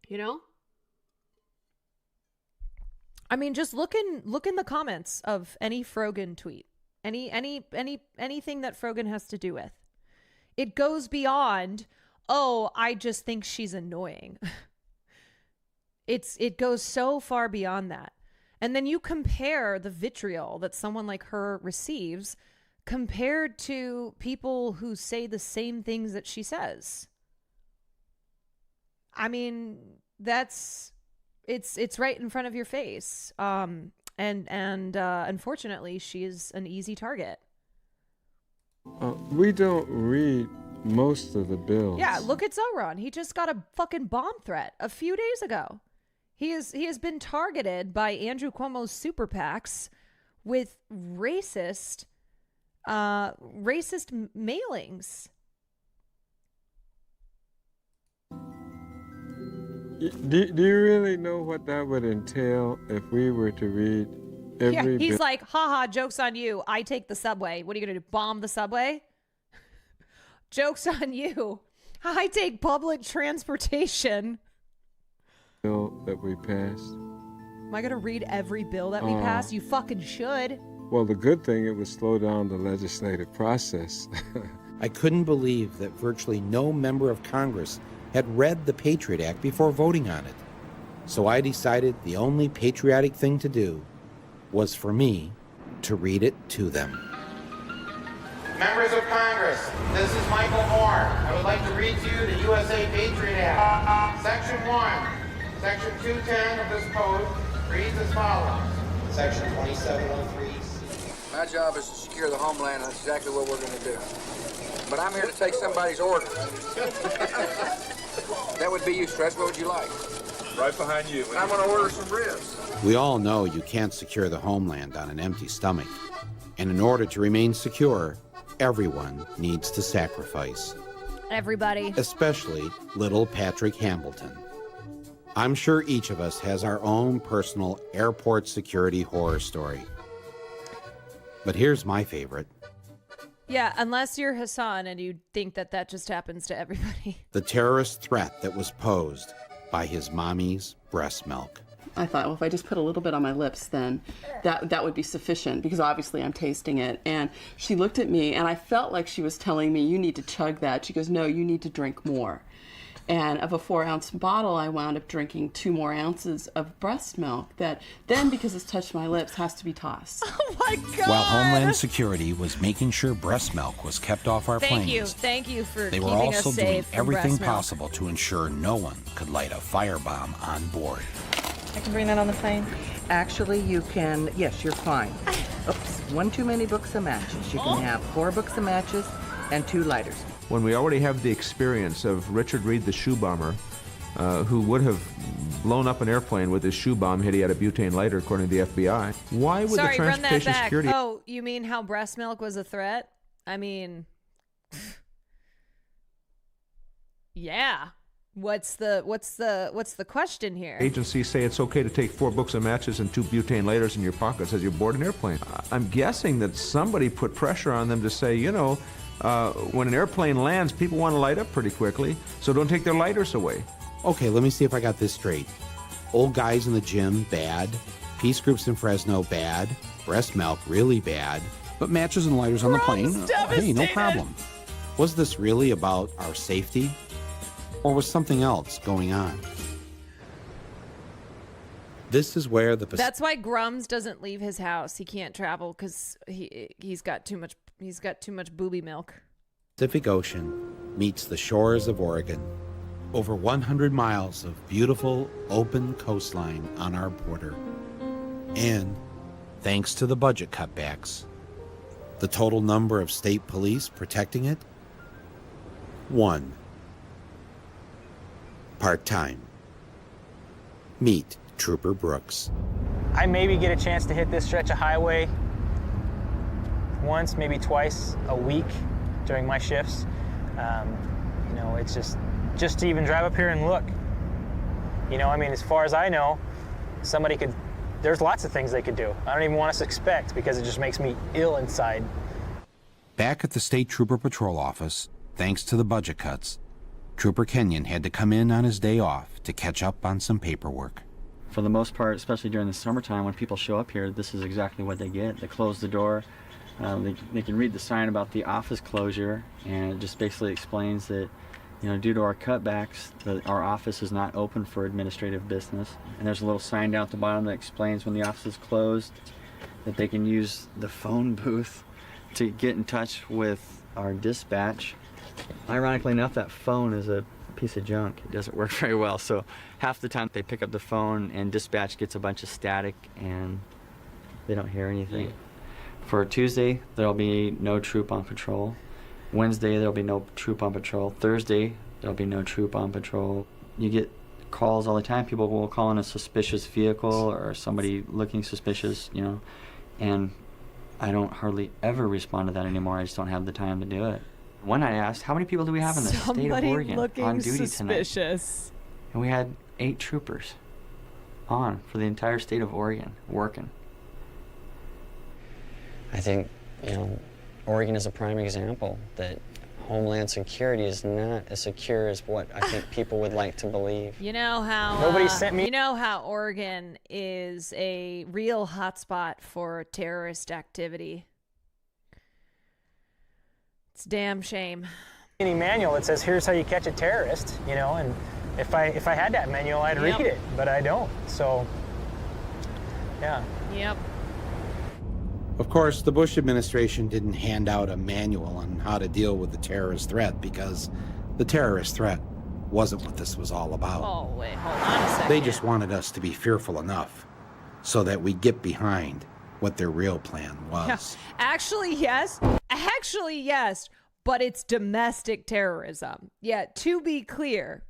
You know? I mean, just look in the comments of any Frogan tweet. Anything that Frogan has to do with. It goes beyond, oh, I just think she's annoying. It goes so far beyond that. And then you compare the vitriol that someone like her receives compared to people who say the same things that she says. I mean, it's right in front of your face. And unfortunately, she is an easy target. We don't read most of the bills. Yeah, look at Zohran. He just got a fucking bomb threat a few days ago. He has been targeted by Andrew Cuomo's super PACs with racist mailings. Do you really know what that would entail if we were to read every He's bill? like, haha, joke's on you. I take the subway. What are you going to do, bomb the subway? Joke's on you. I take public transportation. Bill that we passed. Am I going to read every bill that we pass? You fucking should. Well, the good thing, it would slow down the legislative process. I couldn't believe that virtually no member of Congress had read the Patriot Act before voting on it. So I decided the only patriotic thing to do was for me to read it to them. Members of Congress, this is Michael Moore. I would like to read to you the USA Patriot Act. Section 1, Section 210 of this code reads as follows. Section 2703. My job is to secure the homeland, and that's exactly what we're going to do. But I'm here to take somebody's order. That would be you, Stretch. What would you like? Right behind you. I'm going to order some ribs. We all know you can't secure the homeland on an empty stomach. And in order to remain secure, everyone needs to sacrifice. Everybody. Especially little Patrick Hambleton. I'm sure each of us has our own personal airport security horror story. But here's my favorite. Yeah, unless you're Hassan and you think that that just happens to everybody. The terrorist threat that was posed by his mommy's breast milk. I thought, well, if I just put a little bit on my lips, then that would be sufficient, because obviously I'm tasting it. And she looked at me, and I felt like she was telling me, you need to chug that. She goes, no, you need to drink more. And of a 4-ounce bottle, I wound up drinking 2 more ounces of breast milk that then, because it's touched my lips, has to be tossed. Oh my God! While Homeland Security was making sure breast milk was kept off our planes, Thank you for they keeping were us also doing safe from everything breast milk. possible to ensure no one could light a firebomb on board. I can bring that on the plane. Actually, you can, yes, you're fine. Oops, 1 too many books of matches. You can have 4 books of matches and 2 lighters. When we already have the experience of Richard Reed, the shoe bomber, who would have blown up an airplane with his shoe bomb had he had a butane lighter, according to the FBI, why would Sorry, the run that Transportation back. Security... Oh, you mean how breast milk was a threat? I mean, yeah. What's the question here? Agencies say it's okay to take 4 books of matches and 2 butane lighters in your pockets as you board an airplane. I'm guessing that somebody put pressure on them to say, you know, when an airplane lands, people want to light up pretty quickly, so don't take their lighters away. Okay, let me see if I got this straight. Old guys in the gym, bad. Peace groups in Fresno, bad. Breast milk, really bad. But matches and lighters on the plane, hey, no problem. Was this really about our safety? Or was something else going on? This is where the That's why Grums doesn't leave his house. He can't travel because he's got too much booby milk. Pacific Ocean meets the shores of Oregon. Over 100 miles of beautiful, open coastline on our border. And, thanks to the budget cutbacks, the total number of state police protecting it? 1. Part-time. Meet Trooper Brooks. I maybe get a chance to hit this stretch of highway once, maybe twice a week during my shifts. You know, it's just to even drive up here and look. You know, I mean, as far as I know, there's lots of things they could do. I don't even want us to expect, because it just makes me ill inside. Back at the State Trooper Patrol Office, thanks to the budget cuts, Trooper Kenyon had to come in on his day off to catch up on some paperwork. For the most part, especially during the summertime, when people show up here, this is exactly what they get. They close the door. They can read the sign about the office closure, and it just basically explains that, you know, due to our cutbacks, our office is not open for administrative business. And there's a little sign down at the bottom that explains when the office is closed, that they can use the phone booth to get in touch with our dispatch. Ironically enough, that phone is a piece of junk. It doesn't work very well. So half the time they pick up the phone and dispatch gets a bunch of static and they don't hear anything. Yeah. For Tuesday, there'll be no troop on patrol. Wednesday, there'll be no troop on patrol. Thursday, there'll be no troop on patrol. You get calls all the time. People will call in a suspicious vehicle or somebody looking suspicious, you know, and I don't hardly ever respond to that anymore. I just don't have the time to do it. One night I asked, how many people do we have in the state of Oregon on duty suspicious. tonight? And we had 8 troopers on for the entire state of Oregon working. I think, you know, Oregon is a prime example that Homeland Security is not as secure as what I think people would like to believe. You know how Nobody sent me. You know how Oregon is a real hotspot for terrorist activity. It's a damn shame. Any manual that says, here's how you catch a terrorist, you know, and if I had that manual, I'd read it, but I don't. So, yeah. Yep. Of course, the Bush administration didn't hand out a manual on how to deal with the terrorist threat because the terrorist threat wasn't what this was all about. Oh, wait, hold on a second. They just wanted us to be fearful enough so that we get behind what their real plan was. Yeah. Actually, yes. But it's domestic terrorism. Yeah, to be clear,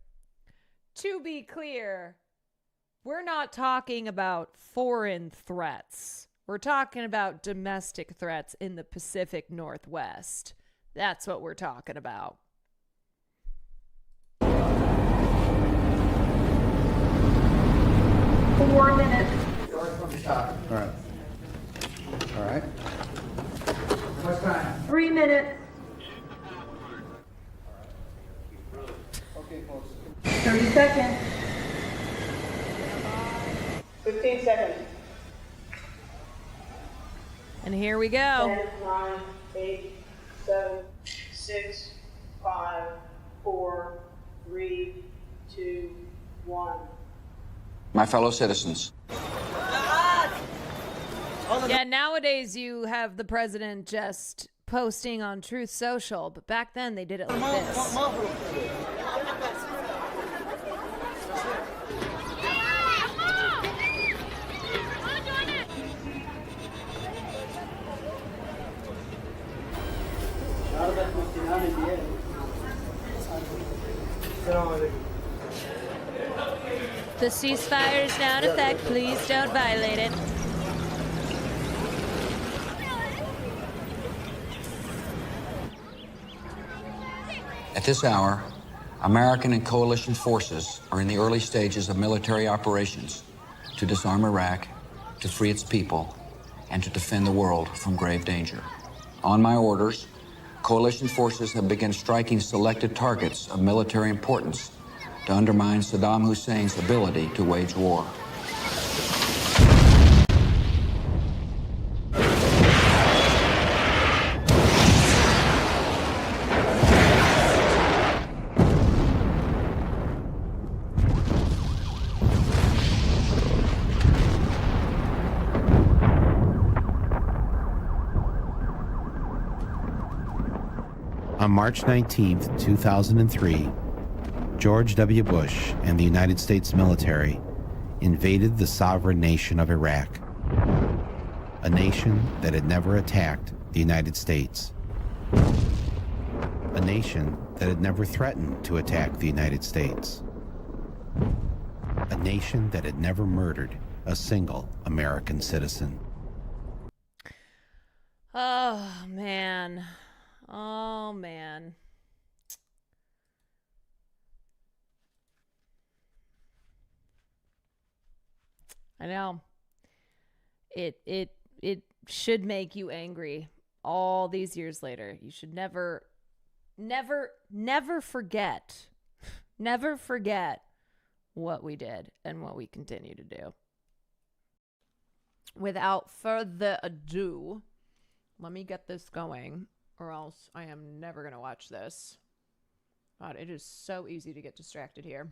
we're not talking about foreign threats. We're talking about domestic threats in the Pacific Northwest. That's what we're talking about. Four minutes. All right. What's time? 3 minutes. Okay, folks. 30 seconds. 15 seconds. And here we go. 10, 9, 8, 7, 6, 5, 4, 3, 2, 1. My fellow citizens. Yeah, nowadays you have the president just posting on Truth Social, but back then they did it like this. The ceasefire is now in effect. Please don't violate it. At this hour, American and coalition forces are in the early stages of military operations to disarm Iraq, to free its people, and to defend the world from grave danger. On my orders, coalition forces have begun striking selected targets of military importance to undermine Saddam Hussein's ability to wage war. On March 19, 2003, George W. Bush and the United States military invaded the sovereign nation of Iraq, a nation that had never attacked the United States, a nation that had never threatened to attack the United States, a nation that had never murdered a single American citizen. Oh, man. Oh, man. I know. It should make you angry all these years later. You should never forget. Never forget what we did and what we continue to do. Without further ado, let me get this going, or else I am never going to watch this. God, it is so easy to get distracted here.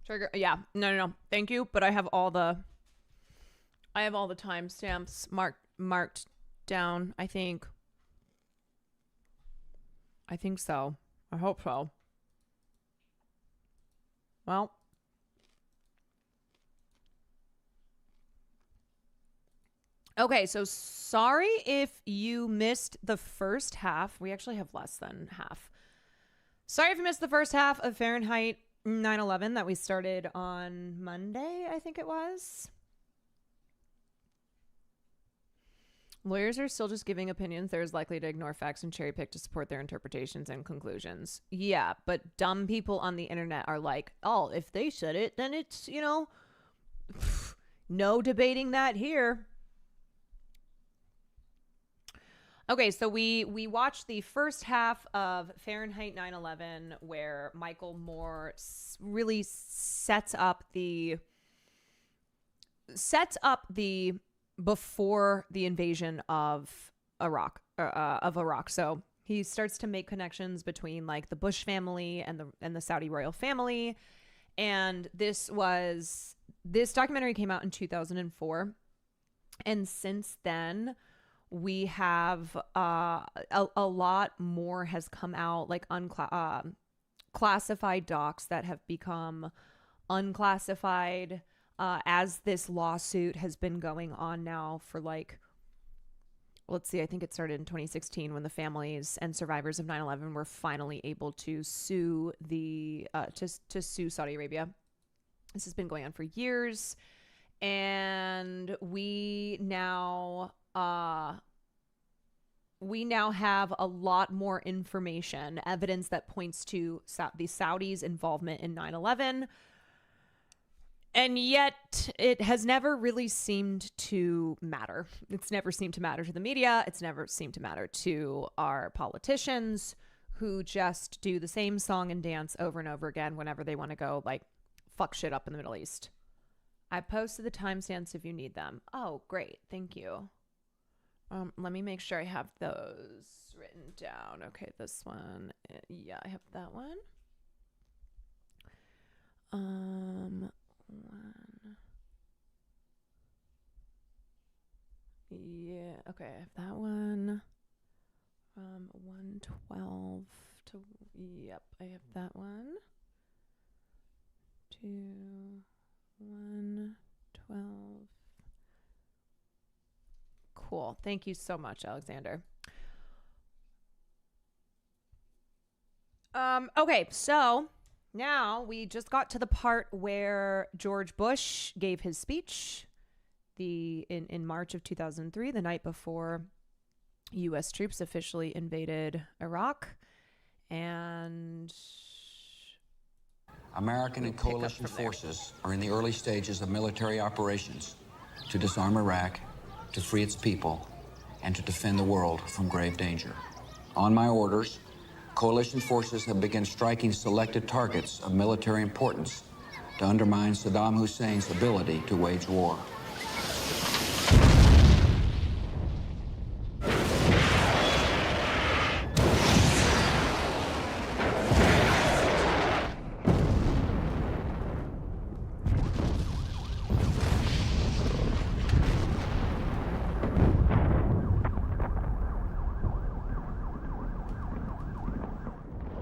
Trigger. Yeah. No. Thank you, but I have all the timestamps marked down, I think. I think so. I hope so. Well, okay, so sorry if you missed the first half. We actually have less than half. Sorry if you missed the first half of Fahrenheit 9/11 that we started on Monday, I think it was. Lawyers are still just giving opinions. They're as likely to ignore facts and cherry pick to support their interpretations and conclusions. Yeah, but dumb people on the internet are like, oh, if they said it, then it's, no debating that here. Okay, so we watched the first half of Fahrenheit 9/11 where Michael Moore really sets up the before the invasion of Iraq. So he starts to make connections between like the Bush family and the Saudi royal family. And this documentary came out in 2004. And since then, we have a lot more has come out, like classified docs that have become unclassified as this lawsuit has been going on now for like, let's see, I think it started in 2016 when the families and survivors of 9/11 were finally able to sue to sue Saudi Arabia. This has been going on for years, and we now have a lot more information, evidence that points to the Saudis' involvement in 9/11. And yet it has never really seemed to matter. It's never seemed to matter to the media. It's never seemed to matter to our politicians, who just do the same song and dance over and over again whenever they want to go like fuck shit up in the Middle East. I posted the timestamps if you need them. Oh, great. Thank you. Let me make sure I have those written down. Okay, this one. Yeah, I have that one. Yeah, okay, I have that one. 112 to, yep, I have that one. 112. Cool. Thank you so much, Alexander. Okay, so now we just got to the part where George Bush gave his speech in March of 2003, the night before U.S. troops officially invaded Iraq. And American and coalition forces are in the early stages of military operations to disarm Iraq, to free its people, and to defend the world from grave danger. On my orders, coalition forces have begun striking selected targets of military importance to undermine Saddam Hussein's ability to wage war.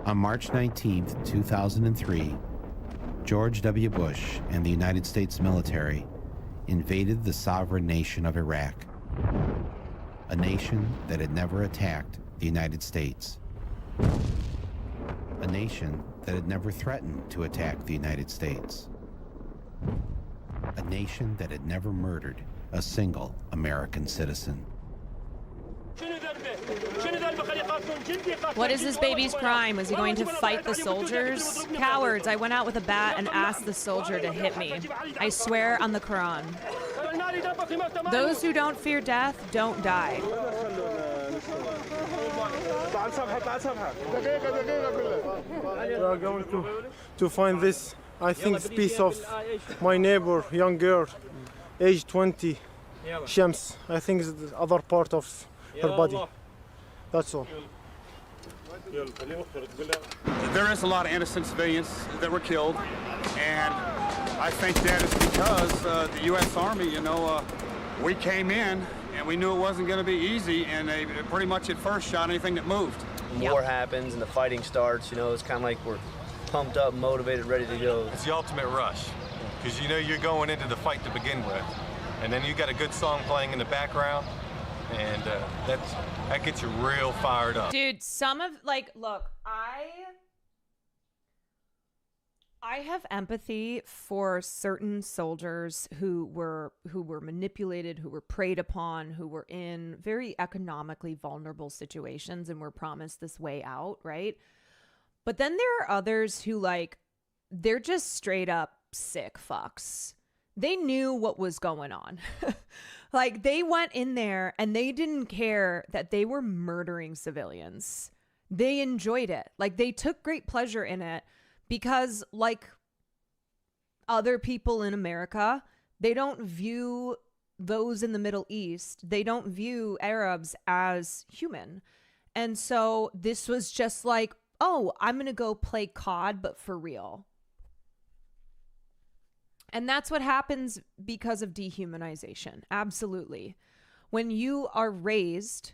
On March 19, 2003, George W. Bush and the United States military invaded the sovereign nation of Iraq, a nation that had never attacked the United States, a nation that had never threatened to attack the United States, a nation that had never murdered a single American citizen. what is this baby's crime? Was he going to fight the soldiers? Cowards, I went out with a bat and asked the soldier to hit me. I swear on the Quran. Those who don't fear death don't die. We are going to find this, I think, piece of my neighbor, young girl, age 20, Shams. I think it's the other part of her body. That's all. There is a lot of innocent civilians that were killed, and I think that is because the U.S. Army, we came in and we knew it wasn't going to be easy, and they pretty much at first shot anything that moved. War happens and the fighting starts, it's kind of like we're pumped up, motivated, ready to go. It's the ultimate rush, because you're going into the fight to begin with, and then you got a good song playing in the background, and that gets you real fired up. Dude, look, I have empathy for certain soldiers who were manipulated, who were preyed upon, who were in very economically vulnerable situations and were promised this way out, right? But then there are others who they're just straight up sick fucks. They knew what was going on. They went in there and they didn't care that they were murdering civilians. They enjoyed it. They took great pleasure in it because, like other people in America, they don't view those in the Middle East, they don't view Arabs as human. And so this was just like, oh, I'm going to go play COD, but for real. And that's what happens because of dehumanization. Absolutely. When you are raised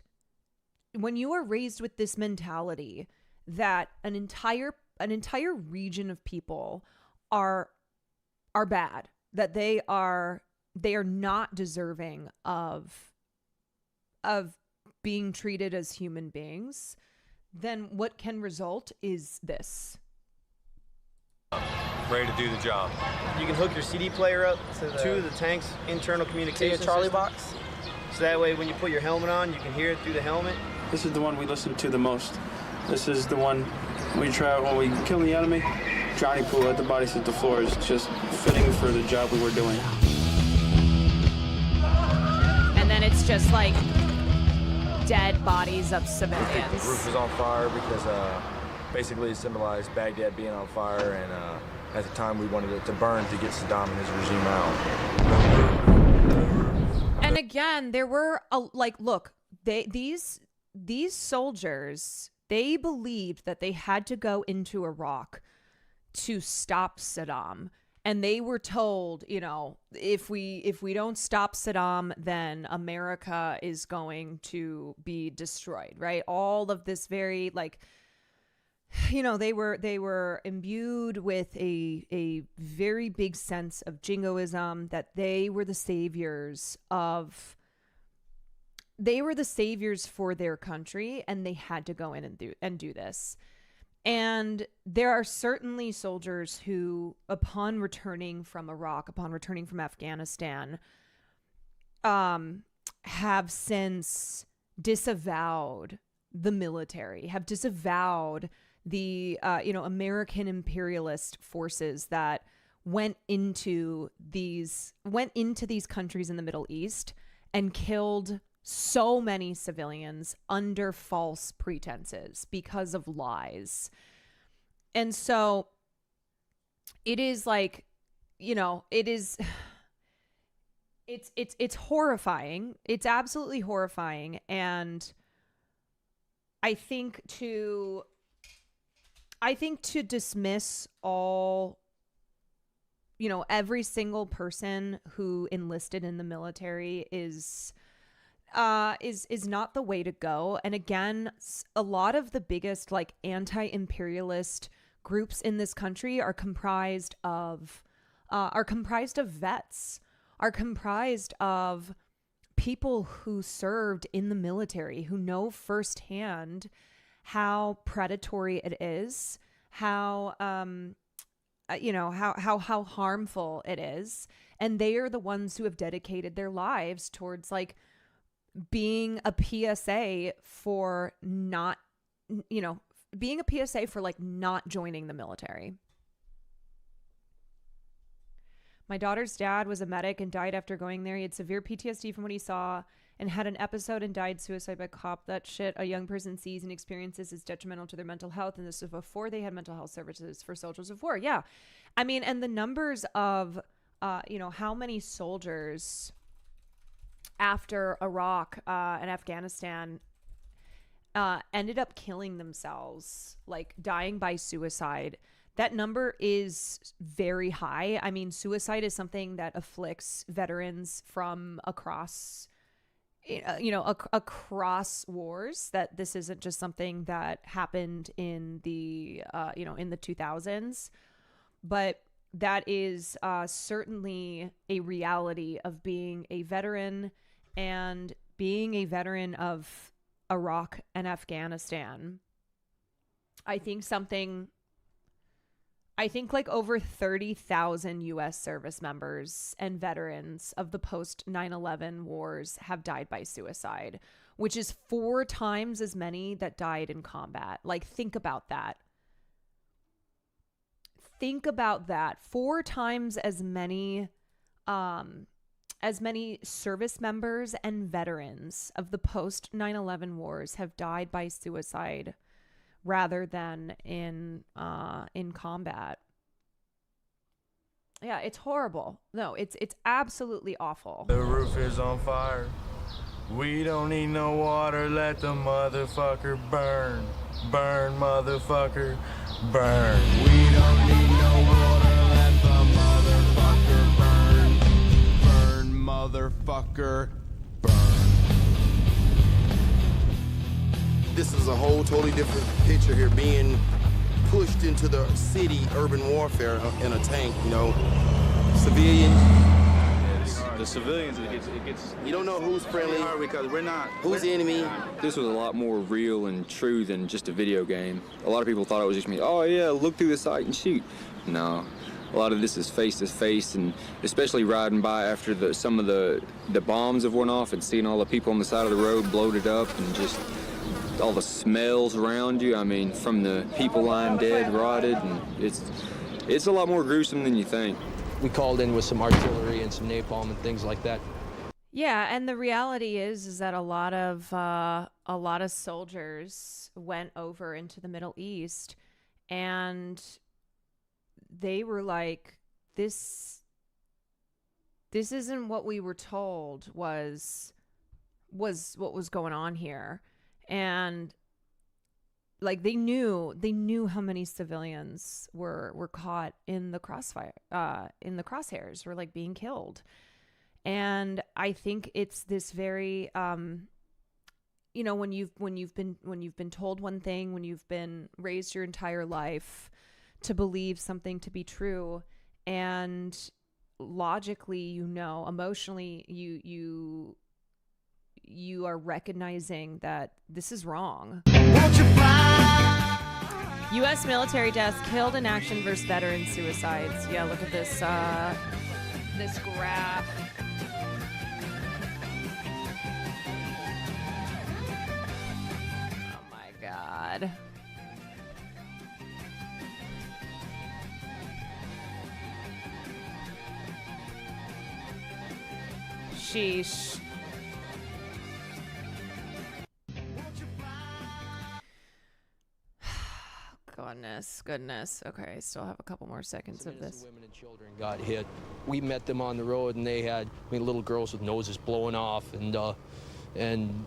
with this mentality that an entire region of people are bad, that they are not deserving of being treated as human beings, then what can result is this. Ready to do the job. You can hook your CD player up to the tank's internal communication Charlie box. So that way when you put your helmet on, you can hear it through the helmet. This is the one we listen to the most. This is the one we try when we kill the enemy. Johnny Pool at the body hit the floor is just fitting for the job we were doing. And then it's just like dead bodies of civilians. The roof was on fire because basically it symbolized Baghdad being on fire, and at the time we wanted it to burn to get Saddam and his regime out. And again, there were look, these soldiers, they believed that they had to go into Iraq to stop Saddam. And they were told, you know, if we don't stop Saddam, then America is going to be destroyed, right? All of this very you know, they were imbued with a very big sense of jingoism, that they were the saviors for their country, and they had to go in and do this. And there are certainly soldiers who, upon returning from Iraq, upon returning from Afghanistan, have since disavowed the military, have disavowed the American imperialist forces that went into these countries in the Middle East and killed so many civilians under false pretenses because of lies. And so it is like, you know, it's horrifying. It's absolutely horrifying. And I think to dismiss all, you know, every single person who enlisted in the military is not the way to go. And again, a lot of the biggest anti-imperialist groups in this country are comprised of vets, are comprised of people who served in the military, who know firsthand how predatory it is, how how harmful it is. And they are the ones who have dedicated their lives towards being a PSA for not joining the military. My daughter's dad was a medic and died after going there. He had severe PTSD from what he saw and had an episode and died suicide by cop. That shit a young person sees and experiences is detrimental to their mental health. And this was before they had mental health services for soldiers of war. Yeah. I mean, and the numbers of, how many soldiers after Iraq and Afghanistan ended up killing themselves, dying by suicide. That number is very high. I mean, suicide is something that afflicts veterans from across wars. That this isn't just something that happened in the in the 2000s, but that is certainly a reality of being a veteran, and being a veteran of Iraq and Afghanistan. I think over 30,000 U.S. service members and veterans of the post 9/11 wars have died by suicide, which is 4 times as many that died in combat. Think about that. Think about that. 4 times as many service members and veterans of the post 9/11 wars have died by suicide rather than in combat. Yeah, it's horrible. No, it's absolutely awful. The roof is on fire. We don't need no water, let the motherfucker burn. Burn, motherfucker, burn. We don't need no water, let the motherfucker burn. Burn, motherfucker, burn. This is a whole totally different picture here, being pushed into the city, urban warfare in a tank, you know. Civilians. The civilians, it gets. You don't know who's friendly because we're not. Who's the enemy? This was a lot more real and true than just a video game. A lot of people thought it was just me. Oh yeah, look through the sight and shoot. No, a lot of this is face to face, and especially riding by after some of the bombs have went off and seeing all the people on the side of the road bloated up and just all the smells around you. I mean, from the people lying dead, rotted, and it's a lot more gruesome than you think. We called in with some artillery and some napalm and things like that. Yeah, and the reality is that a lot of soldiers went over into the Middle East, and they were like, this isn't what we were told was what was going on here. And like they knew how many civilians were caught in the crossfire, in the crosshairs, were like being killed. And I think it's this very, you know, when you've been told one thing, when you've been raised your entire life to believe something to be true, and logically, you know, emotionally, you are recognizing that this is wrong. U.S. military deaths killed in action versus veteran suicides. Yeah, look at this this graph. Oh my God. Sheesh. Goodness. Okay, I still have a couple more seconds of this. Women and children got hit. We met them on the road, and they had little girls with noses blowing off, and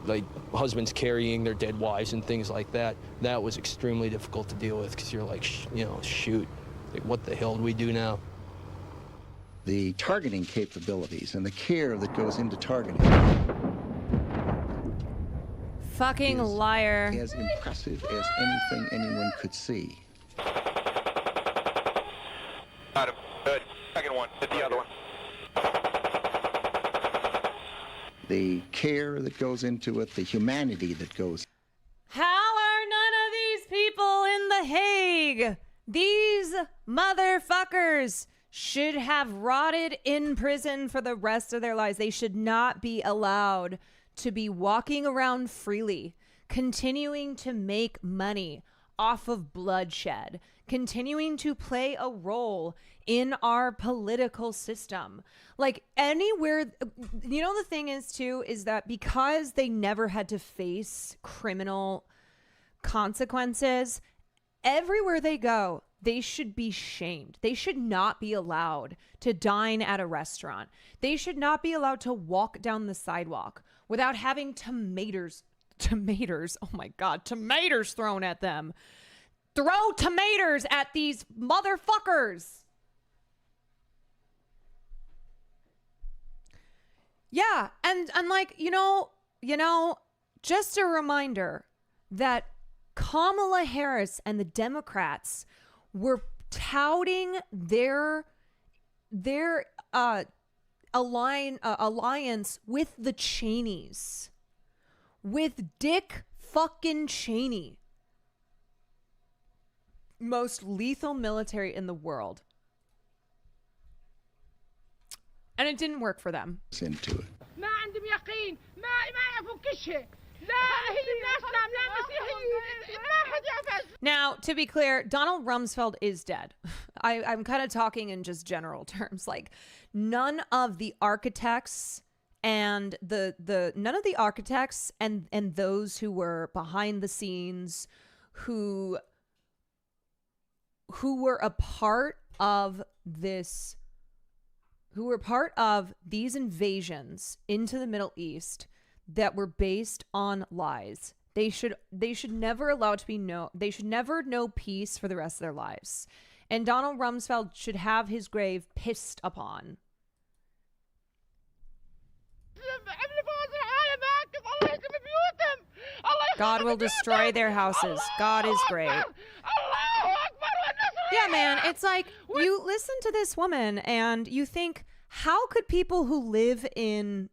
like husbands carrying their dead wives and things like that. That was extremely difficult to deal with, because you're like, shoot, like, what the hell do we do now? The targeting capabilities and the care that goes into targeting. Fucking liar. As impressive as anything anyone could see. Got him. Good. Second one. Hit the other one. The care that goes into it, the humanity that goes. How are none of these people in The Hague? These motherfuckers should have rotted in prison for the rest of their lives. They should not be allowed to be walking around freely, continuing to make money off of bloodshed, continuing to play a role in our political system. Like anywhere, you know, the thing is too, is that because they never had to face criminal consequences, everywhere they go, they should be shamed. They should not be allowed to dine at a restaurant. They should not be allowed to walk down the sidewalk without having tomatoes, oh my God, tomatoes thrown at them. Throw tomatoes at these motherfuckers. Yeah, and like, you know, just a reminder that Kamala Harris and the Democrats were touting their alliance with the Cheneys, with Dick fucking Cheney, most lethal military in the world, and it didn't work for them. Into it. Now, to be clear, Donald Rumsfeld is dead. I'm kind of talking in just general terms. Like, none of the architects and none of the architects and those who were behind the scenes, who who were a part of this, who were part of these invasions into the Middle East that were based on lies. They should never allow it to be they should never know peace for the rest of their lives. And Donald Rumsfeld should have his grave pissed upon. God will destroy their houses. God is great. Yeah, man, it's like you listen to this woman and you think, how could people who live in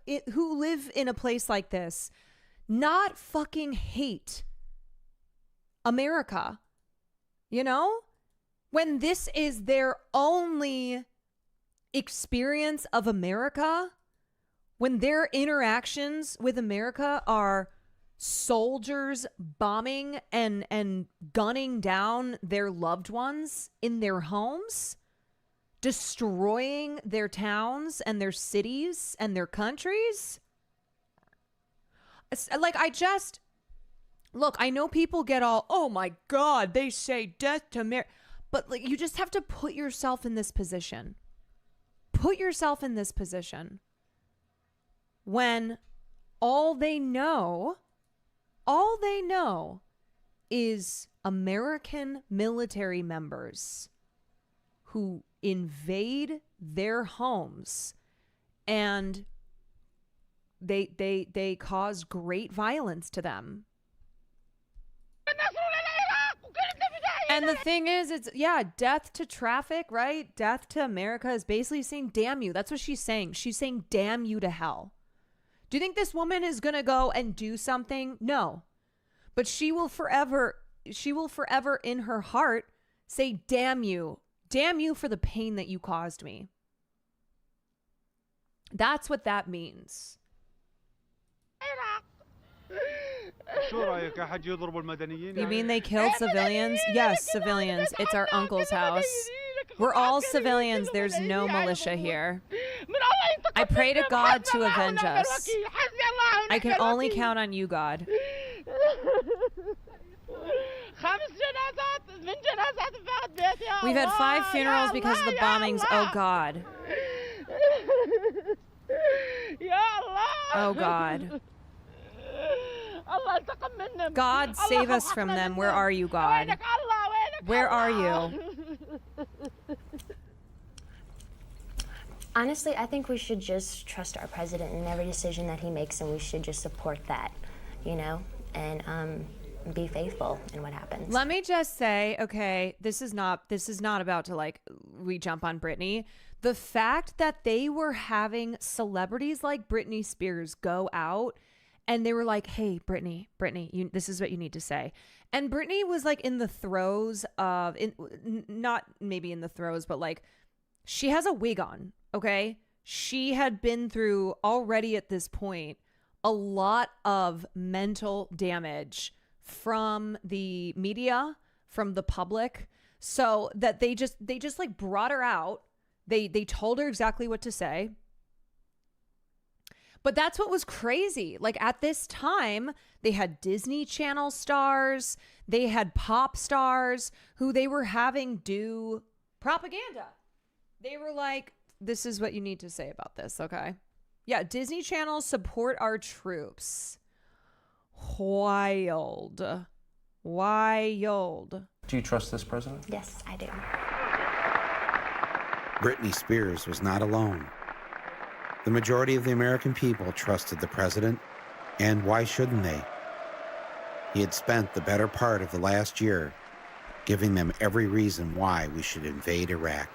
a place like this not fucking hate America? You know? When this is their only experience of America, when their interactions with America are soldiers bombing and gunning down their loved ones in their homes, destroying their towns and their cities and their countries. Like, look, I know people get all, oh my God, they say death to America. But like, you just have to put yourself in this position. Put yourself in this position when all they know is American military members who invade their homes and they cause great violence to them. And the thing is, it's, yeah, death to traffic, right? Death to America is basically saying, damn you. That's what she's saying. She's saying, damn you to hell. Do you think this woman is going to go and do something? No. But she will forever in her heart say, damn you for the pain that you caused me. That's what that means. You mean they killed civilians? Yes, civilians. It's our uncle's house. We're all civilians. There's no militia here. I pray to God to avenge us. I can only count on you, God. We've had 5 funerals because of the bombings. Oh, God. Oh, God. God, save us from them. Where are you, God? Where are you? Honestly, I think we should just trust our president in every decision that he makes, and we should just support that, you know, and be faithful in what happens. Let me just say, okay, this is not about to like we jump on Britney. The fact that they were having celebrities like Britney Spears go out and they were like, hey, Britney, this is what you need to say. And Britney was like in the throes of, not maybe in the throes, but like she has a wig on, okay? She had been through already at this point a lot of mental damage from the media, from the public, so that they just like brought her out. They told her exactly what to say. But that's what was crazy. Like at this time, they had Disney Channel stars, they had pop stars who they were having do propaganda. They were like, this is what you need to say about this, okay? Yeah, Disney Channel, support our troops. Wild. Do you trust this president? Yes, I do. Britney Spears was not alone. The majority of the American people trusted the president, and why shouldn't they? He had spent the better part of the last year giving them every reason why we should invade Iraq.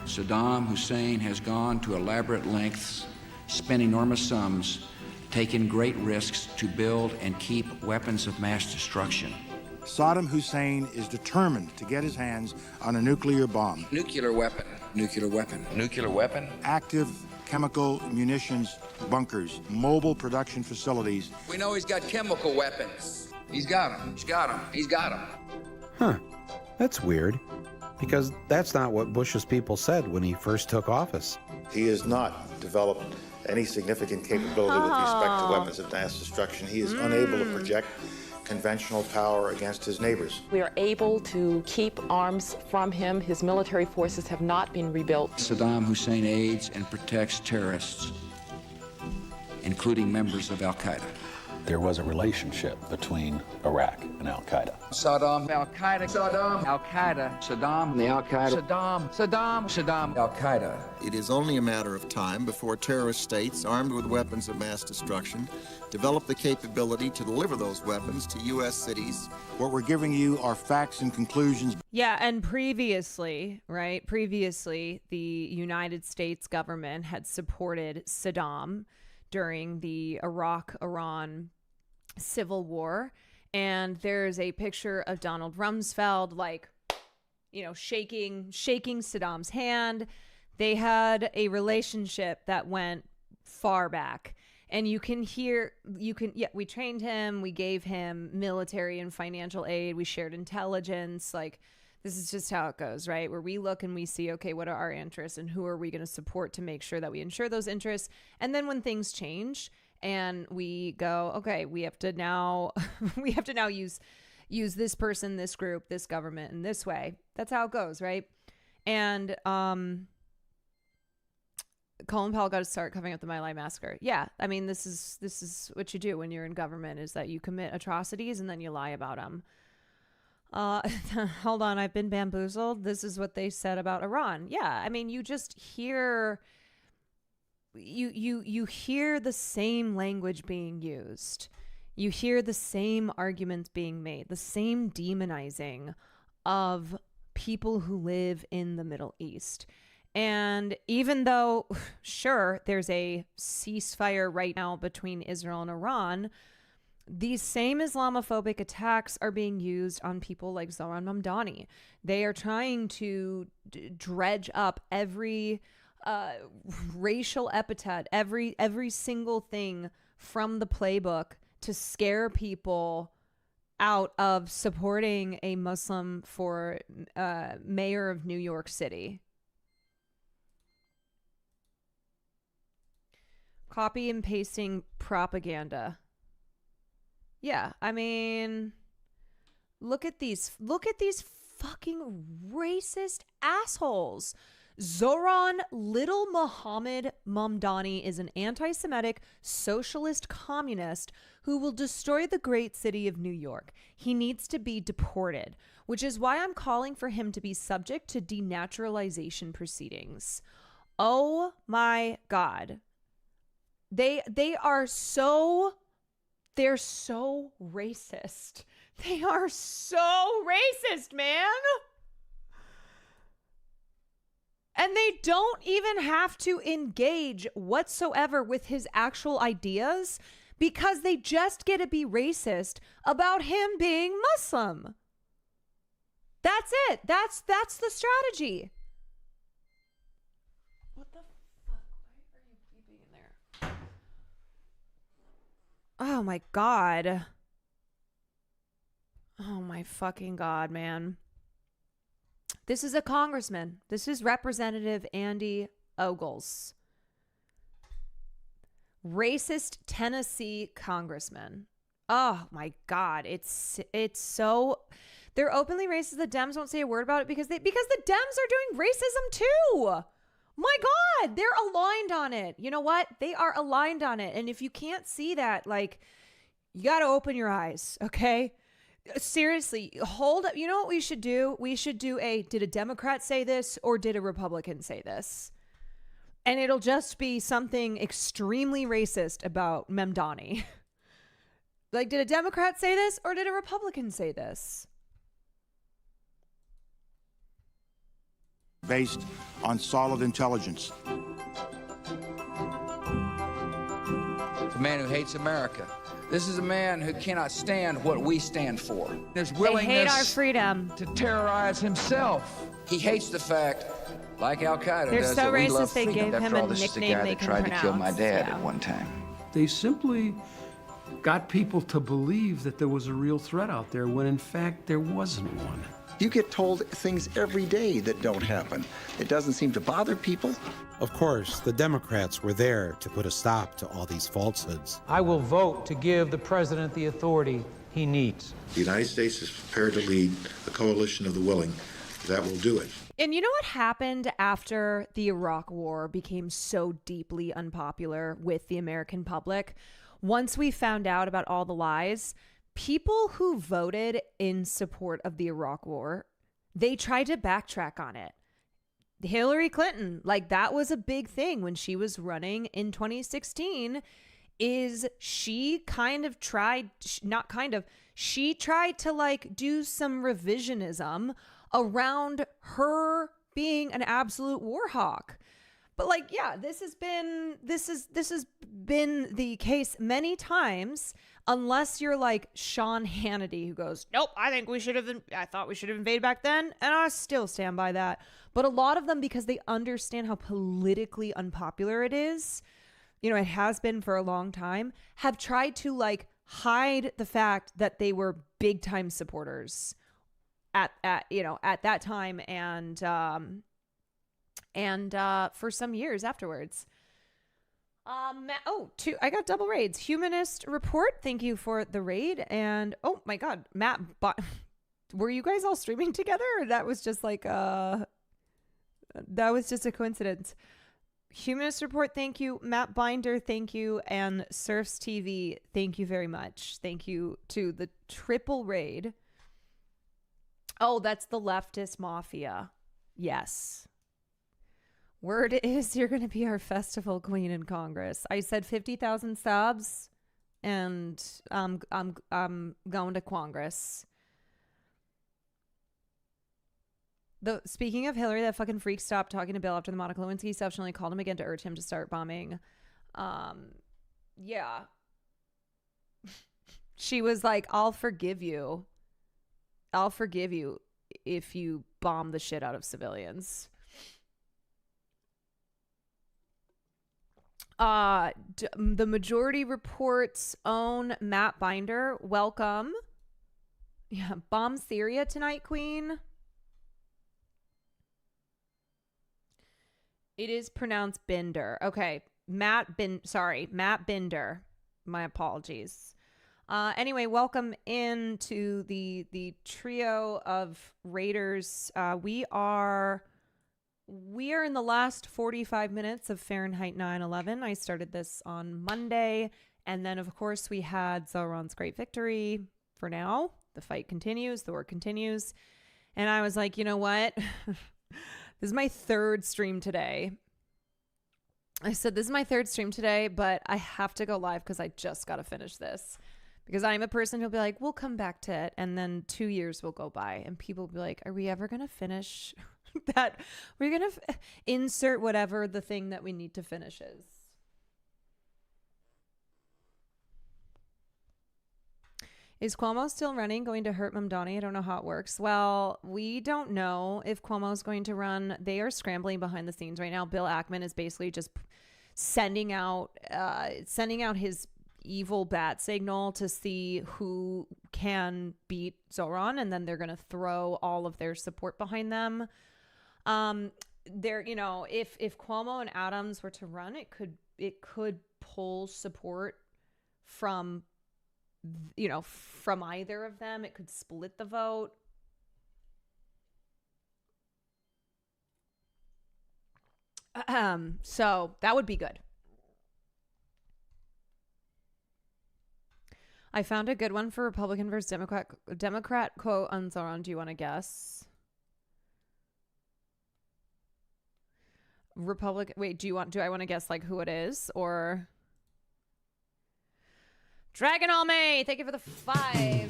Saddam Hussein has gone to elaborate lengths, spent enormous sums, taken great risks to build and keep weapons of mass destruction. Saddam Hussein is determined to get his hands on a nuclear bomb. Nuclear weapon. Nuclear weapon. Nuclear weapon. Active chemical munitions bunkers, mobile production facilities. We know he's got chemical weapons. He's got them. He's got them. He's got them. Huh. That's weird, because that's not what Bush's people said when he first took office. He has not developed any significant capability with respect to weapons of mass destruction. He is unable to project conventional power against his neighbors. We are able to keep arms from him. His military forces have not been rebuilt. Saddam Hussein aids and protects terrorists, including members of Al-Qaeda. There was a relationship between Iraq and Al-Qaeda. Saddam, Al-Qaeda, Saddam, Al-Qaeda, Saddam, the Al-Qaeda, Saddam, Al-Qaeda. It is only a matter of time before terrorist states armed with weapons of mass destruction develop the capability to deliver those weapons to U.S. cities. What we're giving you are facts and conclusions. Yeah, and previously, the United States government had supported Saddam during the Iraq-Iran civil war. And there's a picture of Donald Rumsfeld, shaking Saddam's hand. They had a relationship that went far back. And we trained him, we gave him military and financial aid, we shared intelligence. This is just how it goes, right? Where we look and we see, okay, what are our interests and who are we going to support to make sure that we ensure those interests? And then when things change and we go, okay, we have to now use this person, this group, this government in this way. That's how it goes, right? And Colin Powell got to start covering up the My Lai massacre. Yeah, I mean, this is what you do when you're in government, is that you commit atrocities and then you lie about them. Hold on, I've been bamboozled. This is what they said about Iran. Yeah, I mean, you just hear you hear the same language being used. You hear the same arguments being made, the same demonizing of people who live in the Middle East. And even though, sure, there's a ceasefire right now between Israel and Iran, these same Islamophobic attacks are being used on people like Zohran Mamdani. They are trying to dredge up every racial epithet, every single thing from the playbook to scare people out of supporting a Muslim for mayor of New York City. Copy and pasting propaganda. Yeah, I mean, look at these fucking racist assholes. Zohran Little Muhammad Mamdani is an anti-Semitic socialist communist who will destroy the great city of New York. He needs to be deported, which is why I'm calling for him to be subject to denaturalization proceedings. Oh my God. They're so racist. They are so racist, man. And they don't even have to engage whatsoever with his actual ideas because they just get to be racist about him being Muslim. That's it. That's the strategy. What the fuck? Why are you beeping in there? Oh my God. Oh my fucking God, man. This is a congressman. This is Representative Andy Ogles. Racist Tennessee congressman. Oh my God. It's so... They're openly racist. The Dems won't say a word about it because the Dems are doing racism too. My God, they're aligned on it. You know what? They are aligned on it. And if you can't see that, you got to open your eyes, okay? Seriously, hold up. You know what we should do? We should do did a Democrat say this or did a Republican say this? And it'll just be something extremely racist about Mamdani. Did a Democrat say this or did a Republican say this? Based on solid intelligence. It's a man who hates America. This is a man who cannot stand what we stand for. His willingness they hate our freedom to terrorize himself. He hates the fact, like Al-Qaeda They're does, so that we racist love they freedom. gave him After all, a this is the nickname guy they that can tried pronounce. to kill my dad Yeah. at one time. They simply got people to believe that there was a real threat out there when in fact there wasn't one. You get told things every day that don't happen. It doesn't seem to bother people. Of course, the Democrats were there to put a stop to all these falsehoods. I will vote to give the president the authority he needs. The United States is prepared to lead a coalition of the willing that will do it. And you know what happened after the Iraq War became so deeply unpopular with the American public? Once we found out about all the lies, people who voted in support of the Iraq War, they tried to backtrack on it. Hillary Clinton, like that was a big thing when she was running in 2016, is she kind of tried, she tried to like do some revisionism around her being an absolute war hawk. But like, yeah, this has been the case many times, unless you're like Sean Hannity, who goes, nope, I thought we should have invaded back then. And I still stand by that. But a lot of them, because they understand how politically unpopular it is, you know, it has been for a long time, have tried to like hide the fact that they were big time supporters at that time and for some years afterwards. I got double raids. Humanist Report, thank you for the raid. And oh my god, Matt, were you guys all streaming together, or that was just like that was just a coincidence? Humanist Report, thank you. Matt Binder, thank you. And Surfs TV, thank you very much. Thank you to the triple raid. Oh, that's the leftist mafia. Yes. Word is you're going to be our festival queen in Congress. I said 50,000 subs, and I'm going to Congress. Speaking of Hillary, that fucking freak stopped talking to Bill after the Monica Lewinsky stuff. She only called him again to urge him to start bombing. Yeah. She was like, I'll forgive you if you bomb the shit out of civilians. The Majority Report's own Matt Binder, welcome. Yeah, bomb Syria tonight, Queen. It is pronounced Binder. Okay, Matt Binder. My apologies. Anyway, welcome into the trio of Raiders. We are in the last 45 minutes of Fahrenheit 9/11. I started this on Monday, and then of course we had Zoran's great victory. For now, the fight continues, the war continues, and I was like, you know what? This is my third stream today. I said, this is my third stream today, but I have to go live because I just got to finish this. Because I'm a person who'll be like, we'll come back to it. And then 2 years will go by and people will be like, are we ever going to finish that? We're going to insert whatever the thing that we need to finish is. Is Cuomo still running, going to hurt Mamdani? I don't know how it works. Well, we don't know if Cuomo's going to run. They are scrambling behind the scenes right now. Bill Ackman is basically just sending out his evil bat signal to see who can beat Zoran, and then they're going to throw all of their support behind them. If Cuomo and Adams were to run, it could pull support from either of them. It could split the vote. So that would be good. I found a good one for Republican versus Democrat quote on Zoran. Do you want to guess? Republican. Wait, do I want to guess like who it is, or Dragon All May? Thank you for the 5.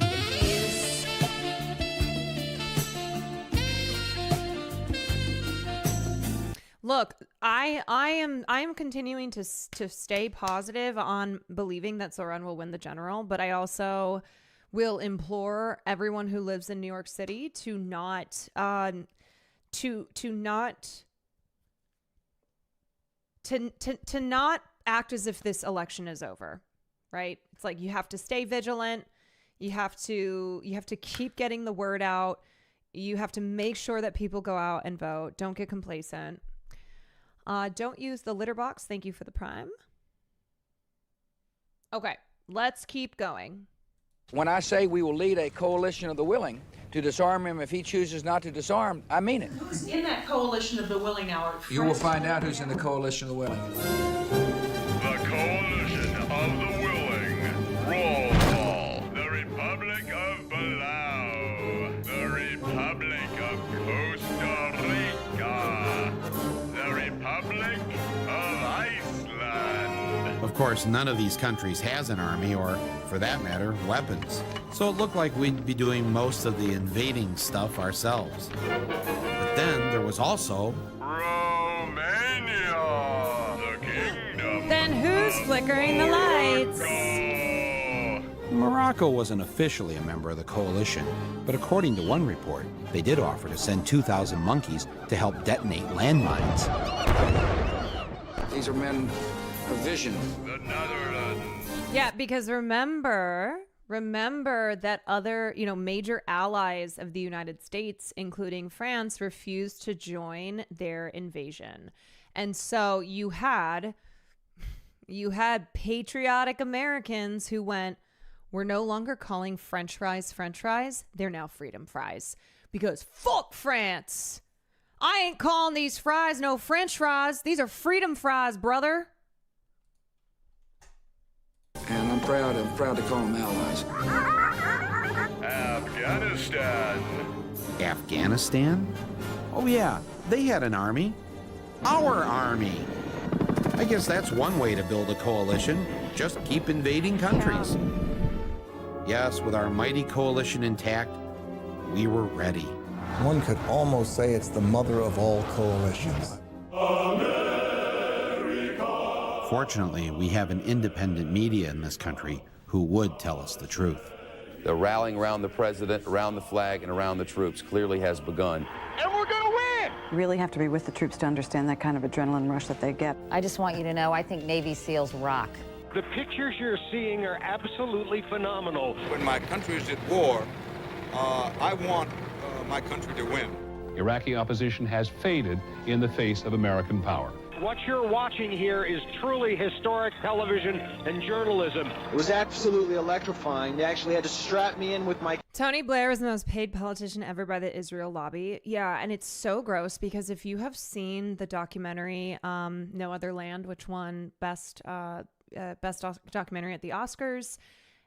Look, I am continuing to stay positive on believing that Zoran will win the general, but I also will implore everyone who lives in New York City to not act as if this election is over, right? It's like you have to stay vigilant. You have to keep getting the word out. You have to make sure that people go out and vote. Don't get complacent. Don't use the litter box. Thank you for the prime. Okay, let's keep going. When I say we will lead a coalition of the willing to disarm him if he chooses not to disarm, I mean it. Who's in that coalition of the willing now? You will find out who's in the coalition of the willing. The coalition of the willing. Roll call. The Republic of Palau. The Republic of Costa Rica. The Republic of Iceland. Of course, none of these countries has an army or, for that matter, weapons. So it looked like we'd be doing most of the invading stuff ourselves. But then there was also Romania, the kingdom. Then who's flickering the lights? Morocco wasn't officially a member of the coalition, but according to one report, they did offer to send 2,000 monkeys to help detonate landmines. These are men of vision. The Netherlands. Yeah, because remember that other, major allies of the United States, including France, refused to join their invasion. And so you had patriotic Americans who went, we're no longer calling French fries French fries. They're now freedom fries. Because fuck France. I ain't calling these fries no French fries. These are freedom fries, brother. And I'm proud to call them allies. Afghanistan. Afghanistan? Oh yeah, they had an army. Our army. I guess that's one way to build a coalition. Just keep invading countries. Yes, with our mighty coalition intact, we were ready. One could almost say it's the mother of all coalitions. Fortunately, we have an independent media in this country who would tell us the truth. The rallying around the president, around the flag, and around the troops clearly has begun. And we're gonna win! You really have to be with the troops to understand that kind of adrenaline rush that they get. I just want you to know, I think Navy SEALs rock. The pictures you're seeing are absolutely phenomenal. When my country is at war, I want my country to win. Iraqi opposition has faded in the face of American power. What you're watching here is truly historic television and journalism. It was absolutely electrifying. They actually had to strap me in with my... Tony Blair was the most paid politician ever by the Israel lobby. Yeah, and it's so gross because if you have seen the documentary No Other Land, which won best documentary at the Oscars,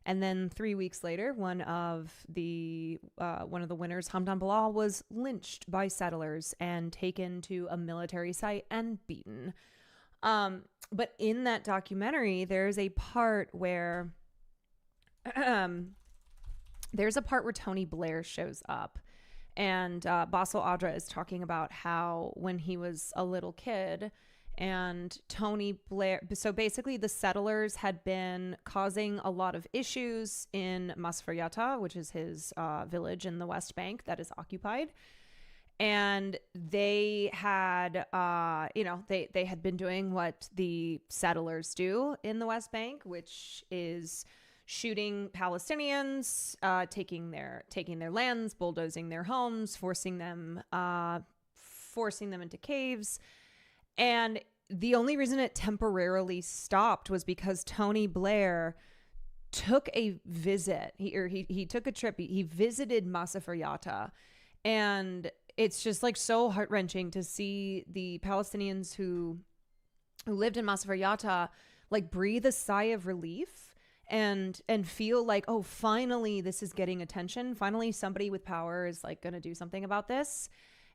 and then 3 weeks later, one of the winners, Hamdan Bilal, was lynched by settlers and taken to a military site and beaten. But in that documentary, there's a part where Tony Blair shows up, and Bassel Adra is talking about how when he was a little kid. And Tony Blair, so basically the settlers had been causing a lot of issues in Masfer Yatta, which is his village in the West Bank that is occupied. And they had, they had been doing what the settlers do in the West Bank, which is shooting Palestinians, taking their lands, bulldozing their homes, forcing them into caves. And the only reason it temporarily stopped was because Tony Blair took a visit. He took a trip. He visited Masfer Yatta, and it's just like so heart-wrenching to see the Palestinians who lived in Masfer Yatta like breathe a sigh of relief and feel like, oh, finally this is getting attention. Finally, somebody with power is like going to do something about this.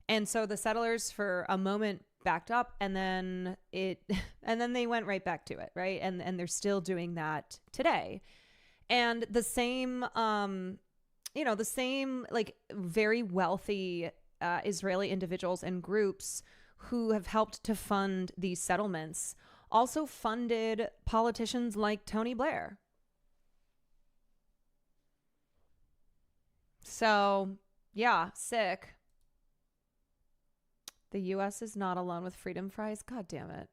And so the settlers for a moment backed up, and then they went right back to it, right? And they're still doing that today. And the same like very wealthy Israeli individuals and groups who have helped to fund these settlements also funded politicians like Tony Blair. So, yeah, sick. The U.S. is not alone with freedom fries. God damn it.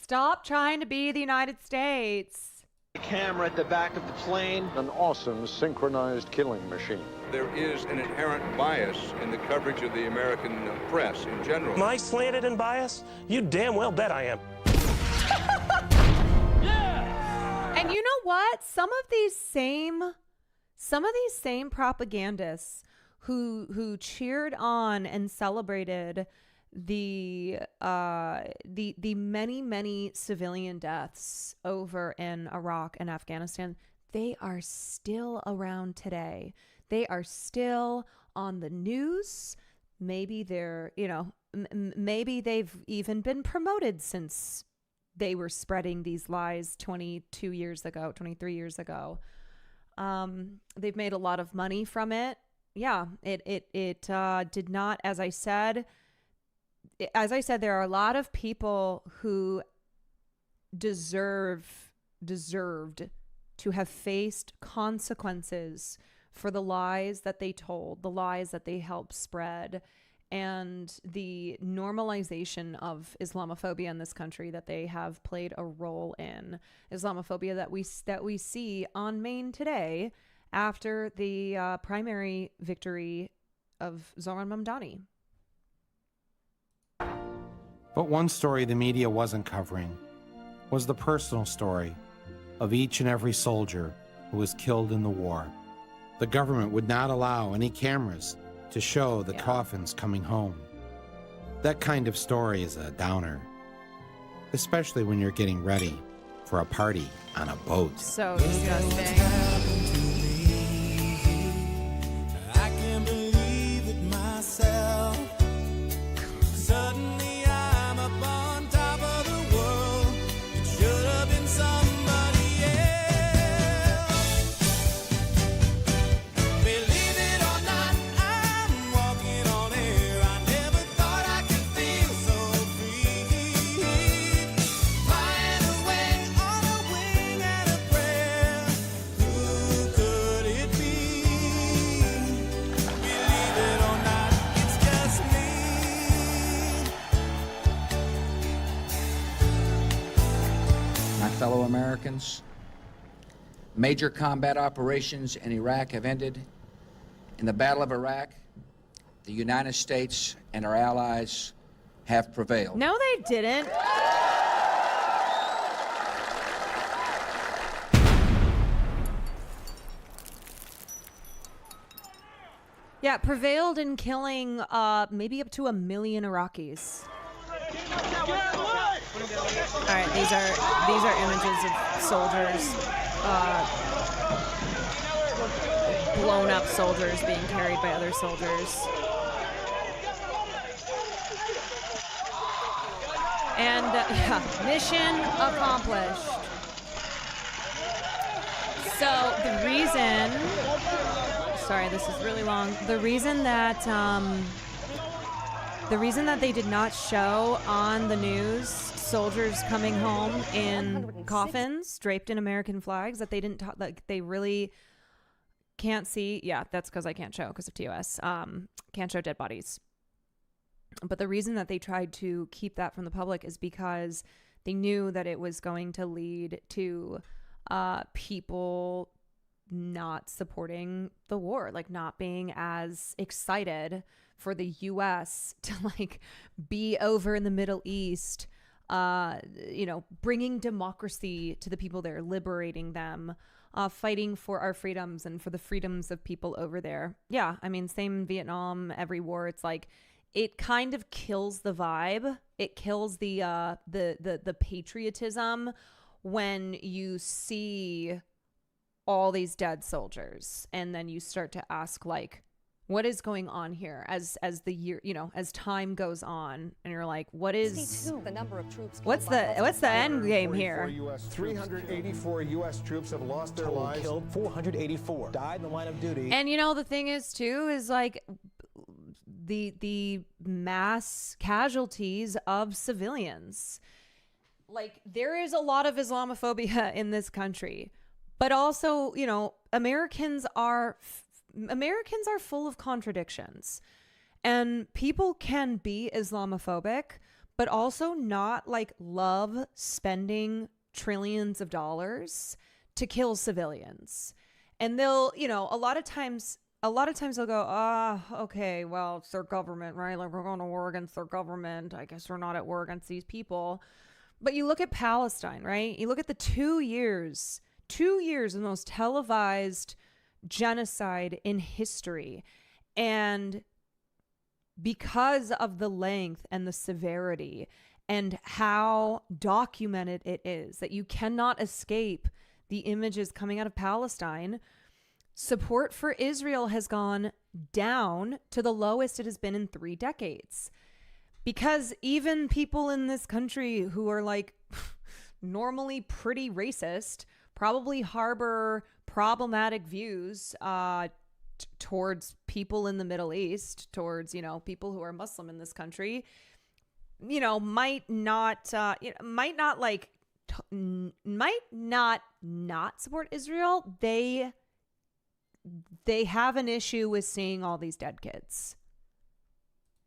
Stop trying to be the United States. Camera at the back of the plane. An awesome synchronized killing machine. There is an inherent bias in the coverage of the American press in general. Am I slanted and biased? You damn well bet I am. And you know what? Some of these same propagandists who cheered on and celebrated the many civilian deaths over in Iraq and Afghanistan, they are still around today. They are still on the news. Maybe they're, maybe they've even been promoted since they were spreading these lies 23 years ago. They've made a lot of money from it. Yeah, it did not, as I said, there are a lot of people who deserved to have faced consequences for the lies that they told, the lies that they helped spread, and the normalization of Islamophobia in this country that they have played a role in. Islamophobia that we see on Maine today after the primary victory of Zohran Mamdani. But one story the media wasn't covering was the personal story of each and every soldier who was killed in the war. The government would not allow any cameras to show the coffins coming home. That kind of story is a downer, especially when you're getting ready for a party on a boat. So disgusting. I can't believe it myself. Suddenly I'm up on top of the world. It should have been somebody else. Believe it or not, I'm walking on air. I never thought I could feel so free. Flying away on a wing and a prayer. Who could it be? Believe it or not, it's just me. My fellow Americans, major combat operations in Iraq have ended. In the Battle of Iraq, the United States and our allies have prevailed. No, they didn't. Yeah, prevailed in killing maybe up to 1 million Iraqis. All right, these are images of soldiers, blown up soldiers being carried by other soldiers. And yeah, mission accomplished. So the reason, sorry, this is really long. The reason that they did not show on the news soldiers coming home in coffins draped in American flags, that they didn't like, they really can't see. Yeah, that's because I can't show because of TOS. Can't show dead bodies. But the reason that they tried to keep that from the public is because they knew that it was going to lead to people not supporting the war, like not being as excited for the U.S. to like be over in the Middle East, bringing democracy to the people there, liberating them, fighting for our freedoms and for the freedoms of people over there. Yeah, I mean, same Vietnam, every war. It's like it kind of kills the vibe. It kills the patriotism when you see all these dead soldiers, and then you start to ask like, what is going on here as the year, as time goes on, and you're like, what is the number of troops? What's the end game here? 384 U.S. troops have lost their lives. Killed 484. Died in the line of duty. And the thing is too is like the mass casualties of civilians. Like there is a lot of Islamophobia in this country, but also Americans are full of contradictions, and people can be Islamophobic, but also not like love spending trillions of dollars to kill civilians. And they'll, you know, a lot of times they'll go, okay, well, it's their government, right? Like, we're going to war against their government. I guess we're not at war against these people. But you look at Palestine, right? You look at the 2 years of the most televised genocide in history. And because of the length and the severity and how documented it is that you cannot escape the images coming out of Palestine, support for Israel has gone down to the lowest it has been in 3 decades. Because even people in this country who are like normally pretty racist probably harbor problematic views towards people in the Middle East, towards, you know, people who are Muslim in this country, you know, might not support Israel. They have an issue with seeing all these dead kids.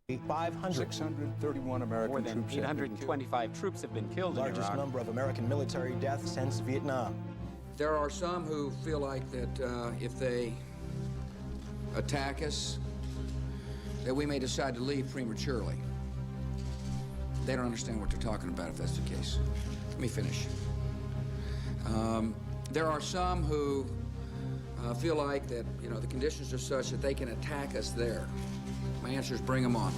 631 American more than troops. 825 troops have been killed in Largest Iraq. number of American military deaths since Vietnam. There are some who feel like that if they attack us, that we may decide to leave prematurely. They don't understand what they're talking about if that's the case. Let me finish. There are some who feel like that, you know, the conditions are such that they can attack us there. My answer is bring them on.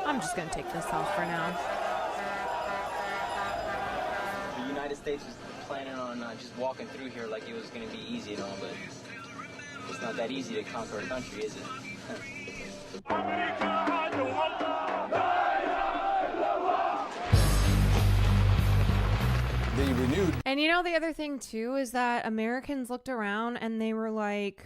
I'm just going to take this off for now. The United States was planning on just walking through here like it was going to be easy and all, but it's not that easy to conquer a country, is it? The renewed. And you know, the other thing too is that Americans looked around and they were like,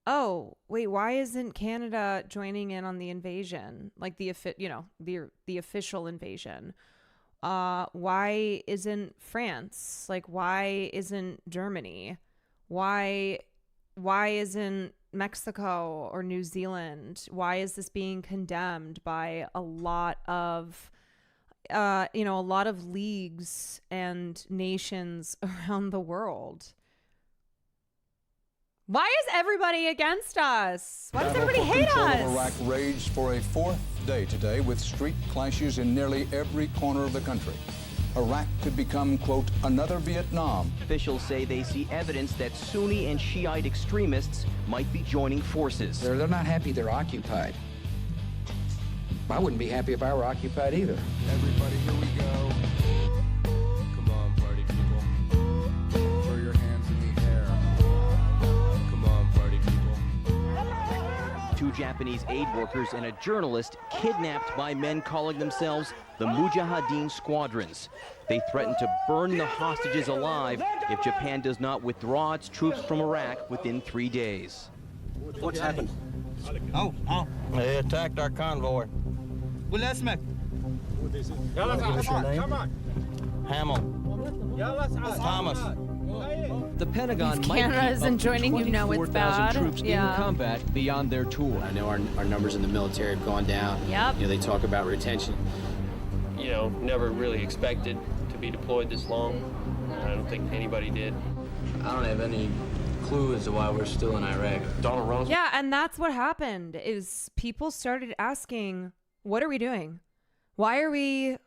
oh, wait, why isn't Canada joining in on the invasion? Like the official invasion. Why isn't France? Like, why isn't Germany? Why isn't Mexico or New Zealand? Why is this being condemned by a lot of leagues and nations around the world? Why is everybody against us? Why does everybody hate Control us? of Iraq raged for a 4th day today with street clashes in nearly every corner of the country. Iraq could become, quote, another Vietnam. Officials say they see evidence that Sunni and Shiite extremists might be joining forces. They're not happy they're occupied. I wouldn't be happy if I were occupied either. Everybody, here we go. Come on, party people. Throw your hands in the air. Come on, party people. 2 Japanese aid workers and a journalist kidnapped by men calling themselves the Mujahideen Squadrons. They threaten to burn the hostages alive if Japan does not withdraw its troops from Iraq within 3 days. What's happened? They attacked our convoy. What's your name? Hamill. Thomas. The Pentagon might Canada keep isn't up to joining, you know it's 24,000 bad. troops Yeah. in combat beyond their tour. I know our numbers in the military have gone down. Yep. You know, they talk about retention. You know, never really expected to be deployed this long. I don't think anybody did. I don't have any clue as to why we're still in Iraq. Donald Rumsfeld. Yeah, and that's what happened is people started asking, what are we doing? Why are we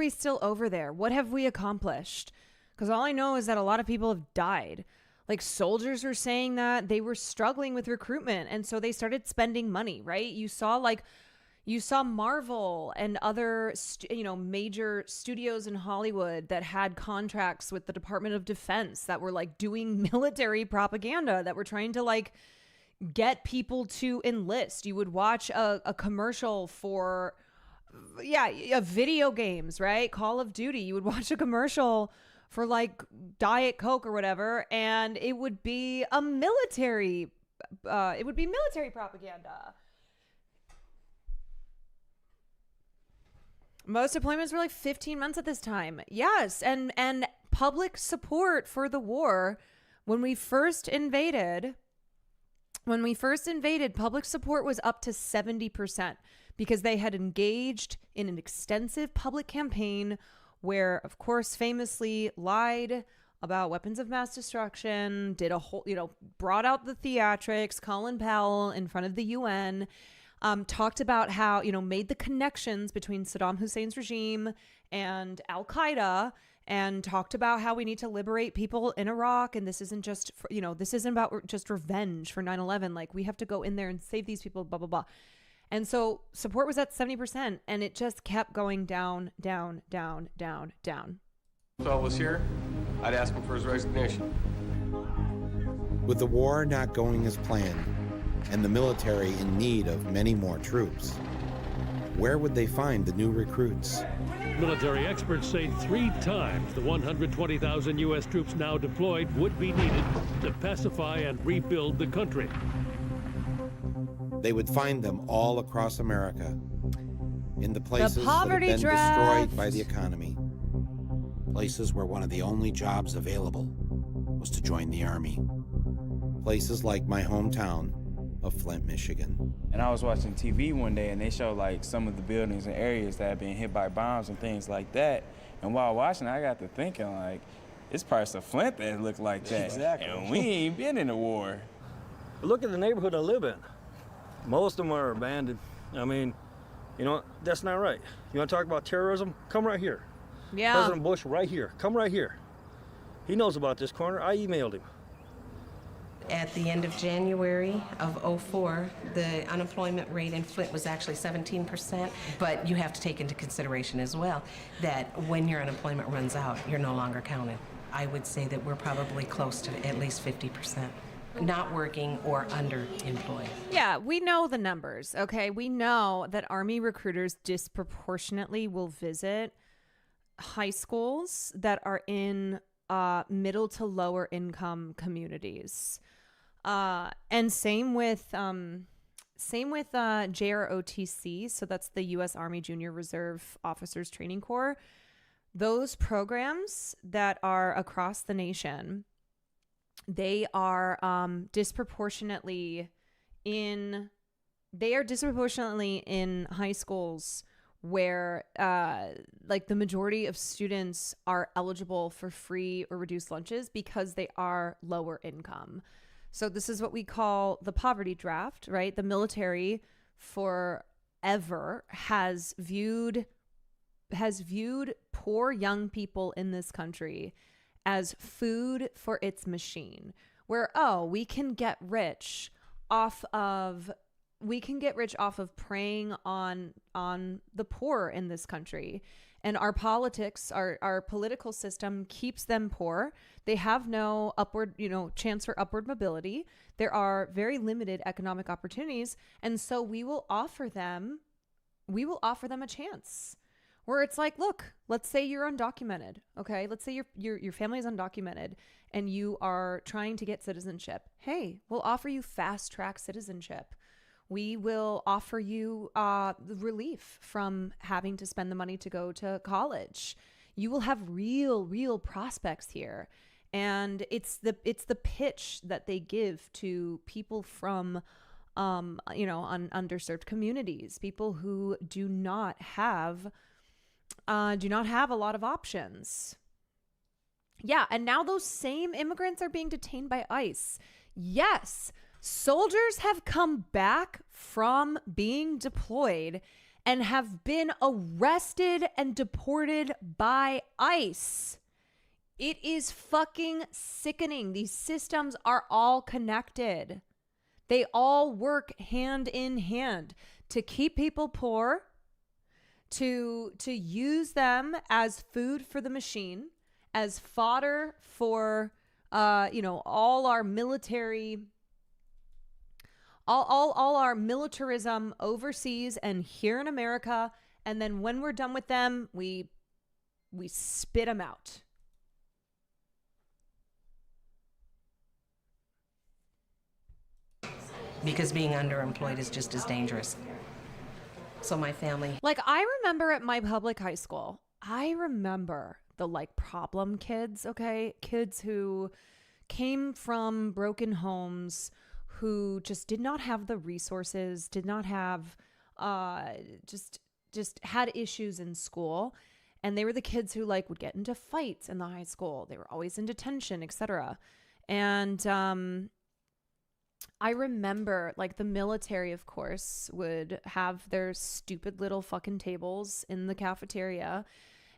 still over there? What have we accomplished? Because all I know is that a lot of people have died. Like, soldiers were saying that they were struggling with recruitment, and so they started spending money, right? You saw Marvel and other major studios in Hollywood that had contracts with the Department of Defense that were like doing military propaganda, that were trying to like get people to enlist. You would watch a commercial for video games, right? Call of Duty. You would watch a commercial for like Diet Coke or whatever, and it would be military propaganda. Most deployments were like 15 months at this time. Yes, and public support for the war when we first invaded, public support was up to 70% because they had engaged in an extensive public campaign where, of course, famously lied about weapons of mass destruction, did a whole, brought out the theatrics, Colin Powell in front of the UN, talked about how, made the connections between Saddam Hussein's regime and Al-Qaeda, and talked about how we need to liberate people in Iraq. And this isn't just, this isn't about just revenge for 9/11. Like, we have to go in there and save these people, blah, blah, blah. And so support was at 70%, and it just kept going down, down, down, down, down. If I was here, I'd ask him for his resignation. With the war not going as planned and the military in need of many more troops, where would they find the new recruits? Military experts say 3 times the 120,000 U.S. troops now deployed would be needed to pacify and rebuild the country. They would find them all across America, in the places that have been draft. destroyed by the economy, places where one of the only jobs available was to join the Army, places like my hometown of Flint, Michigan. And I was watching TV one day, and they showed like some of the buildings and areas that had been hit by bombs and things like that. And while watching, I got to thinking, like, it's parts of Flint that look like that. Exactly. And we ain't been in a war. Look at the neighborhood I live in. Most of them are abandoned. I mean, that's not right. You want to talk about terrorism? Come right here. Yeah. President Bush right here. Come right here. He knows about this corner. I emailed him. At the end of January of '04, the unemployment rate in Flint was actually 17%, but you have to take into consideration as well that when your unemployment runs out, you're no longer counted. I would say that we're probably close to at least 50% not working or underemployed. Yeah, we know the numbers, okay? We know that Army recruiters disproportionately will visit high schools that are in middle to lower income communities. And same with JROTC, so that's the U.S. Army Junior Reserve Officers Training Corps. Those programs that are across the nation, they are disproportionately in high schools where like the majority of students are eligible for free or reduced lunches because they are lower income. So this is what we call the poverty draft, right? The military forever has viewed poor young people in this country as food for its machine, where, we can get rich off of preying on the poor in this country. And our politics, our political system keeps them poor. They have no upward, chance for upward mobility. There are very limited economic opportunities. And so we will offer them a chance. Where it's like, look, let's say you're undocumented, okay? Let's say your family is undocumented and you are trying to get citizenship. Hey, we'll offer you fast track citizenship. We will offer you relief from having to spend the money to go to college. You will have real prospects here. And it's the pitch that they give to people from underserved communities, people who do not have a lot of options. Yeah, and now those same immigrants are being detained by ICE. Yes, soldiers have come back from being deployed and have been arrested and deported by ICE. It is fucking sickening. These systems are all connected. They all work hand in hand to keep people poor, to use them as food for the machine, as fodder for all our military, all our militarism overseas and here in America. And then when we're done with them, we spit them out. Because being underemployed is just as dangerous. So my family... Like, I remember at my public high school, I remember the like problem kids, okay? Kids who came from broken homes, who just did not have the resources, did not have just had issues in school. And they were the kids who like would get into fights in the high school. They were always in detention, etc. And I remember like the military, of course, would have their stupid little fucking tables in the cafeteria.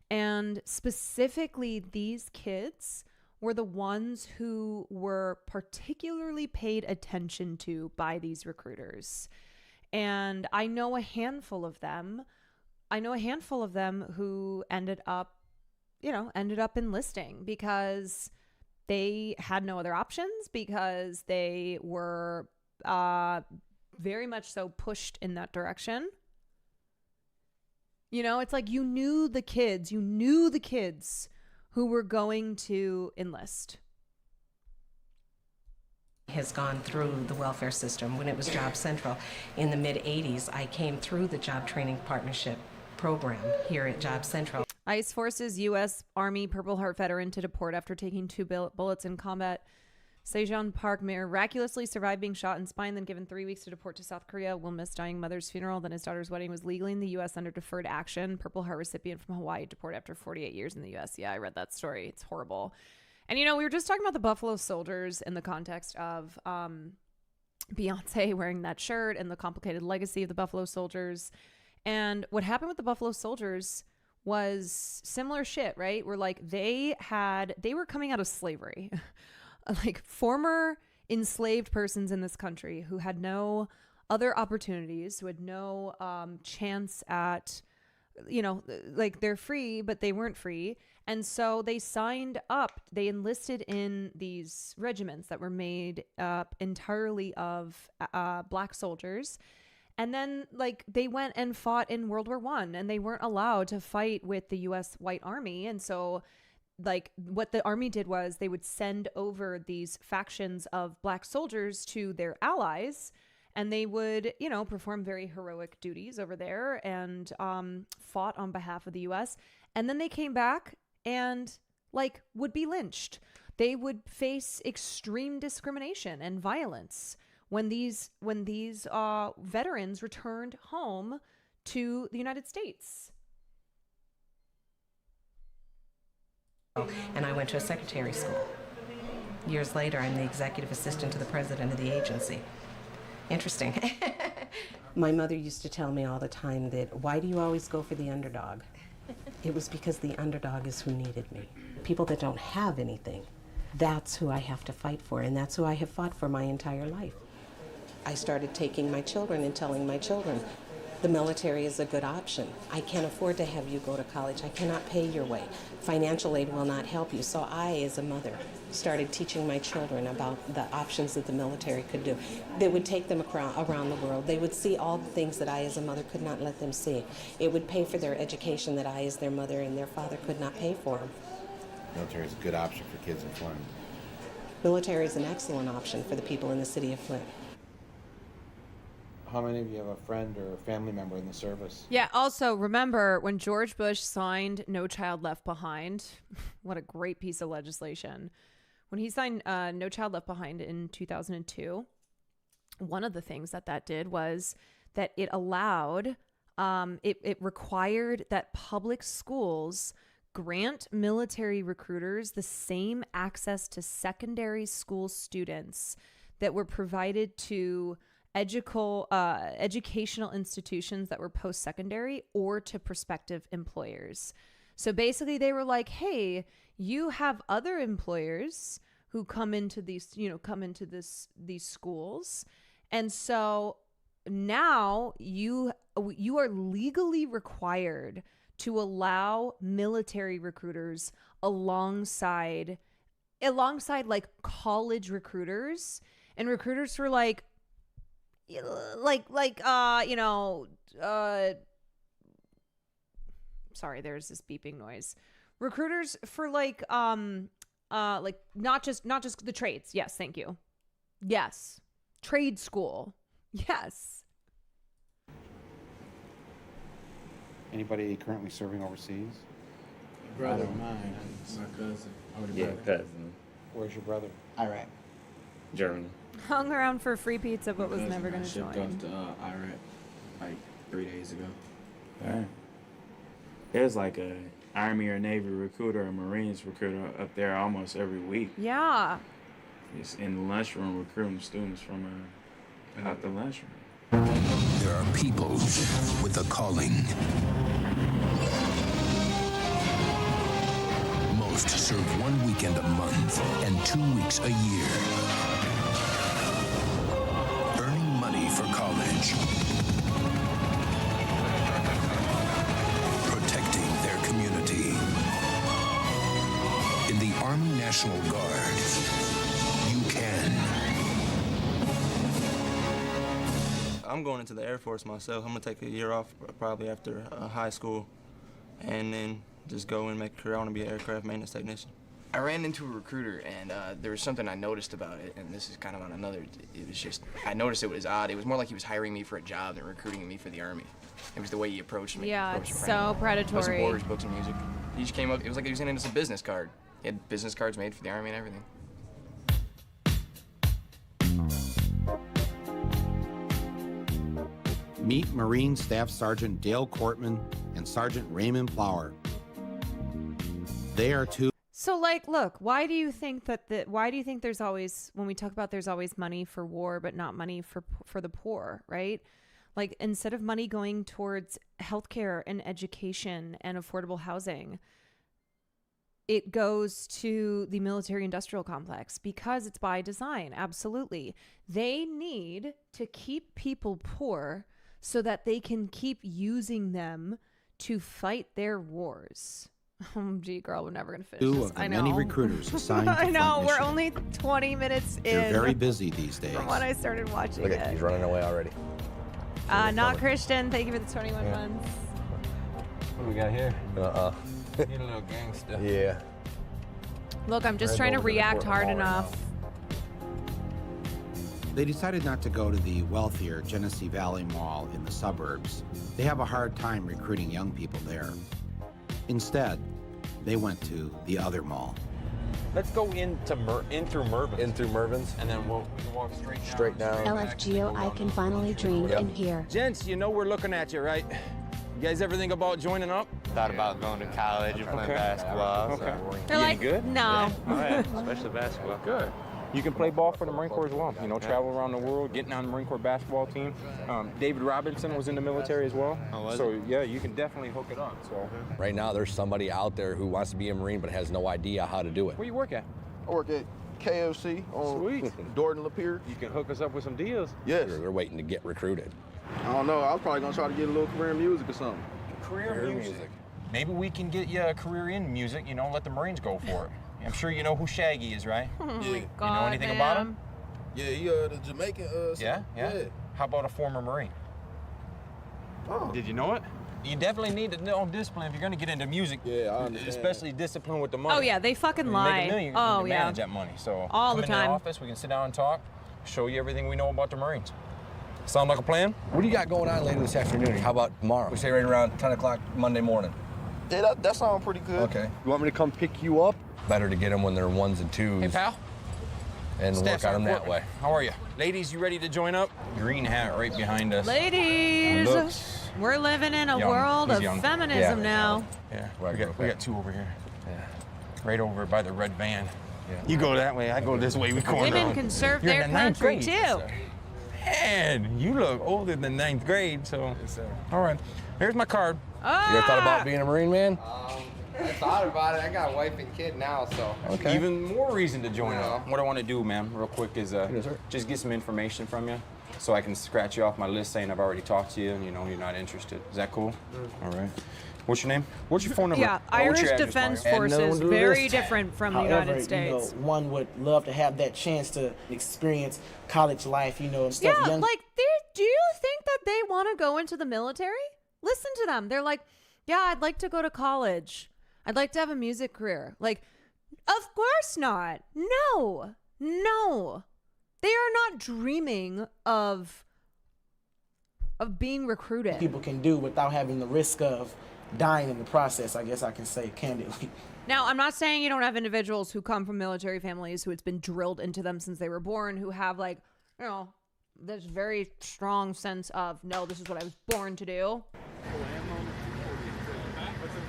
And specifically, these kids were the ones who were particularly paid attention to by these recruiters. And I know a handful of them who ended up enlisting because they had no other options, because they were very much so pushed in that direction. You know, it's like you knew the kids who were going to enlist. Has gone through the welfare system. When it was Job Central in the mid-'80s, I came through the Job Training Partnership program here at Job Central. ICE forces U.S. Army Purple Heart veteran to deport after taking 2 bullets in combat. Sejeon Park miraculously survived being shot in spine, then given 3 weeks to deport to South Korea. Will miss dying mother's funeral. Then his daughter's wedding was legally in the U.S. under deferred action. Purple Heart recipient from Hawaii deported after 48 years in the U.S. Yeah, I read that story. It's horrible. And, you know, we were just talking about the Buffalo Soldiers in the context of Beyonce wearing that shirt and the complicated legacy of the Buffalo Soldiers. And what happened with the Buffalo Soldiers was similar shit, right? Where like they were coming out of slavery, like former enslaved persons in this country who had no other opportunities, who had no chance at, you know, like they're free, but they weren't free. And so they signed up, they enlisted in these regiments that were made up entirely of black soldiers. And then like they went and fought in World War I, and they weren't allowed to fight with the U.S. White Army. And so like what the army did was they would send over these factions of black soldiers to their allies, and they would, you know, perform very heroic duties over there and fought on behalf of the U.S. And then they came back and like would be lynched. They would face extreme discrimination and violence when these veterans returned home to the United States. And I went to a secretary school. Years later, I'm the executive assistant to the president of the agency. Interesting. My mother used to tell me all the time that, why do you always go for the underdog? It was because the underdog is who needed me. People that don't have anything, that's who I have to fight for, and that's who I have fought for my entire life. I started taking my children and telling my children, the military is a good option. I can't afford to have you go to college. I cannot pay your way. Financial aid will not help you. So I, as a mother, started teaching my children about the options that the military could do. They would take them around the world. They would see all the things that I, as a mother, could not let them see. It would pay for their education that I, as their mother and their father, could not pay for them. Military is a good option for kids in Flint. Military is an excellent option for the people in the city of Flint. How many of you have a friend or a family member in the service? Yeah, also remember when George Bush signed No Child Left Behind, what a great piece of legislation. When he signed No Child Left Behind in 2002, one of the things that did was that it allowed, it required that public schools grant military recruiters the same access to secondary school students that were provided to educational institutions that were post-secondary or to prospective employers. So basically they were like, hey, you have other employers who come into these, these schools. And so now you are legally required to allow military recruiters alongside like college recruiters, and recruiters for sorry, there's this beeping noise. Recruiters for not just the trades. Yes, thank you. Yes. Trade school. Yes. Anybody currently serving overseas? brother of mine. My cousin. Yeah, cousin. Where's your brother? Iraq. Germany. Hung around for free pizza, but was My never going to cousin got join. shipped off to Iraq like 3 days ago. Dang. There's like a Army or Navy recruiter or Marines recruiter up there almost every week. Yeah. He's in the lunchroom recruiting students from out the lunchroom. There are people with a calling. Most serve 1 weekend a month and 2 weeks a year. Earning money for college. Protecting their community. In the Army National Guard, you can. I'm going into the Air Force myself. I'm gonna take a year off probably after high school, and then just go and make a career. I want to be an aircraft maintenance technician. I ran into a recruiter, and there was something I noticed about it, and this is kind of on another. It was just I noticed it was odd. It was more like he was hiring me for a job than recruiting me for the Army. It was the way he approached me. Yeah, approached it's me. so Wasn't predatory. borders, books, and music. He just came up. It was like he was handing us a business card. He had business cards made for the Army and everything. Meet Marine Staff Sergeant Dale Cortman and Sergeant Raymond Flower. They are two. So, like, look, why do you think why do you think there's always, when we talk about there's always money for war, but not money for the poor, right? Like, instead of money going towards healthcare and education and affordable housing, it goes to the military industrial complex because it's by design. Absolutely. They need to keep people poor so that they can keep using them to fight their wars. Gee, girl, we're never going to finish Two this. of the I know. many recruiters assigned to I know. front We're mission. only 20 minutes in. They're very busy these days. From when I started watching Look it. at, he's running away already. Not Christian. Thank you for the 21 months. What do we got here? Need a little gangster. Yeah. Look, I'm just Red trying to over to the react Portland hard Mall right enough. They decided not to go to the wealthier Genesee Valley Mall in the suburbs. They have a hard time recruiting young people there. Instead, they went to the other mall. Let's go in through Mervyn's. In through Mervyn's. And then we can walk straight down. Straight down. LFGO, I can finally drink in here. Gents, you know we're looking at you, right? You guys ever think about joining up? Thought about going to college and playing basketball. Okay. They're You like, any good? no. All right, especially basketball. Good. You can play ball for the Marine Corps as well. You know, travel around the world, getting on the Marine Corps basketball team. David Robinson was in the military as well. Oh, was so yeah, you can definitely hook it up. So. Right now, there's somebody out there who wants to be a Marine but has no idea how to do it. Where you work at? I work at KOC on Sweet. Dorton Lapeer. You can hook us up with some deals. Yes. They're waiting to get recruited. I don't know. I was probably gonna try to get a little career in music or something. Career music. Maybe we can get you a career in music. You know, let the Marines go for it. I'm sure you know who Shaggy is, right? Oh Yeah. my God, You know anything about him? Yeah, he the Jamaican. Yeah? How about a former Marine? Oh. Did you know it? You definitely need to know discipline if you're going to get into music. Yeah, I understand. Especially discipline with the money. Oh, yeah, they fucking You lie. Make a million, Oh, you can yeah. manage that money. So All come the in time. the office, we can sit down and talk, show you everything we know about the Marines. Sound like a plan? What do you got going on later this afternoon? How about tomorrow? We say right around 10 o'clock Monday morning. Yeah, that sounds pretty good. Okay. You want me to come pick you up? Better to get them when they're ones and twos. Hey, pal. And Staff work on them that Sergeant way. How are you? Ladies, you ready to join up? Green hat right behind us. Ladies, Looks we're living in a young. world He's of young. feminism Yeah. now. Yeah, Right, we got two over here. Yeah. Right over by the red van. Yeah. You go that way, I go this way. We corner Women on. can serve You're in their the ninth country, grade. too. Man, you look older than ninth grade, so. Yes, sir. All right, here's my card. You ever thought about being a Marine, man? I thought about it. I got a wife and kid now, so. Okay. Even more reason to join up. What I want to do, ma'am, real quick, is just get some information from you so I can scratch you off my list saying I've already talked to you and you know you're not interested. Is that cool? All right. What's your name? What's your phone number? Yeah, Oh, what's Irish your address, Defense Mario? Forces, very different from the However, United States. You know, one would love to have that chance to experience college life, you know, and stuff. Yeah, like, do you think that they want to go into the military? Listen to them. They're like, yeah, I'd like to go to college. I'd like to have a music career. Like, of course not. No. They are not dreaming of being recruited. People can do without having the risk of dying in the process, I guess I can say candidly. Now, I'm not saying you don't have individuals who come from military families who it's been drilled into them since they were born, who have, like, you know, this very strong sense of, no, this is what I was born to do.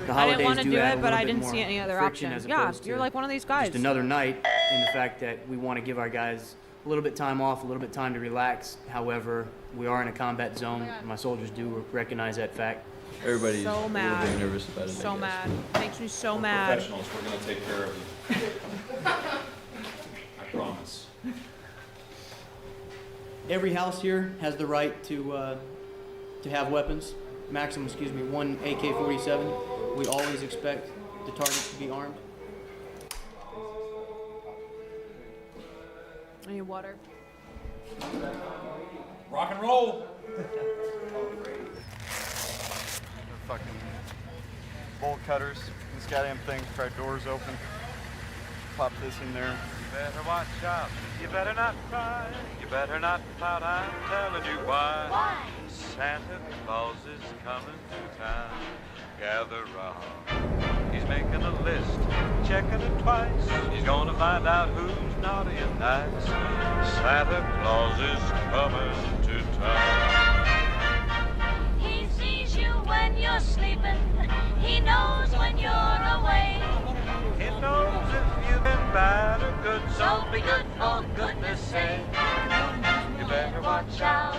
I didn't want to do it, but I didn't see any other option. Yeah, you're like one of these guys. Just another night, in the fact that we want to give our guys a little bit time off, a little bit time to relax. However, we are in a combat zone. My soldiers do recognize that fact. Everybody's so a little mad. bit nervous about it. So mad. Makes me so We're mad. professionals. We're going to take care of you. I promise. Every house here has the right to have weapons. Maximum, one AK-47. We always expect the targets to be armed. I need water. Rock and roll. Fucking bolt cutters. This goddamn thing, try doors open. Pop this in there. You better watch out. You better not cry. You better not pout. I'm telling you why. Why? Santa Claus is coming to town. Gather round. He's making a list, checking it twice. He's gonna find out who's naughty and nice. Santa Claus is coming to town. He sees you when you're sleeping. He knows when you're away. He knows if you've been bad or good, so be good for goodness sake. You better watch out.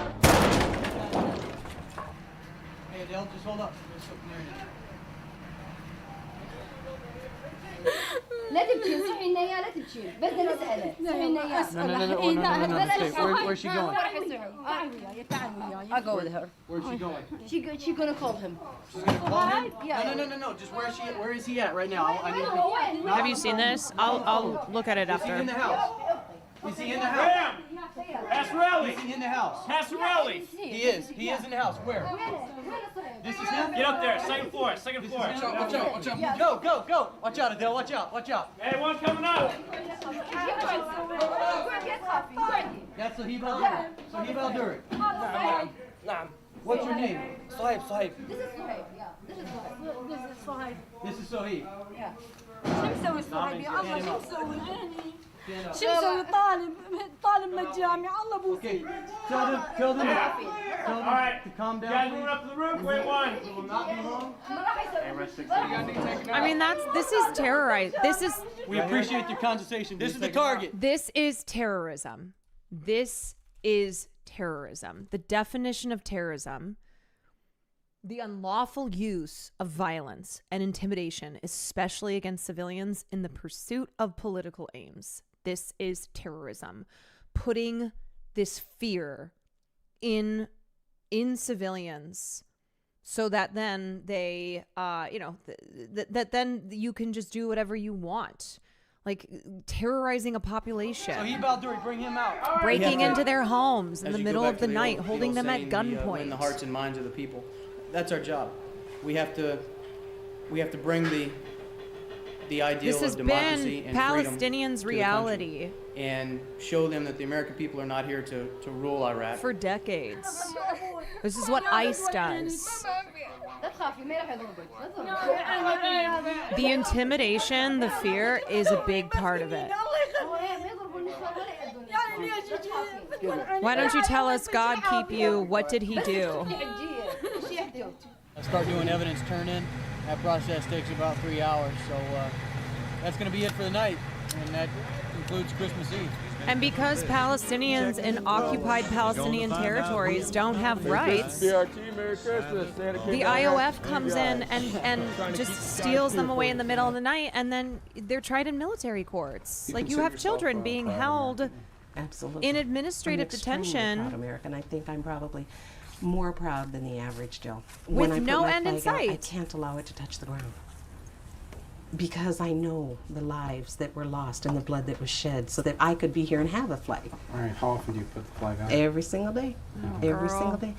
Hey, Adele, just hold up. لا تبكي صحي النيا لا تبكي بس انا اساله صحي النيا No. Where's she going? I'll go with her. Where's she going? She's gonna call him. She's gonna call him? Yeah. No. Just where is he at right now? I need Have you seen this? I'll look at it Is he after. in the house? Is he in the house? Passarelli! Is he in the house? Passarelli! He is in the house. Where? This is him? Get up there, second floor. Watch out. Go. Watch out, Adele, watch out. Hey, one coming up! That's Sahib Al-Duri. What's your name? Sahib. This is Sahib. شو مسوي صاحبي الله شو مسوي شو مسوي طالب من الجامعة الله بوسي Tell them to calm down. Guys, moving up to the roof, wait one. Will not be long. I mean, this is terrorizing. We appreciate your conversation. This is the target. This is terrorism. This is terrorism. The definition of terrorism, the unlawful use of violence and intimidation, especially against civilians in the pursuit of political aims. This is terrorism. Putting this fear in civilians so that then they, that then you can just do whatever you want. Like terrorizing a population. Sahib Al-Duri, bring him out. Breaking into their homes in As the you middle go of back the to night, old holding them at saying, gunpoint. win the hearts and minds of the people. That's our job. We have to bring the ideal This has of democracy been and freedom Palestinians' to the reality country and show them that the American people are not here to rule Iraq. for decades. This is what ICE does. The intimidation, the fear is a big part of it. Why don't you tell us, God keep you, what did he do? I start doing evidence turn-in. That process takes about 3 hours, so that's going to be it for the night, and that includes Christmas Eve. And because Palestinians in occupied Palestinian territories don't have rights, the IOF comes in and just steals them away in the middle of the night, and then they're tried in military courts. Like, you have children being held Absolutely. in administrative I'm extremely detention. proud American. I think I'm probably more proud than the average Jill. With When I put no my end in flag out, I sight. can't allow it to touch the ground. Because I know the lives that were lost and the blood that was shed so that I could be here and have a flag. All right, how often do you put the flag out? Every single day. Every girl. single day.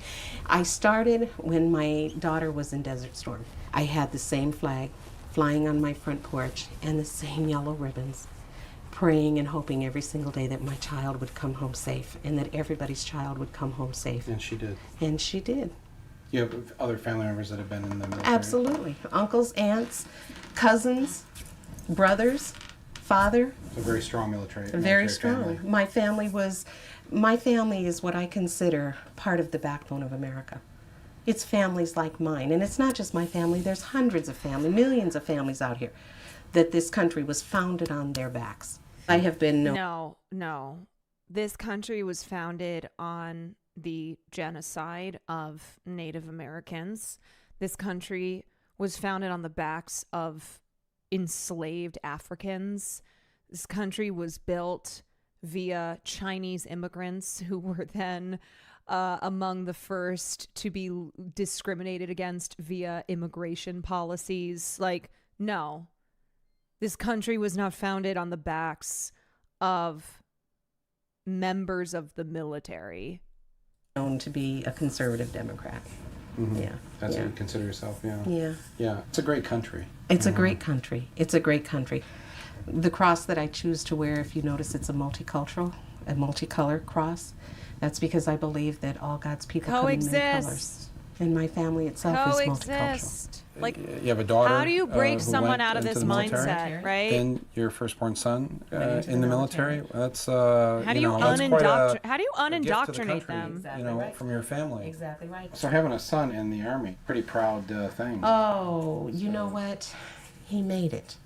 I started when my daughter was in Desert Storm. I had the same flag flying on my front porch and the same yellow ribbons, praying and hoping every single day that my child would come home safe and that everybody's child would come home safe. And she did. And she did. You have other family members that have been in the military? Absolutely. Uncles, aunts, cousins, brothers, father. So very strong military. Very strong. Family. My family is what I consider part of the backbone of America. It's families like mine, and it's not just my family. There's hundreds of families, millions of families out here that this country was founded on their backs. I have been No. This country was founded on the genocide of Native Americans. This country was founded on the backs of enslaved Africans. This country was built via Chinese immigrants who were then among the first to be discriminated against via immigration policies. Like, no, this country was not founded on the backs of members of the military. Known to be a conservative Democrat. Mm-hmm. Yeah. That's what you consider yourself, yeah. Yeah. Yeah. It's a great country. It's a great country. It's a great country. The cross that I choose to wear, if you notice, it's a multicolor cross. That's because I believe that all God's people come in many colors. And my family itself is multicultural. Like, you have a daughter. How do you break who someone went out of into this the military, mindset, right? Then your firstborn son in the military. That's how do you unindoctrinate country, them? Exactly right. From your family. Exactly right. So having a son in the Army, pretty proud thing. Oh, you know what? He made it.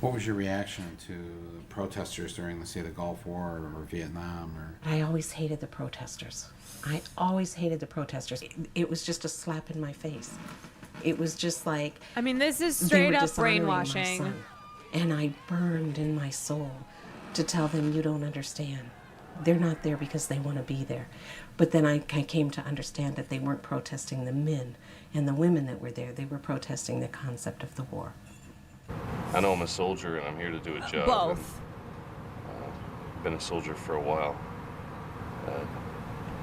What was your reaction to the protesters during, say, the Gulf War or Vietnam? I always hated the protesters. I always hated the protesters. It was just a slap in my face. It was just like... I mean, this is they straight were up dishonoring my brainwashing. son. And I burned in my soul to tell them, you don't understand. They're not there because they want to be there. But then I came to understand that they weren't protesting the men and the women that were there. They were protesting the concept of the war. I know I'm a soldier and I'm here to do a job. Both. And, been a soldier for a while.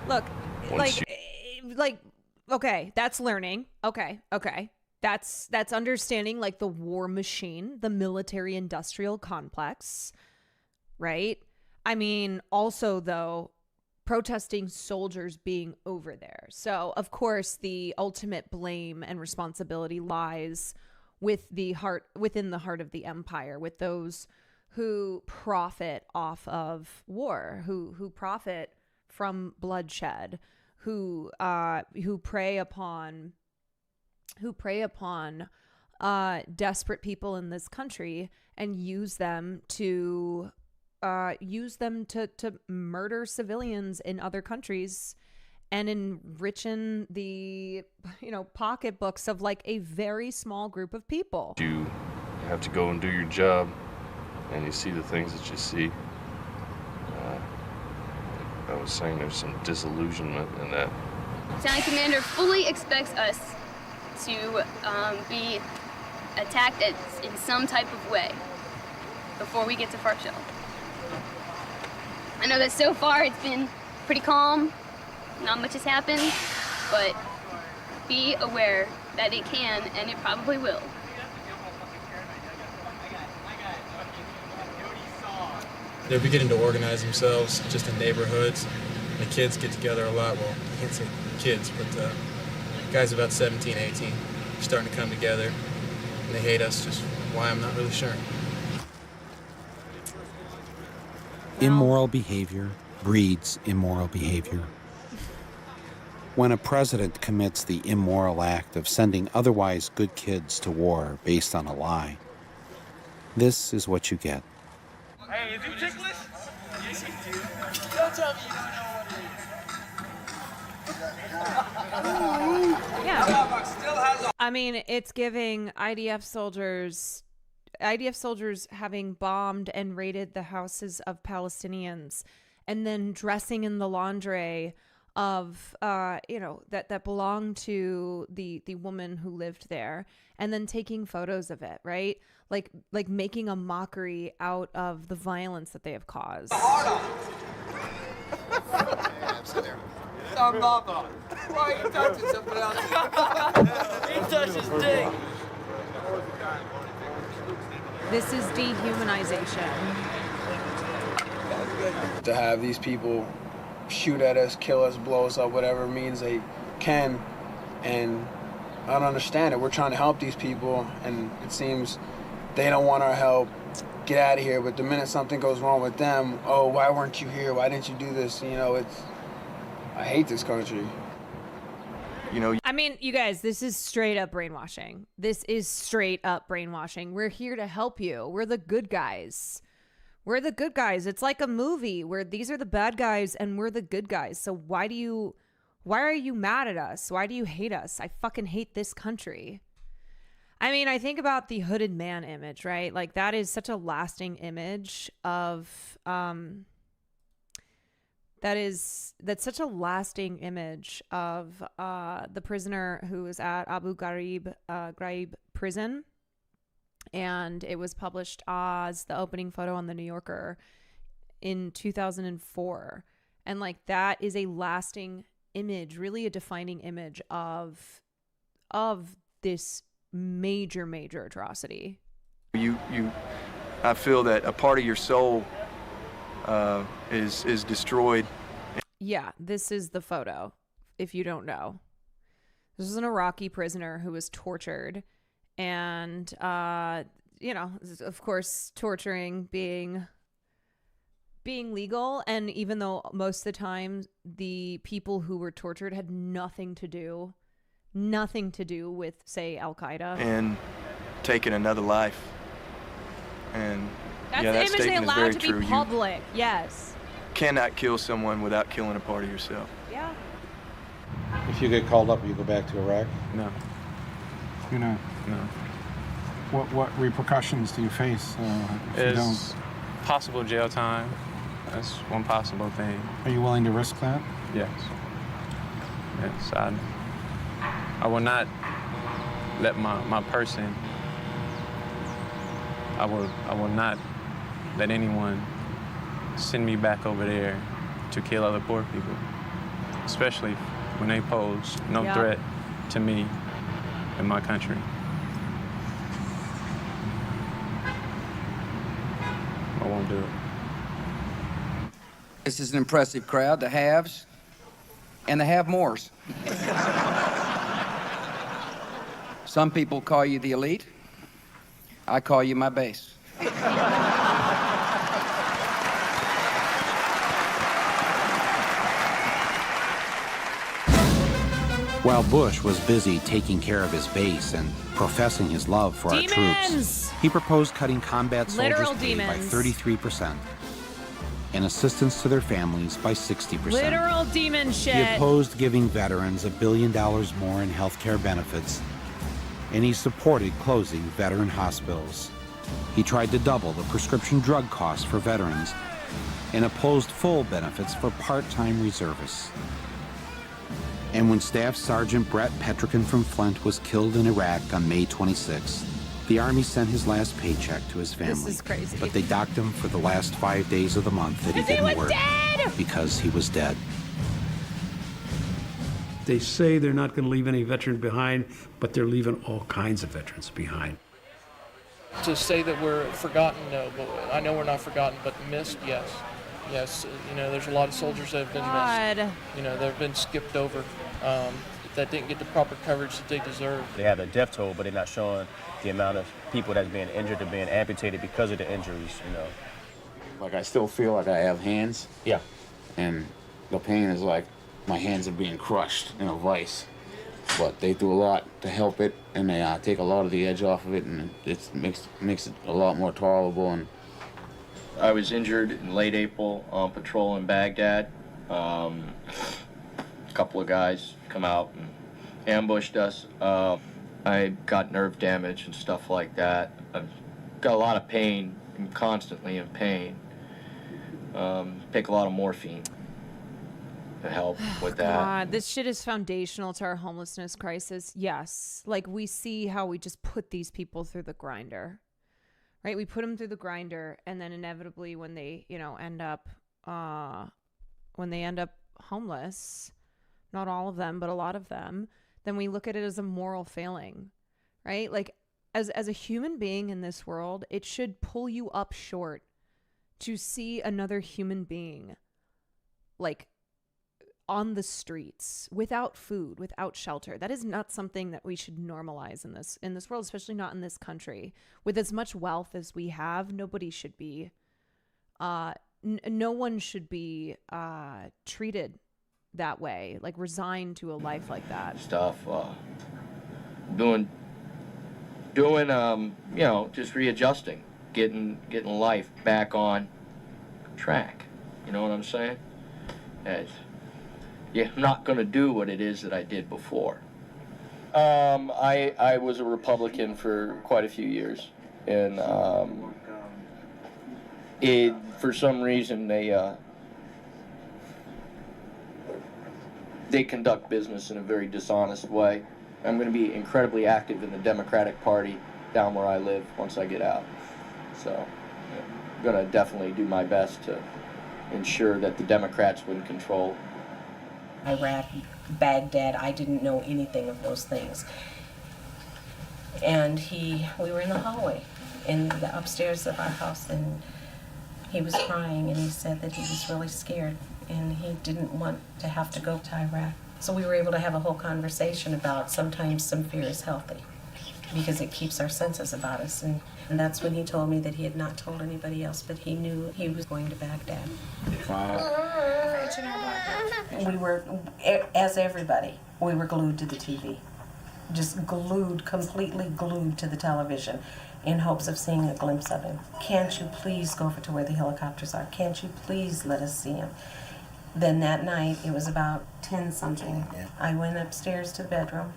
Look, once okay, that's learning. Okay. That's understanding, like, the war machine, the military-industrial complex, right? I mean, also, though, protesting soldiers being over there. So, of course, the ultimate blame and responsibility lies within the heart of the empire, with those who profit off of war, who profit from bloodshed, who prey upon desperate people in this country and use them to murder civilians in other countries and enrichen the pocketbooks of, like, a very small group of people. You have to go and do your job, and you see the things that you see. I was saying there's some disillusionment in that. Lieutenant Commander fully expects us to be attacked in some type of way before we get to Farshell. I know that so far it's been pretty calm, not much has happened, but be aware that it can and it probably will. They're beginning to organize themselves just in neighborhoods. The kids get together a lot. Well, I can't say kids, but guys about 17, 18 are starting to come together. And they hate us, just why I'm not really sure. Immoral behavior breeds immoral behavior. When a president commits the immoral act of sending otherwise good kids to war based on a lie, this is what you get. Hey, is he ticklish? Yes, he do. Don't tell me you don't know what it is. Yeah. I mean, it's giving IDF soldiers having bombed and raided the houses of Palestinians and then dressing in the lingerie of that belonged to the woman who lived there, and then taking photos of it, right? Like making a mockery out of the violence that they have caused. Why are you touching somebody else? He touched his dick. This is dehumanization. To have these people shoot at us, kill us, blow us up, whatever means they can, And I don't understand it. We're trying to help these people, and it seems they don't want our help. Get out of here. But the minute something goes wrong with them, oh, why weren't you here? Why didn't you do this? You know, I hate this country. You know, I mean, you guys, this is straight up brainwashing. This is straight up brainwashing. We're here to help you. We're the good guys. We're the good guys. It's like a movie where these are the bad guys and we're the good guys. So why are you mad at us? Why do you hate us? I fucking hate this country. I mean, I think about the hooded man image, right? Like that is such a lasting image of that's such a lasting image of the prisoner who was at Abu Ghraib prison. And it was published as the opening photo on the New Yorker in 2004. And like that is a lasting image, really a defining image of this major atrocity. I feel that a part of your soul is destroyed. Yeah, this is the photo, if you don't know. This is an Iraqi prisoner who was tortured. And, you know, of course, torturing being legal. And even though most of the time the people who were tortured had nothing to do with, say, Al-Qaeda. And taking another life. And that's yeah, the that image they statement is allowed very to true. be public. Yes. You cannot kill someone without killing a part of yourself. Yeah. If you get called up, you go back to Iraq? No. You're not? No. What repercussions do you face if you don't? Possible jail time. That's one possible thing. Are you willing to risk that? Yes. Yes, I will not let my person, I will not let anyone send me back over there to kill other poor people, especially when they pose no threat to me and my country. I won't do it. This is an impressive crowd, the haves and the have-mores. Some people call you the elite. I call you my base. While Bush was busy taking care of his base and professing his love for our troops, he proposed cutting combat soldiers' pay by 33% and assistance to their families by 60%. Literal demon shit. He opposed giving veterans $1 billion more in health care benefits, and he supported closing veteran hospitals. He tried to double the prescription drug costs for veterans and opposed full benefits for part-time reservists. And when Staff Sergeant Brett Petrikin from Flint was killed in Iraq on May 26th, the Army sent his last paycheck to his family. This is crazy. But they docked him for the last 5 days of the month that he didn't work because he was dead. They say they're not going to leave any veteran behind, but they're leaving all kinds of veterans behind. To say that we're forgotten, no, but I know we're not forgotten, but missed, yes. Yes, you know, there's a lot of soldiers that have been missed. You know, they've been skipped over, that didn't get the proper coverage that they deserve. They have a death toll, but they're not showing the amount of people that's being injured or being amputated because of the injuries, you know. Like, I still feel like I have hands. Yeah. And the pain is like my hands are being crushed in a vice. But they do a lot to help it, and they take a lot of the edge off of it, and it makes it a lot more tolerable. And I was injured in late April on patrol in Baghdad. A couple of guys come out and ambushed us. I got nerve damage and stuff like that. I've got a lot of pain. I'm constantly in pain. Take a lot of morphine to help with that. God, this shit is foundational to our homelessness crisis. Yes. Like, we see how we just put these people through the grinder. Right? We put them through the grinder, and then inevitably when they, you know, end up homeless, not all of them, but a lot of them, then we look at it as a moral failing, right? Like, as a human being in this world, it should pull you up short to see another human being, like, on the streets without food, without shelter. That is not something that we should normalize in this world, especially not in this country. With as much wealth as we have, nobody should be no one should be treated that way, like resigned to a life like that. Stuff, doing, just readjusting, getting life back on track. You know what I'm saying? I'm not gonna do what it is that I did before. I was a Republican for quite a few years, and for some reason they conduct business in a very dishonest way. I'm going to be incredibly active in the Democratic Party down where I live once I get out. So I'm going to definitely do my best to ensure that the Democrats win control. Iraq, Baghdad, I didn't know anything of those things. And we were in the hallway in the upstairs of our house, and he was crying, and he said that he was really scared and he didn't want to have to go to Iraq. So we were able to have a whole conversation about sometimes some fear is healthy because it keeps our senses about us. And that's when he told me that he had not told anybody else, but he knew he was going to Baghdad. We were, as everybody, we were glued to the TV. Just glued, completely glued to the television in hopes of seeing a glimpse of him. Can't you please go over to where the helicopters are? Can't you please let us see him? Then that night, it was about 10-something, I went upstairs to the bedroom,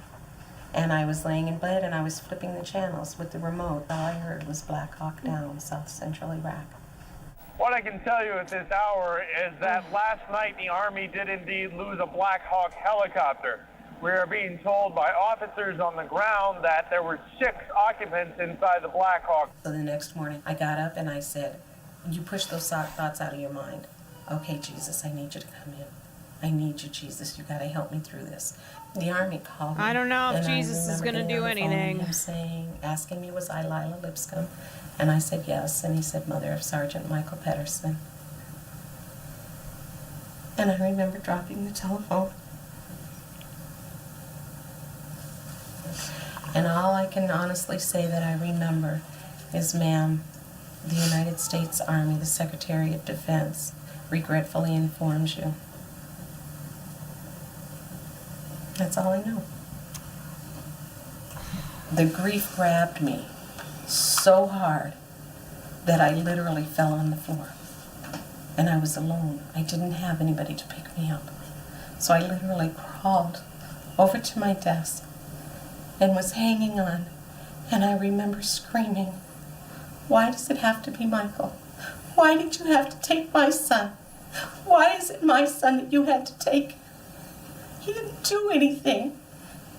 and I was laying in bed, and I was flipping the channels with the remote. All I heard was Black Hawk Down, South Central Iraq. What I can tell you at this hour is that last night the Army did indeed lose a Black Hawk helicopter. We are being told by officers on the ground that there were 6 occupants inside the Black Hawk. So the next morning, I got up and I said, you push those thoughts out of your mind. Okay, Jesus, I need you to come in. I need you, Jesus. You got to help me through this. The Army called me. I don't know if Jesus is going to do anything. Him asking me, was I Lila Lipscomb? And I said yes. And he said, mother of Sergeant Michael Pedersen. And I remember dropping the telephone. And all I can honestly say that I remember is, ma'am, the United States Army, the Secretary of Defense, regretfully informs you. That's all I know. The grief grabbed me so hard that I literally fell on the floor. And I was alone. I didn't have anybody to pick me up. So I literally crawled over to my desk and was hanging on. And I remember screaming, why does it have to be Michael? Why did you have to take my son? Why is it my son that you had to take? He didn't do anything.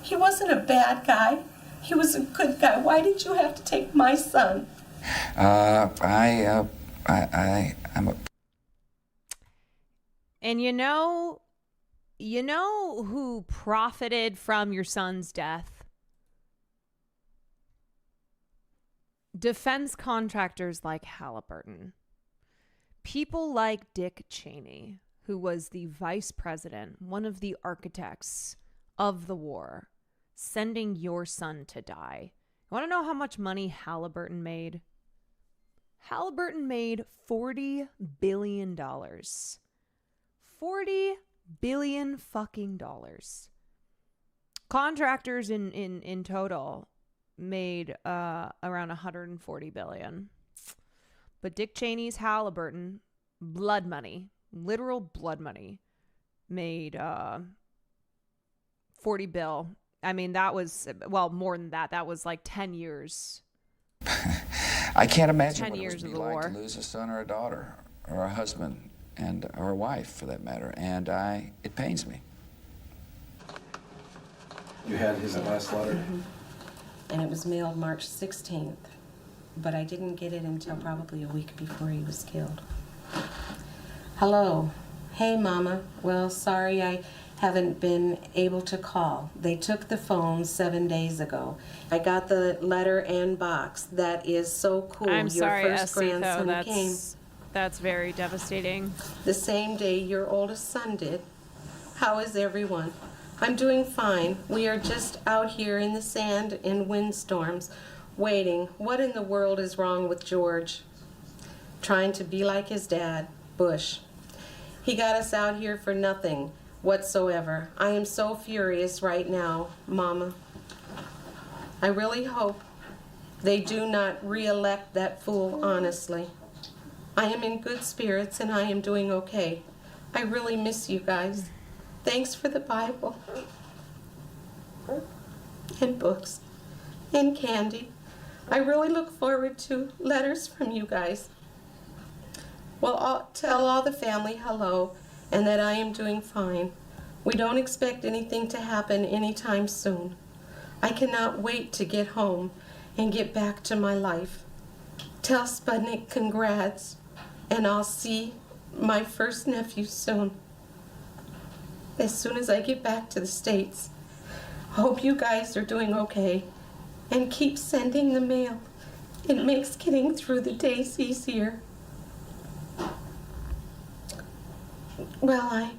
He wasn't a bad guy. He was a good guy. Why did you have to take my son? I'm a... And you know who profited from your son's death? Defense contractors like Halliburton. People like Dick Cheney, who was the vice president, one of the architects of the war, sending your son to die. You want to know how much money Halliburton made? Halliburton made $40 billion. $40 billion fucking dollars. Contractors in total made around $140 billion. But Dick Cheney's Halliburton, blood money, literal blood money, made 40 bill. I mean, that was, well, more than that. That was like 10 years. I can't imagine 10 what it years would be of the like war. to lose a son or a daughter or a husband or a wife, for that matter. And it pains me. You had his last letter? Mm-hmm. And it was mailed March 16th, but I didn't get it until probably a week before he was killed. Hello. Hey, Mama. Well, sorry I haven't been able to call. They took the phone 7 days ago. I got the letter and box. That is so cool. I'm sorry, Your first Essie, though. grandson came That's very devastating. the same day your oldest son did. How is everyone? I'm doing fine. We are just out here in the sand in windstorms, waiting. What in the world is wrong with George? Trying to be like his dad, Bush. He got us out here for nothing whatsoever. I am so furious right now, Mama. I really hope they do not re-elect that fool, honestly. I am in good spirits and I am doing okay. I really miss you guys. Thanks for the Bible and books and candy. I really look forward to letters from you guys. Well, I'll tell all the family hello and that I am doing fine. We don't expect anything to happen anytime soon. I cannot wait to get home and get back to my life. Tell Sputnik congrats, and I'll see my first nephew soon. As soon as I get back to the States. Hope you guys are doing okay, and keep sending the mail. It makes getting through the days easier. Well, I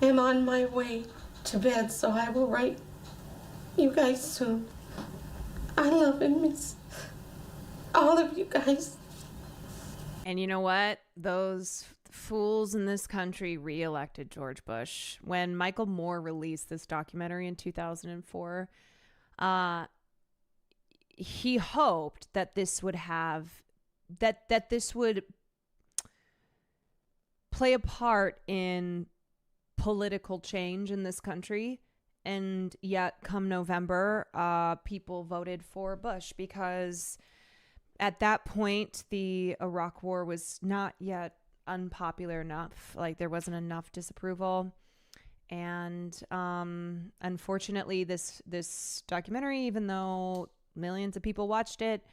am on my way to bed, so I will write you guys soon. I love and miss all of you guys. And you know what? Those fools in this country re-elected George Bush. When Michael Moore released this documentary in 2004, he hoped that this would have that this would play a part in political change in this country. And yet come November, people voted for Bush because at that point, the Iraq War was not yet unpopular enough. Like, there wasn't enough disapproval. And unfortunately, this documentary, even though millions of people watched it,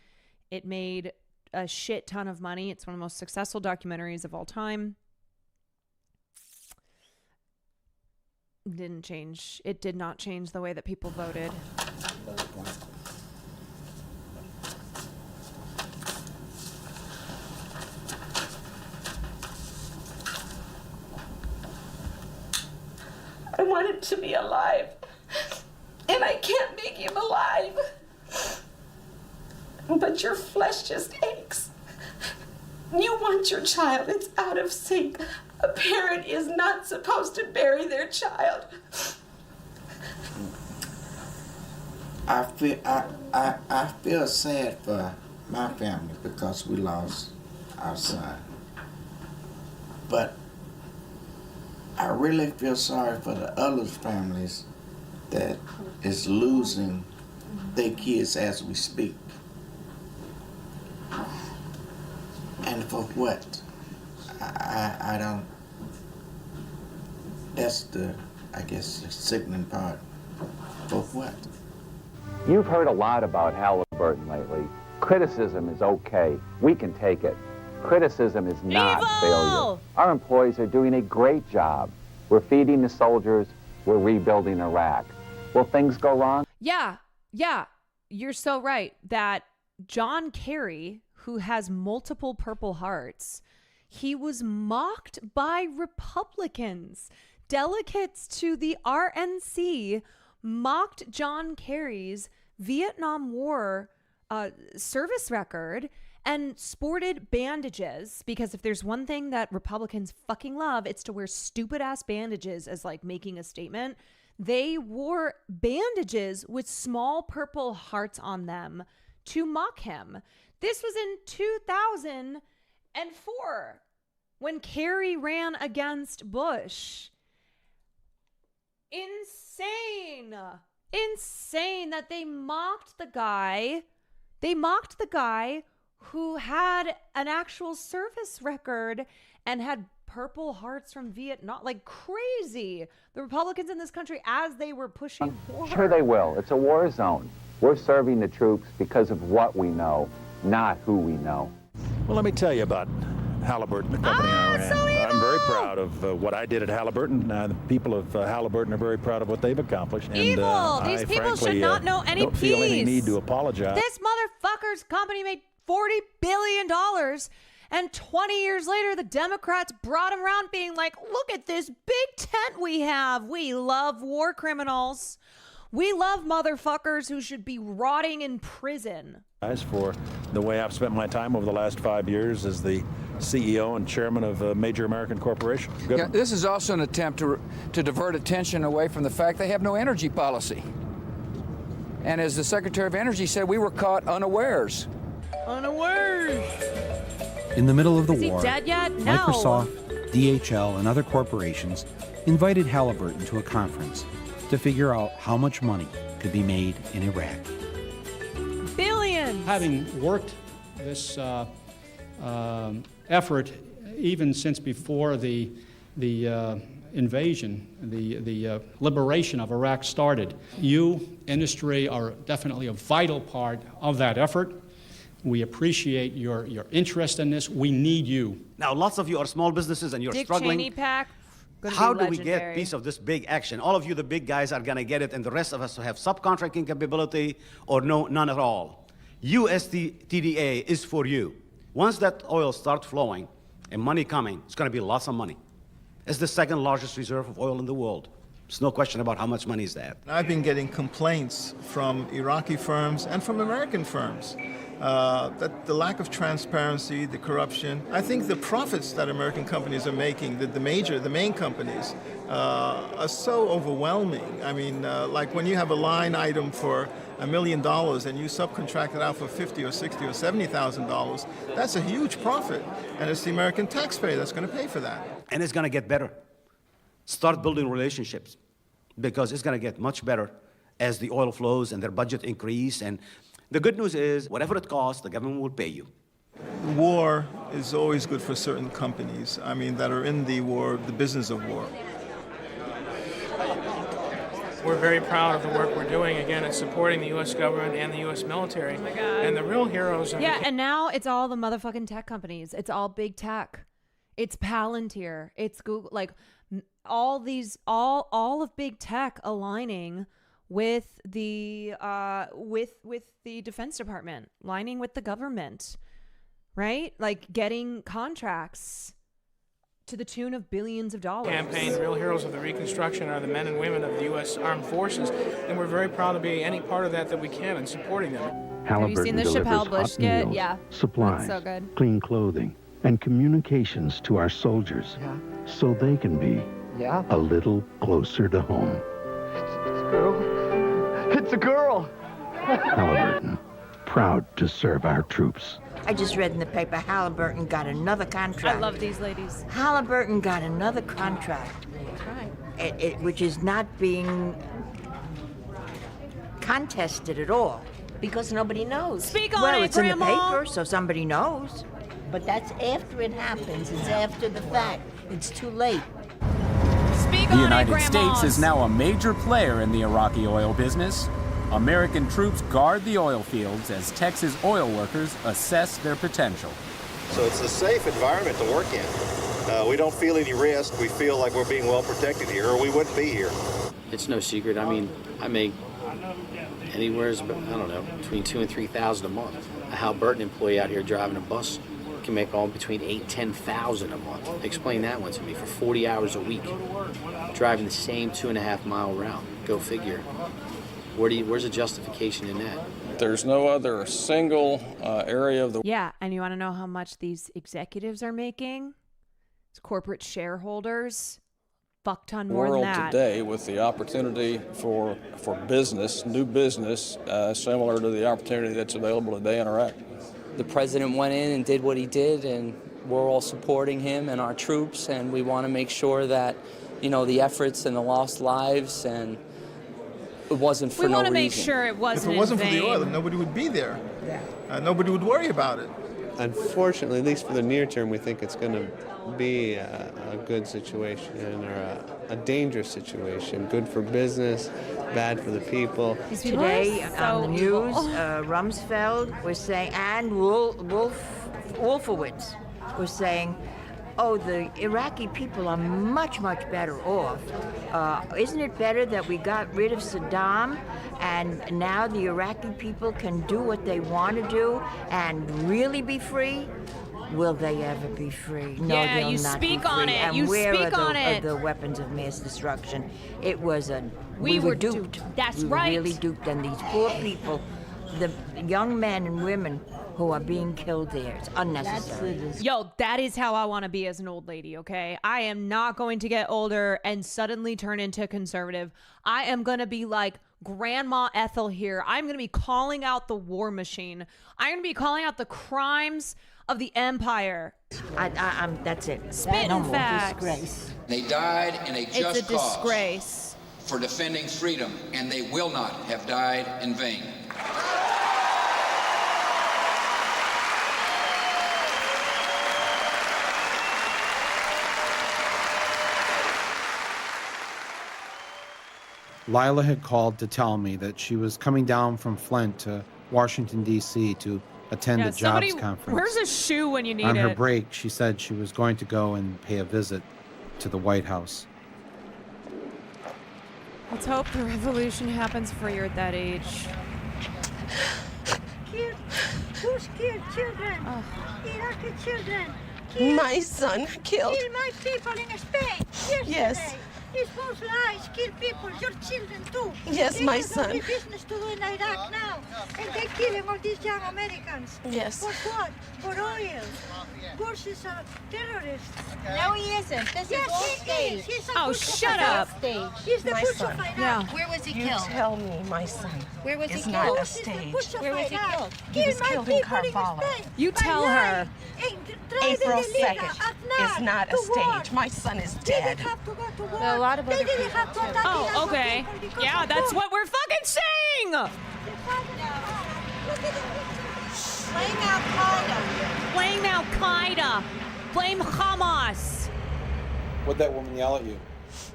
it made a shit ton of money. It's one of the most successful documentaries of all time. Didn't change. It did not change the way that people voted. I want him to be alive, and I can't make him alive. But your flesh just aches. You want your child, it's out of sync. A parent is not supposed to bury their child. I feel sad for my family because we lost our son. But I really feel sorry for the other families that is losing their kids as we speak. And for what? I don't. That's the, I guess, the sickening part. For what? You've heard a lot about Halliburton lately. Criticism is okay. We can take it. Criticism is not failure. Our employees are doing a great job. We're feeding the soldiers. We're rebuilding Iraq. Will things go wrong? Yeah. You're so right that John Kerry, who has multiple Purple Hearts, he was mocked by Republicans. Delegates to the RNC mocked John Kerry's Vietnam War service record and sported bandages, because if there's one thing that Republicans fucking love, it's to wear stupid ass bandages as like making a statement. They wore bandages with small purple hearts on them to mock him. This was in 2004 when Kerry ran against Bush. Insane that they mocked the guy. They mocked the guy who had an actual service record and had Purple Hearts from Vietnam. Like crazy. The Republicans in this country, as they were pushing forward. Sure they will. It's a war zone. We're serving the troops because of what we know, not who we know. Well, let me tell you about Halliburton, the company I ran. I'm very proud of what I did at Halliburton. The people of Halliburton are very proud of what they've accomplished. And, These people should not know any don't feel any peace. need to apologize. This motherfucker's company made $40 billion And 20 years later, the Democrats brought him around being like, look at this big tent we have. We love war criminals. We love motherfuckers who should be rotting in prison. For the way I've spent my time over the last 5 years as the CEO and chairman of a major American corporation. Yeah, this is also an attempt to divert attention away from the fact they have no energy policy. And as the Secretary of Energy said, we were caught unawares. Unawares. In the middle of the Is he war, dead yet? No. Microsoft, DHL, and other corporations invited Halliburton to a conference to figure out how much money could be made in Iraq. Billions. Having worked this effort even since before the invasion, the liberation of Iraq started, you, industry, are definitely a vital part of that effort. We appreciate your interest in this. We need you. Now, lots of you are small businesses and you're Dick struggling. Cheney PAC. How do we get piece of this big action? All of you, the big guys, are going to get it, and the rest of us who have subcontracting capability or none at all. USTDA is for you. Once that oil starts flowing and money coming, it's going to be lots of money. It's the second largest reserve of oil in the world. There's no question about how much money is that. I've been getting complaints from Iraqi firms and from American firms that the lack of transparency, the corruption, I think the profits that American companies are making, the main companies, are so overwhelming. I mean, like when you have a line item for $1 million and you subcontract it out for $50,000 or $60,000 or $70,000, that's a huge profit. And it's the American taxpayer that's going to pay for that. And it's going to get better. Start building relationships, because it's going to get much better as the oil flows and their budget increase. And the good news is, whatever it costs, the government will pay you. War is always good for certain companies, I mean, that are in the war, the business of war. We're very proud of the work we're doing, again, in supporting the U.S. government and the U.S. military. Oh my God. And the real heroes of Yeah, and now it's all the motherfucking tech companies. It's all big tech. It's Palantir. It's Google. Like, all of big tech aligning with the with the Defense Department, lining with the government, right? Like getting contracts to the tune of billions of dollars. Campaign, the real heroes of the Reconstruction are the men and women of the U.S. Armed Forces, and we're very proud to be any part of that we can in supporting them. Have you seen the Chappelle Bush skit? Yeah, supplies, so good. Clean clothing, and communications to our soldiers, so they can be a little closer to home. It's a girl. Halliburton, proud to serve our troops. I just read in the paper Halliburton got another contract. I love these ladies. Halliburton got another contract. That's right. Which is not being contested at all. Because nobody knows. Speak on Well, it, it's Grandma. in the paper, so somebody knows. But that's after it happens. It's after the fact. It's too late. Speak The on United it, Grandmas. States is now a major player in the Iraqi oil business. American troops guard the oil fields as Texas oil workers assess their potential. So it's a safe environment to work in. We don't feel any risk. We feel like we're being well protected here, or we wouldn't be here. It's no secret. I mean, I make anywhere, I don't know, between $2,000 and $3,000 a month. A Halliburton employee out here driving a bus can make all between $8,000 and $10,000 a month. Explain that one to me. For 40 hours a week, driving the same 2.5 mile route. Go figure. Where's the justification in that? There's no other single area of the Yeah, and you want to know how much these executives are making? It's corporate shareholders. Fuck ton more world than that. today with the opportunity for business, new business, similar to the opportunity that's available today in Iraq. The president went in and did what he did, and we're all supporting him and our troops, and we want to make sure that, you know, the efforts and the lost lives, and it wasn't for no reason. We want to make sure it wasn't If it wasn't in for the vain. oil, then nobody would be there. Nobody would worry about it. Unfortunately, at least for the near term, we think it's going to be a good situation or a dangerous situation. Good for business, bad for the people. Today on the news, Rumsfeld was saying, and Wolfowitz was saying, oh, the Iraqi people are much, much better off. Isn't it better that we got rid of Saddam and now the Iraqi people can do what they want to do and really be free? will they ever be free? No, Yeah, they'll you not speak be free. on it. And You where speak are on it. the weapons of mass destruction? It was We were duped. duped. That's we were right. really duped, and these poor people, the young men and women who are being killed there, it's unnecessary. Yo, that is how I want to be as an old lady, okay? I am not going to get older and suddenly turn into a conservative. I am going to be like Grandma Ethel here. I'm going to be calling out the war machine. I'm going to be calling out the crimes of the empire. I'm that's it. Spitting facts. Disgrace. They died in a just It's a cause disgrace. for defending freedom, and they will not have died in vain. Lila had called to tell me that she was coming down from Flint to Washington, D.C. to attend a jobs conference. Where's a shoe when you need On her it? break, she said she was going to go and pay a visit to the White House. Let's hope the revolution happens before you're at that age. Who's killed children? Iraqi children. My son killed. Kill my people in Spain. Yesterday. Yes. It's both lies. Kill people, your children too. Yes, they my have son. No business to do in Iraq now, and they're killing all these young Americans. Yes. For what? For oil. Bush is a terrorist. No, he isn't. This yes, is all he stage. is. He's a Oh, Bush shut of up. Iraq. He's the My Bush son. of Iraq. Yeah. Where was he You killed? tell me, my son. Where was he It's killed? not a Bush is the stage. Bush of Where was he Iraq. killed? He was Kill my killed in people Karbala. Spain. You By tell her. lying and driving April illegal 2nd at is night not a to war. stage. My son is They dead. didn't have to go to war. There are a lot of They other didn't people, have to too. attack Oh, Iraq okay. because Yeah, of that's war. what we're fucking saying. Blame Al-Qaeda. Blame Al-Qaeda. Blame Hamas. What'd that woman yell at you?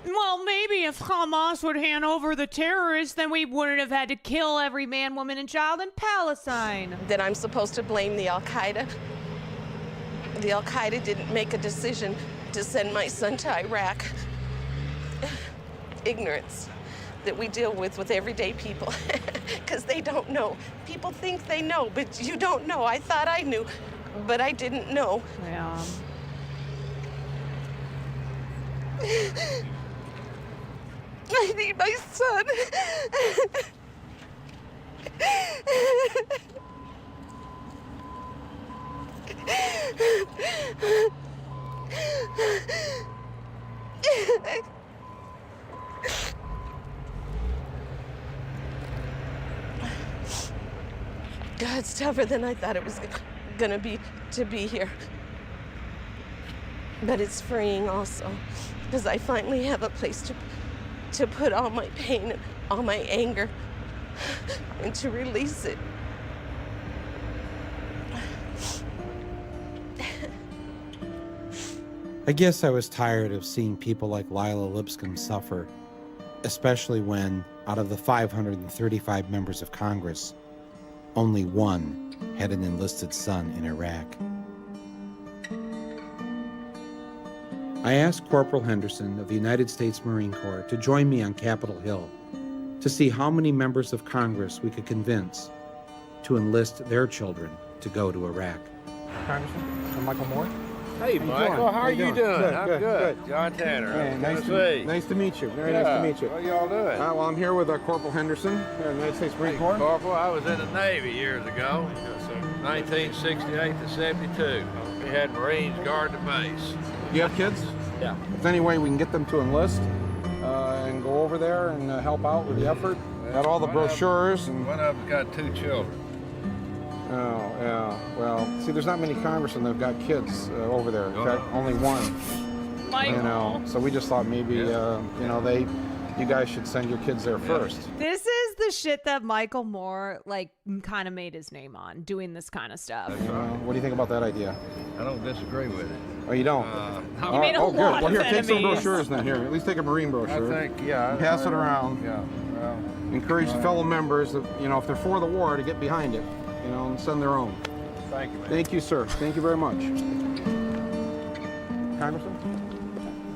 Well, maybe if Hamas would hand over the terrorists, then we wouldn't have had to kill every man, woman, and child in Palestine. That I'm supposed to blame the Al-Qaeda. The Al-Qaeda didn't make a decision to send my son to Iraq. Ignorance that we deal with everyday people, because they don't know. People think they know, but you don't know. I thought I knew, but I didn't know. Yeah. I need my son. God's tougher than I thought it was gonna be to be here. But it's freeing also, because I finally have a place to put all my pain and all my anger and to release it. I guess I was tired of seeing people like Lila Lipscomb suffer, especially when, out of the 535 members of Congress, only one had an enlisted son in Iraq. I asked Corporal Henderson of the United States Marine Corps to join me on Capitol Hill to see how many members of Congress we could convince to enlist their children to go to Iraq. Congressman, I'm Michael Moore. Hey, Michael, how are you doing? I'm Good, good. John Tanner. Hey, nice to meet you. Very nice to meet you. What y'all doing? Well, I'm here with Corporal Henderson, United States Marine Corps. Corporal, I was in the Navy years ago, 1968 to 72. We had Marines guard the base. You have kids? Yeah. If there's any way we can get them to enlist and go over there and help out with the effort. Got all the brochures. One of them's got 2 children. Oh, yeah. Well, see, there's not many congressmen that have got kids over there. In fact, only one. Michael. You know, so we just thought maybe, you know, you guys should send your kids there first. This is the shit that Michael Moore, like, kind of made his name on, doing this kind of stuff. What do you think about that idea? I don't disagree with it. Oh, you don't? You made a lot good. Well, here, of take some enemies. brochures then. Here, at least take a Marine brochure. I think, yeah. Pass it around. Yeah. Well, encourage the fellow members, that, you know, if they're for the war, to get behind it, you know, and send their own. Thank you, man. Thank you, sir. Thank you very much. Congressman?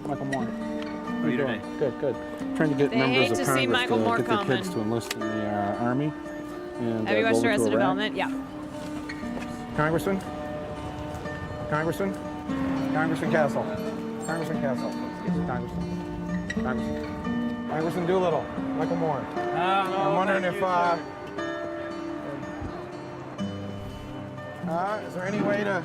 Michael Moore. How are you doing? Good. Trying to get They members hate of to see Congress Michael to Moore get their coming. kids to enlist in the Army. And, Have you go watched over to Arrested Iraq. Development? Yeah. Congressman? Congressman Castle. Congressman Castle. Congressman Doolittle. Michael Moore. I'm wondering if, is there any way to...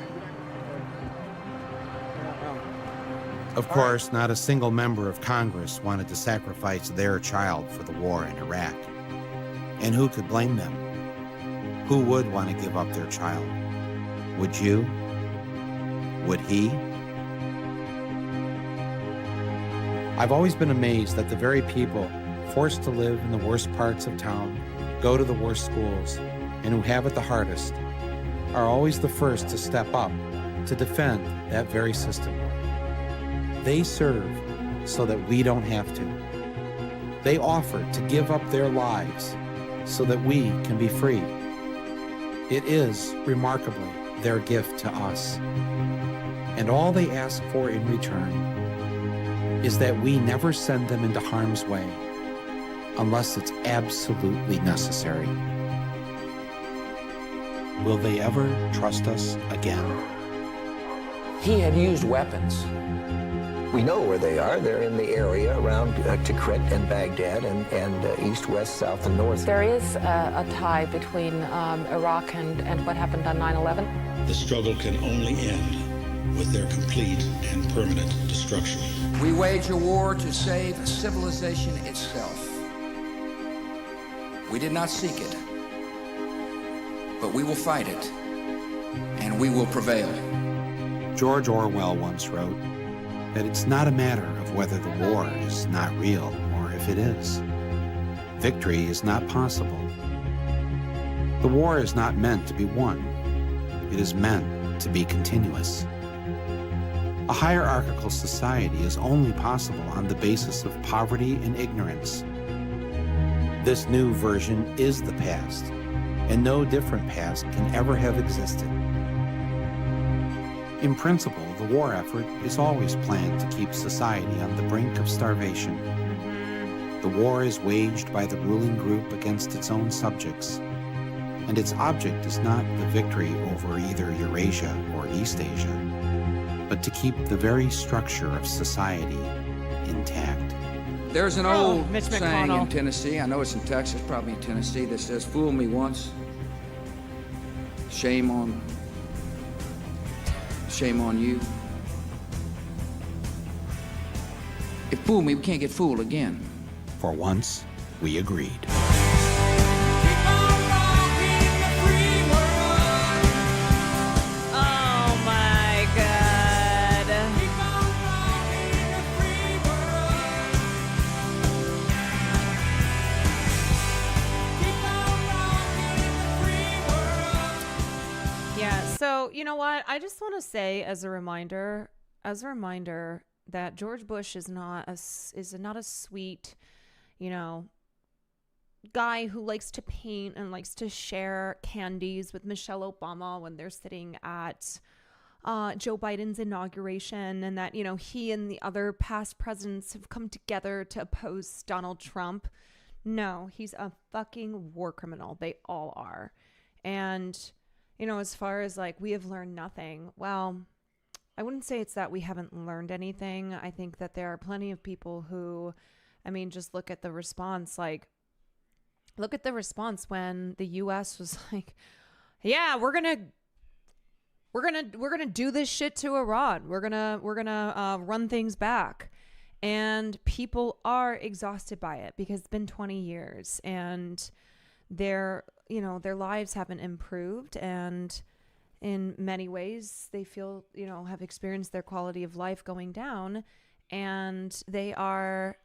Of course, not a single member of Congress wanted to sacrifice their child for the war in Iraq. And who could blame them? Who would want to give up their child? Would you? Would he? I've always been amazed that the very people forced to live in the worst parts of town, go to the worst schools, and who have it the hardest, are always the first to step up to defend that very system. They serve so that we don't have to. They offer to give up their lives so that we can be free. It is, remarkably, their gift to us. And all they ask for in return is that we never send them into harm's way unless it's absolutely necessary. Will they ever trust us again? He had used weapons. We know where they are. They're in the area around Tikrit and Baghdad and east, west, south, and north. There is a tie between Iraq and what happened on 9/11. The struggle can only end with their complete and permanent destruction. We wage a war to save civilization itself. We did not seek it, but we will fight it, and we will prevail. George Orwell once wrote that it's not a matter of whether the war is not real or if it is. Victory is not possible. The war is not meant to be won. It is meant to be continuous. A hierarchical society is only possible on the basis of poverty and ignorance. This new version is the past, and no different past can ever have existed. In principle, the war effort is always planned to keep society on the brink of starvation. The war is waged by the ruling group against its own subjects, and its object is not the victory over either Eurasia or East Asia, but to keep the very structure of society intact. There's an old Mitch saying McConnell. in Tennessee, I know it's in Texas, probably in Tennessee, that says, "Fool me once, shame on you." If fool me, we can't get fooled again. For once, we agreed. Oh my God. Yeah, so you know what? I just want to say as a reminder that George Bush is not a sweet, guy who likes to paint and likes to share candies with Michelle Obama when they're sitting at Joe Biden's inauguration, and that, he and the other past presidents have come together to oppose Donald Trump. No, he's a fucking war criminal. They all are. And, as far as we have learned nothing, well, I wouldn't say it's that we haven't learned anything. I think that there are plenty of people who, just look at the response, look at the response when the U.S. was like, yeah, we're gonna do this shit to Iran. We're gonna run things back, and people are exhausted by it because it's been 20 years and their lives haven't improved, and in many ways they feel have experienced their quality of life going down, and they are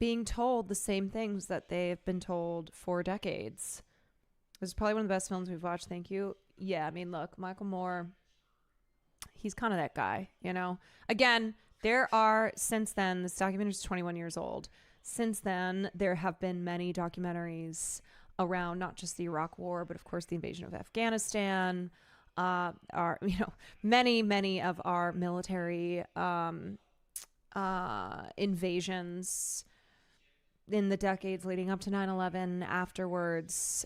being told the same things that they've been told for decades. This is probably one of the best films we've watched. Thank you. Yeah, look, Michael Moore, he's kind of that guy, Again, there are, since then, this documentary is 21 years old. Since then, there have been many documentaries around not just the Iraq War, but of course the invasion of Afghanistan, many of our military invasions in the decades leading up to 9/11, afterwards.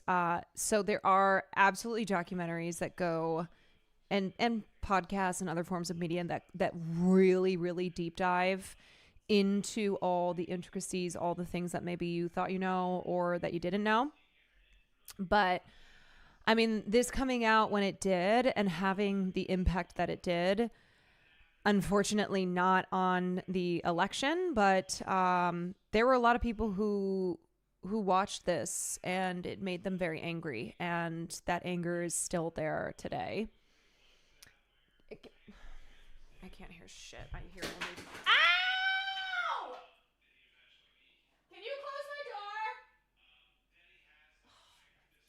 So there are absolutely documentaries that go and podcasts and other forms of media that really, really deep dive into all the intricacies, all the things that maybe you thought you know or that you didn't know. But I mean, this coming out when it did and having the impact that it did, unfortunately not on the election, but there were a lot of people who watched this and it made them very angry, and that anger is still there today. I can't hear shit. I hear only... Ow! Can you close my door?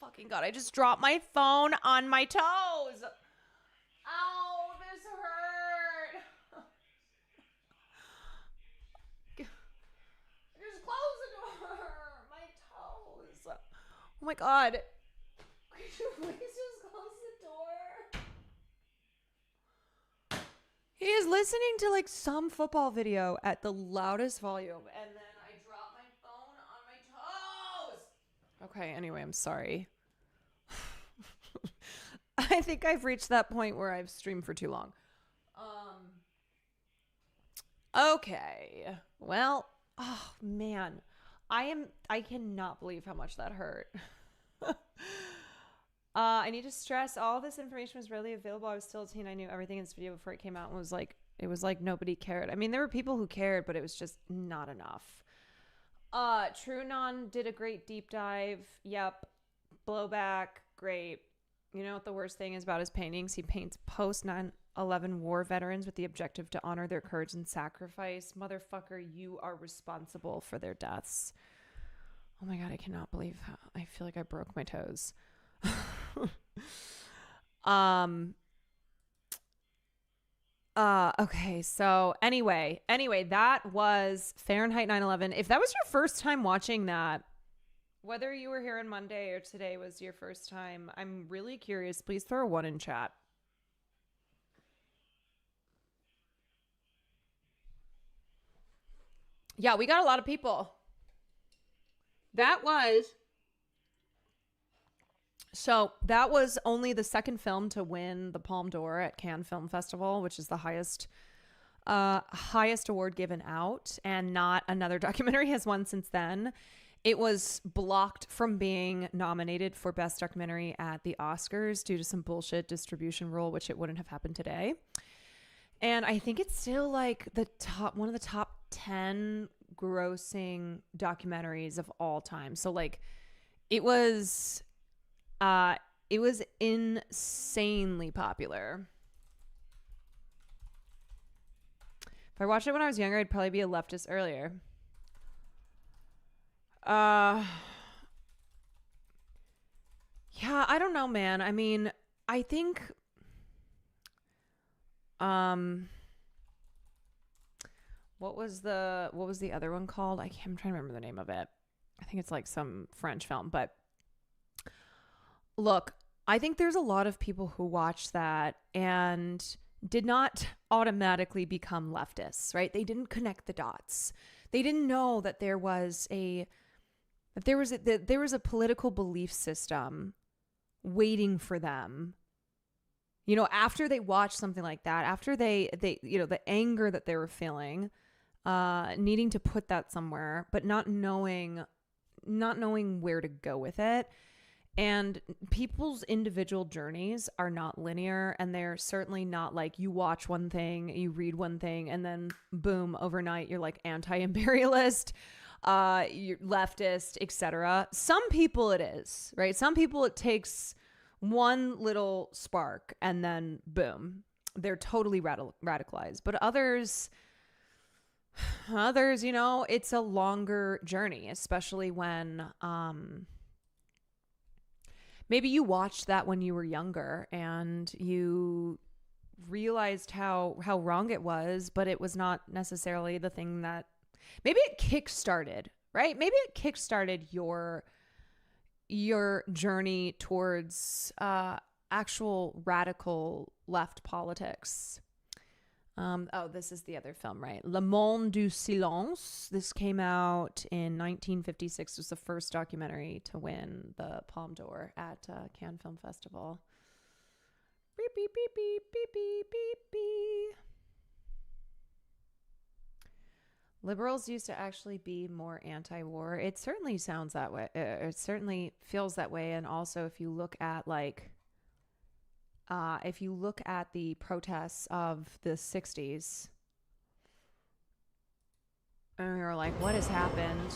Fucking God, I just dropped my phone on my toes. Ow, this hurt. Just close the door. My toes. Oh my God. Could you please just close the door? He is listening to like some football video at the loudest volume, and then I dropped my phone on my toes. Okay, anyway, I'm sorry. I think I've reached that point where I've streamed for too long. Okay. Well, oh man. I cannot believe how much that hurt. I need to stress all this information was readily available. I was still a teen. I knew everything in this video before it came out, and it was like nobody cared. I mean, there were people who cared, but it was just not enough. TrueNon did a great deep dive. Yep. Blowback. Great. You know what the worst thing is about his paintings? He paints post 9/11 war veterans with the objective to honor their courage and sacrifice. Motherfucker, you are responsible for their deaths. Oh my God, I cannot believe how I feel like I broke my toes. Okay, so anyway, that was Fahrenheit 9/11. If that was your first time watching that, whether you were here on Monday or today was your first time, I'm really curious. Please throw a 1 in chat. Yeah, we got a lot of people. That was only the second film to win the Palme d'Or at Cannes Film Festival, which is the highest award given out, and not another documentary has won since then. It was blocked from being nominated for Best Documentary at the Oscars due to some bullshit distribution rule, which it wouldn't have happened today. And I think it's still like one of the top 10 grossing documentaries of all time. So like it was insanely popular. If I watched it when I was younger, I'd probably be a leftist earlier. Yeah, I don't know, man. I mean, I think what was the other one called? I'm trying to remember the name of it. I think it's like some French film, but look, I think there's a lot of people who watch that and did not automatically become leftists, right? They didn't connect the dots. They didn't know that there was a political belief system waiting for them. You know, after they watched something like that, after they you know, the anger that they were feeling, needing to put that somewhere, but not knowing where to go with it. And people's individual journeys are not linear, and they're certainly not like you watch one thing, you read one thing, and then boom, overnight you're like anti-imperialist, you're leftist, etc. Some people it is, right? Some people it takes one little spark and then boom, they're totally radicalized. But others, you know, it's a longer journey, especially when maybe you watched that when you were younger and you realized how wrong it was, but it was not necessarily the thing that maybe it kickstarted, right? Maybe it kickstarted your journey towards actual radical left politics. This is the other film, right? Le Monde du Silence. This came out in 1956. It was the first documentary to win the Palme d'Or at Cannes Film Festival. Beep, beep, beep, beep, beep, beep, beep, beep. Liberals used to actually be more anti-war. It certainly sounds that way. It certainly feels that way. And also, if you look at the protests of the 60s, and you're like, what has happened?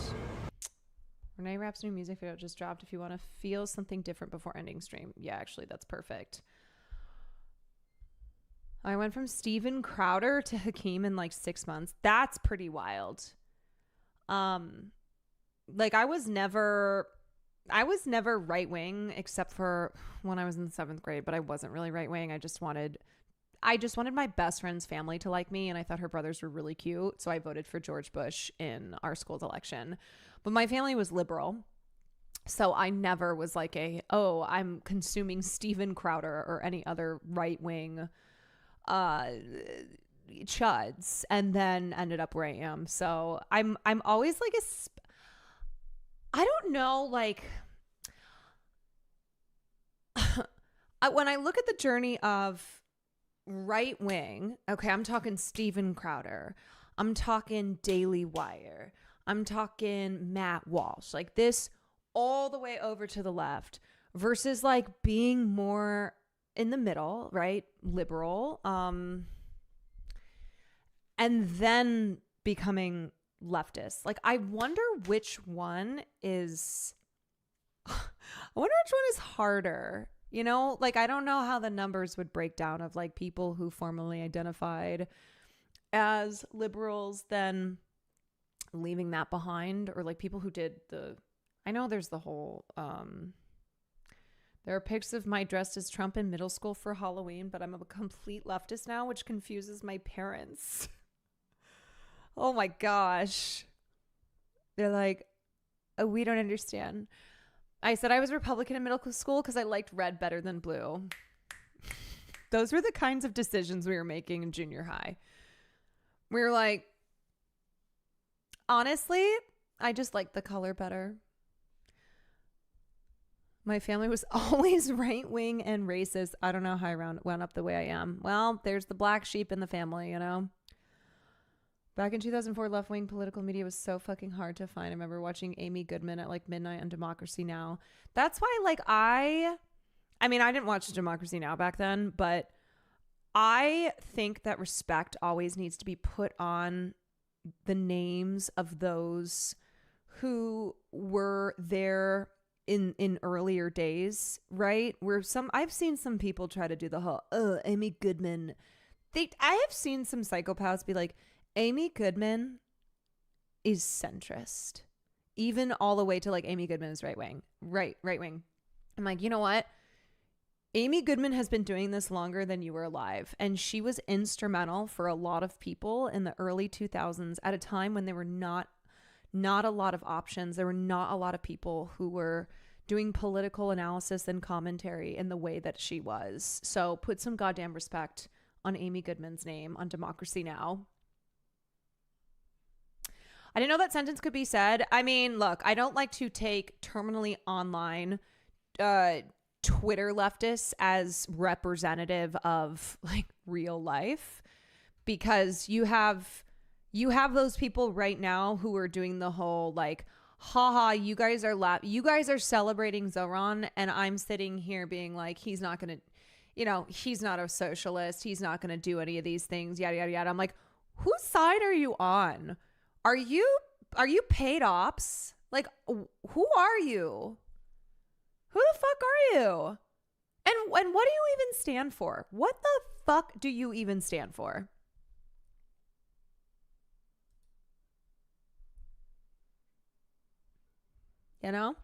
Renee Rapp's new music video just dropped. If you want to feel something different before ending stream. Yeah, actually, that's perfect. I went from Steven Crowder to Hakeem in like 6 months. That's pretty wild. Like I was never right wing except for when I was in the 7th grade, but I wasn't really right wing. I just wanted my best friend's family to like me, and I thought her brothers were really cute, so I voted for George Bush in our school's election. But my family was liberal, so I never was like I'm consuming Steven Crowder or any other right wing chuds, and then ended up where I am. So I'm always like I don't know, like when I look at the journey of right wing, okay, I'm talking Steven Crowder, I'm talking Daily Wire, I'm talking Matt Walsh, like this all the way over to the left, versus like being more in the middle, right? Liberal, and then becoming leftist. Like, I wonder which one is harder, you know? Like, I don't know how the numbers would break down of like people who formerly identified as liberals, then leaving that behind, or like people who did I know there's the whole, there are pics of my dressed as Trump in middle school for Halloween, but I'm a complete leftist now, which confuses my parents. Oh my gosh. They're like, oh, we don't understand. I said I was Republican in middle school because I liked red better than blue. Those were the kinds of decisions we were making in junior high. We were like, honestly, I just like the color better. My family was always right-wing and racist. I don't know how I wound up the way I am. Well, there's the black sheep in the family, you know? Back in 2004, left-wing political media was so fucking hard to find. I remember watching Amy Goodman at like midnight on Democracy Now! That's why, like, I mean, I didn't watch Democracy Now! Back then, but I think that respect always needs to be put on the names of those who were there in earlier days, right? Where I've seen some people try to do the whole, Amy Goodman. I have seen some psychopaths be like, Amy Goodman is centrist. Even all the way to like Amy Goodman is right wing. I'm like, you know what? Amy Goodman has been doing this longer than you were alive. And she was instrumental for a lot of people in the early 2000s at a time when there were not a lot of options. There were not a lot of people who were doing political analysis and commentary in the way that she was. So put some goddamn respect on Amy Goodman's name on Democracy Now! I didn't know that sentence could be said. I mean, look, I don't like to take terminally online Twitter leftists as representative of like real life, because you have those people right now who are doing the whole like, haha, you guys are celebrating Zoran, and I'm sitting here being like, he's not gonna, he's not a socialist, he's not gonna do any of these things, yada yada yada. I'm like, whose side are you on? Are you paid ops? Like, who are you? Who the fuck are you? And what do you even stand for? What the fuck do you even stand for? You know?